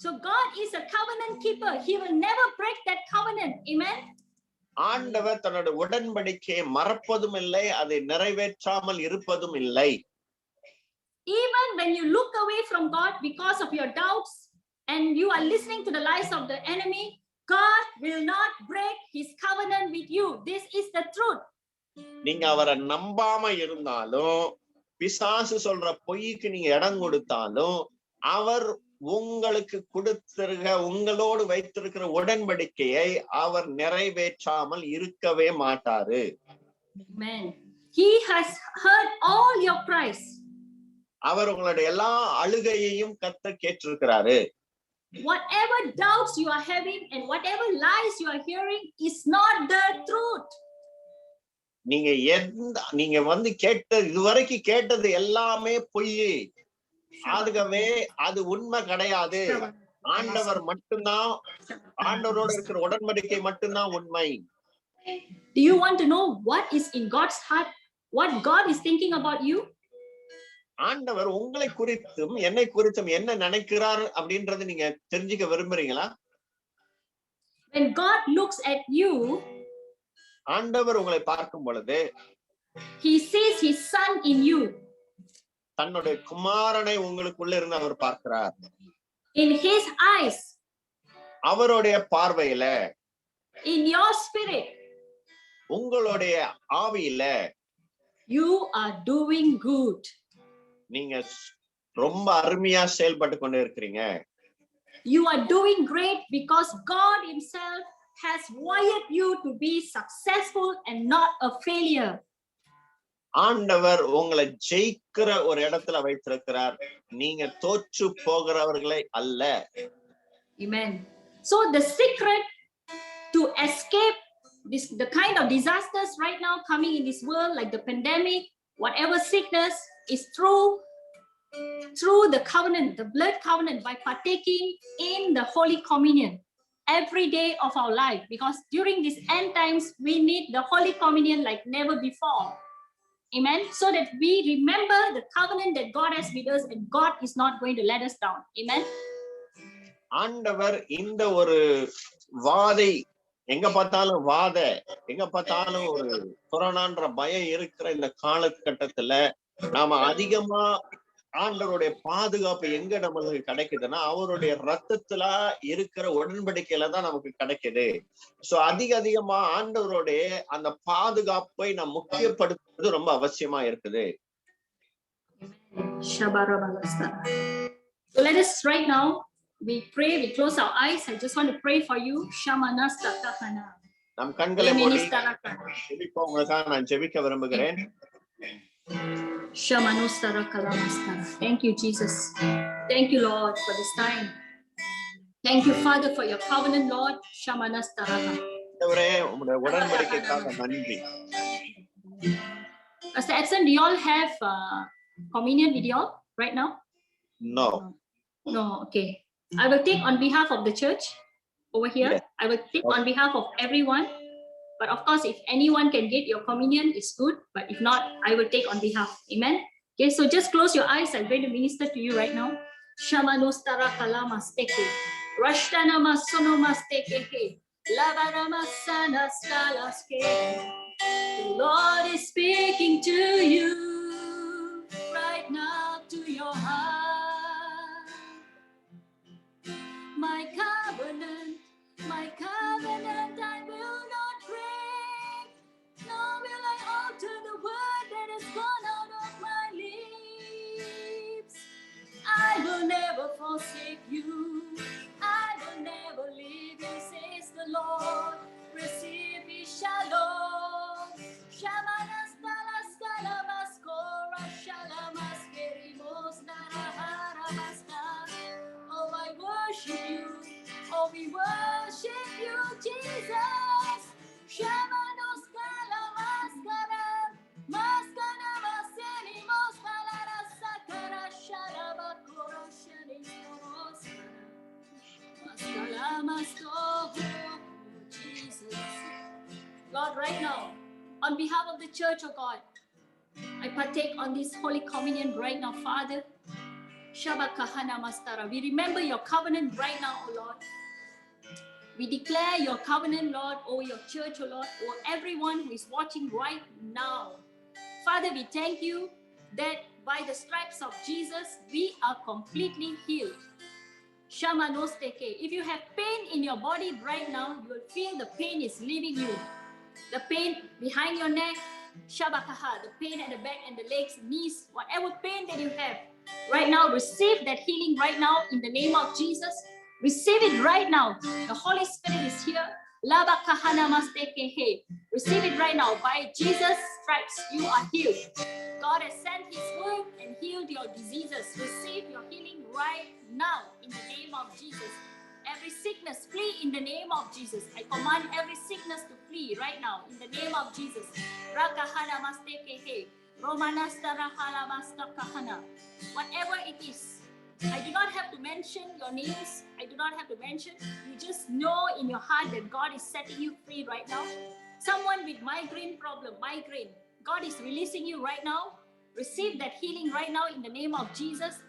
So God is a covenant keeper. He will never break that covenant. Amen. ஆண்டவர் தன்னுடைய உடன்படிக்கையை மறப்பதும் இல்லை, அதை நிறைவேற்றாமல் இருப்பதும் இல்லை. Even when you look away from God because of your doubts and you are listening to the lies of the enemy, God will not break his covenant with you. This is the truth. நீங்க அவரை நம்பாம இருந்தாலும், பிசாசு சொல்ற பொய்க்கு நீங்க இடம் கொடுத்தாலும், அவர் உங்களுக்கு உங்களோடு வைத்திருக்கிற உடன்படிக்கையை அவர் நிறைவேற்றாமல் இருக்கவே மாட்டாரு. Amen. He has heard all your cries. அவர் உங்களுடைய எல்லா அழுகையையும் கர்த்தர் கேட்டிருக்கிறாரு. Whatever doubts you are having and whatever lies you are hearing is not the truth. நீங்க வந்து இதுவரைக்கும் கேட்டது எல்லாமே பொய். ஆகவே அது உண்மை கிடையாது. ஆண்டவர் மட்டும்தான், ஆண்டவரோட இருக்கிற உடன்படிக்கை மட்டும்தான் உண்மை. Do you want to know what is in God's heart? What God is thinking about you? ஆண்டவர் உங்களை குறித்தும் என்னை குறித்தும் என்ன நினைக்கிறார் அப்படின்றது நீங்க தெரிஞ்சுக்க விரும்புறீங்களா? When God looks at you, ஆண்டவர் உங்களை பார்க்கும் பொழுது he sees his son in you. தன்னுடைய குமாரனை உங்களுக்குள்ள இருந்து அவர் பார்க்கிறார். In his eyes, அவருடைய பார்வையில, in your spirit, உங்களுடைய ஆவியில, you are doing good. நீங்க ரொம்ப அருமையா செயல்பட்டு கொண்டு இருக்கிறீங்க. You are doing great because God himself has wired you to be successful and not a failure. ஆண்டவர் உங்களை ஜெயிக்கிற ஒரு இடத்துல வைத்திருக்கிறார். நீங்க தோற்று போகிறவர்களே அல்ல. Amen. So the secret to escape the kind of disasters right now coming in this world, like the pandemic, whatever sickness, is through the covenant, the blood covenant, by partaking in the Holy Communion every day of our life. Because during these end times, we need the Holy Communion like never before. Amen. So that we remember the covenant that God has with us, and God is not going to let us down. Amen. ஆண்டவர் இந்த ஒரு வாதை, எங்க பார்த்தாலும் ஒரு கொரோனான்ற பயம் இருக்கிற இந்த காலகட்டத்துல நாம அதிகமா ஆண்டவருடைய பாதுகாப்பு எங்க நமக்கு கிடைக்குதுன்னா அவருடைய ரத்தத்துல இருக்கிற உடன்படிக்கையில தான் நமக்கு கிடைக்குது. சோ அதிகமா ஆண்டவருடைய அந்த பாதுகாப்பை நாம் முக்கியப்படுத்துறது ரொம்ப அவசியமா இருக்குது. So let us right now, we pray, we close our eyes. I just want to pray for you. நம் கண்களை மூடி ஜெபிப்போம். உங்களுக்காக நான் ஜெபிக்க விரும்புகிறேன். Thank you, Jesus. Thank you, Lord, for this time. Thank you, Father, for your covenant, Lord. ஆண்டவரே, உம்முடைய உடன்படிக்கைக்காக நன்றி. Pastor Edson, do you all have communion with you all right now? No. No, okay. I will take on behalf of the church over here. Yes. I will take on behalf of everyone. But of course, if anyone can get your communion, it's good. But if not, I will take on behalf. Amen. Okay, so just close your eyes. I'm going to minister to you right now. Shamanostara kalamasteke. Rashtana masonomasteke. Lavarama stalaske. The Lord is speaking to you right now, to your heart. My covenant, I will not break, nor will I alter the word that has gone out of my lips. I will never forsake you, I will never leave you, says the Lord. Receive his shalom. Shamanastalaskalamascora shalamaskerimos naraharabasta. Oh, I worship you. Oh, we worship you, Jesus. Shamanos kalamaskara, maskana maseni moskalara sakara shalabakoro shanimoros. Maskalamasko, Jesus. Lord, right now, on behalf of the church, oh God, I partake on this Holy Communion right now, Father. Shabakahana Mastara. We remember your covenant right now, oh Lord. We declare your covenant, Lord, over your church, oh Lord, over everyone who is watching right now. Father, we thank you that by the stripes of Jesus, we are completely healed. Shamanosteke. If you have pain in your body right now, you will feel the pain is leaving you. The pain behind your neck, Shabakaha, the pain at the back and the legs, knees, whatever pain that you have. Right now, receive that healing right now in the name of Jesus. Receive it right now. The Holy Spirit is here. Laba kahana mastekehe. Receive it right now. By Jesus' stripes, you are healed. God has sent his word and healed your diseases. Receive your healing right now in the name of Jesus. Every sickness, flee in the name of Jesus. I command every sickness to flee right now in the name of Jesus. Rakahana mastekehe. Romanastara halamasta kahana. Whatever it is, I do not have to mention your names. I do not have to mention. You just know in your heart that God is setting you free right now. Someone with migraine problem, migraine. God is releasing you right now. Receive that healing right now in the name of Jesus.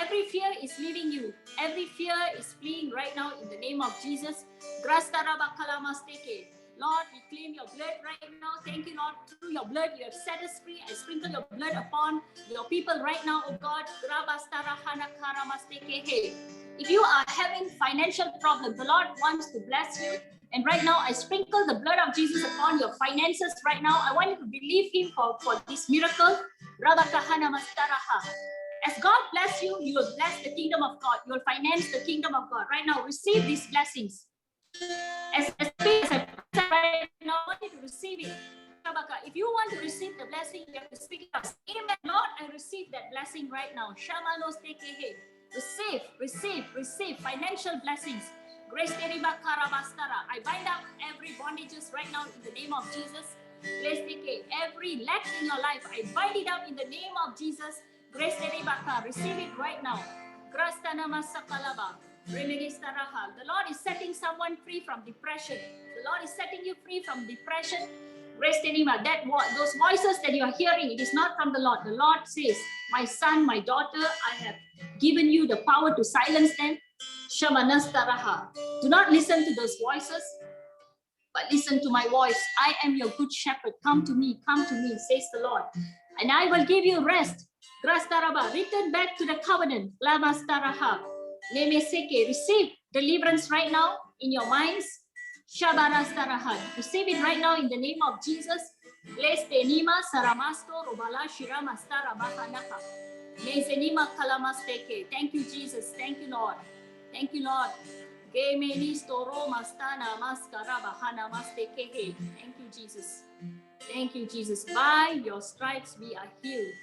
Every fear is leaving you. Every fear is fleeing right now in the name of Jesus. Lord, we claim your blood right now. Thank you, Lord. Through your blood, you have set us free. I sprinkle your blood upon your people right now, oh God. If you are having financial problems, the Lord wants to bless you. And right now, I sprinkle the blood of Jesus upon your finances right now. I want you to believe him for this miracle. As God bless you, you will bless the kingdom of God. You will finance the kingdom of God. Right now, receive these blessings. As I right now, I want you to receive it. If you want to receive the blessing, you have to speak it out. Amen. Lord, I receive that blessing right now. Receive financial blessings. Grace I bind up every bondages right now in the name of Jesus. Every lack in your life, I bind it up in the name of Jesus. Grace receive it right now. The Lord is setting someone free from depression. The Lord is setting you free from depression. Those voices that you are hearing, it is not from the Lord. The Lord says, my son, my daughter, I have given you the power to silence them. Do not listen to those voices, but listen to my voice. I am your good shepherd. Come to me, says the Lord. And I will give you rest. Return back to the covenant. Receive deliverance right now in your minds. Receive it right now in the name of Jesus. Thank you, Jesus. Thank you, Lord. Thank you, Lord. Thank you, Jesus. Thank you, Jesus. By your stripes we are healed.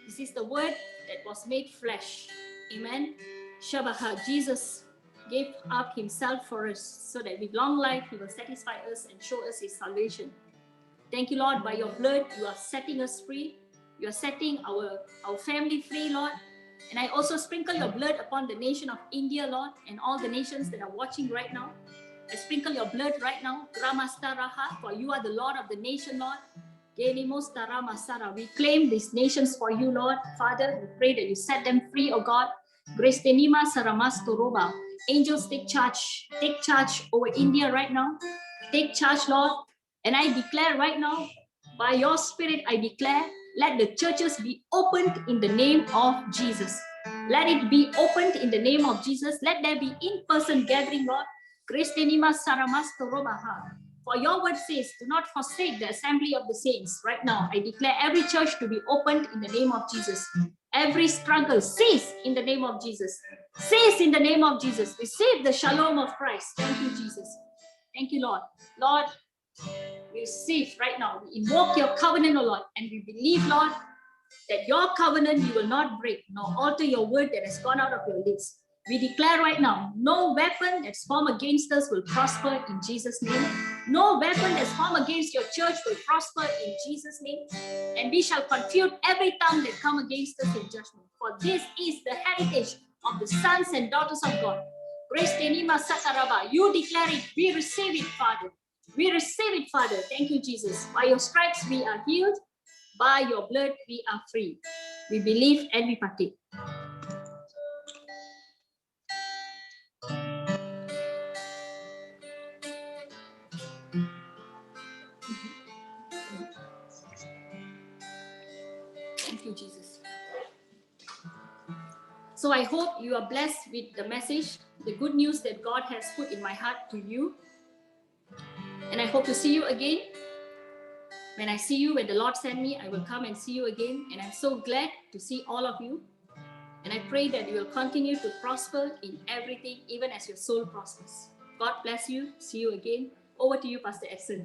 This is the word that was made flesh. Amen. Shabaha. Jesus gave up himself for us so that with long life he will satisfy us and show us his salvation. Thank you, Lord. By your blood, you are setting us free. You are setting our family free, Lord. And I also sprinkle your blood upon the nation of India, Lord, and all the nations that are watching right now. I sprinkle your blood right now. For you are the Lord of the nation, Lord. We claim these nations for you, Lord. Father, we pray that you set them free, oh God. Angels, take charge over India right now. Take charge, Lord. And I declare right now, by your spirit, I declare, let the churches be opened in the name of Jesus. Let it be opened in the name of Jesus. Let there be in-person gathering, Lord. For your word says, do not forsake the assembly of the saints. Right now, I declare every church to be opened in the name of Jesus. Every struggle, cease in the name of Jesus. Cease in the name of Jesus. Receive the shalom of Christ. Thank you, Jesus. Thank you, Lord. Lord, we receive right now. We invoke your covenant, O Lord, and we believe, Lord, that your covenant you will not break, nor alter your word that has gone out of your lips. We declare right now, no weapon that's formed against us will prosper in Jesus' name. No weapon that's formed against your church will prosper in Jesus' name. And we shall confute every tongue that come against us in judgment. For this is the heritage of the sons and daughters of God. Grace Tenima Sakaraba, you declare it, we receive it, Father. We receive it, Father. Thank you, Jesus. By your stripes we are healed. By your blood we are free. We believe and we partake. Thank you, Jesus. So I hope you are blessed with the message, the good news that God has put in my heart to you. And I hope to see you again. When I see you, when the Lord send me, I will come and see you again. And I'm so glad to see all of you. And I pray that you will continue to prosper in everything, even as your soul prospers. God bless you. See you again. Over to you, Pastor Edson.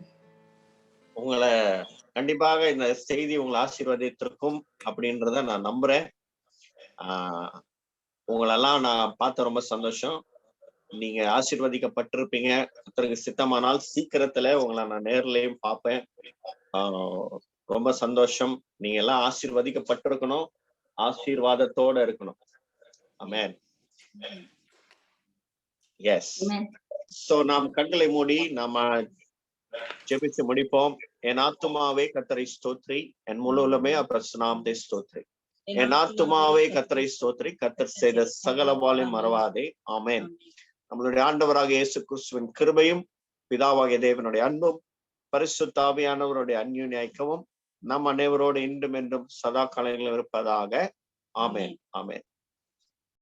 உங்களை கண்டிப்பாக இந்த செய்தி உங்களை ஆசீர்வதித்திருக்கும் அப்படின்றத நான் நம்புறேன். உங்களெல்லாம் நான் பார்த்த ரொம்ப சந்தோஷம். நீங்க ஆசீர்வதிக்கப்பட்டிருப்பீங்க. கர்த்தருக்கு சித்தமானால் சீக்கிரத்துல உங்களை நான் நேர்லயும் பார்ப்பேன். ரொம்ப சந்தோஷம். நீங்க எல்லாம் ஆசீர்வதிக்கப்பட்டிருக்கணும், ஆசீர்வாதத்தோட இருக்கணும். ஆமென். எஸ். சோ நாம் கண்களை மூடி நாம ஜெபிச்சு முடிப்போம். என் ஆத்துமாவே கர்த்தரை ஸ்தோத்திரி, என் முழு உள்ளமே அப்ப நாமத்தை ஸ்தோத்திரி. என் ஆத்துமாவே கர்த்தரை ஸ்தோத்திரி, கர்த்தர் செய்த சகலவாலையும் மறவாதே. ஆமென். நம்மளுடைய ஆண்டவராக இயேசு கிறிஸ்துவின் கிருபையும் பிதாவாகிய தேவனுடைய அன்பும் பரிசுத்த ஆவியானவருடைய அந்யோன்ய ஐக்கியமும் நம் அனைவரோடு இன்றும் என்றும் சதா காலங்களிலும் இருப்பதாக. ஆமென். ஆமென்.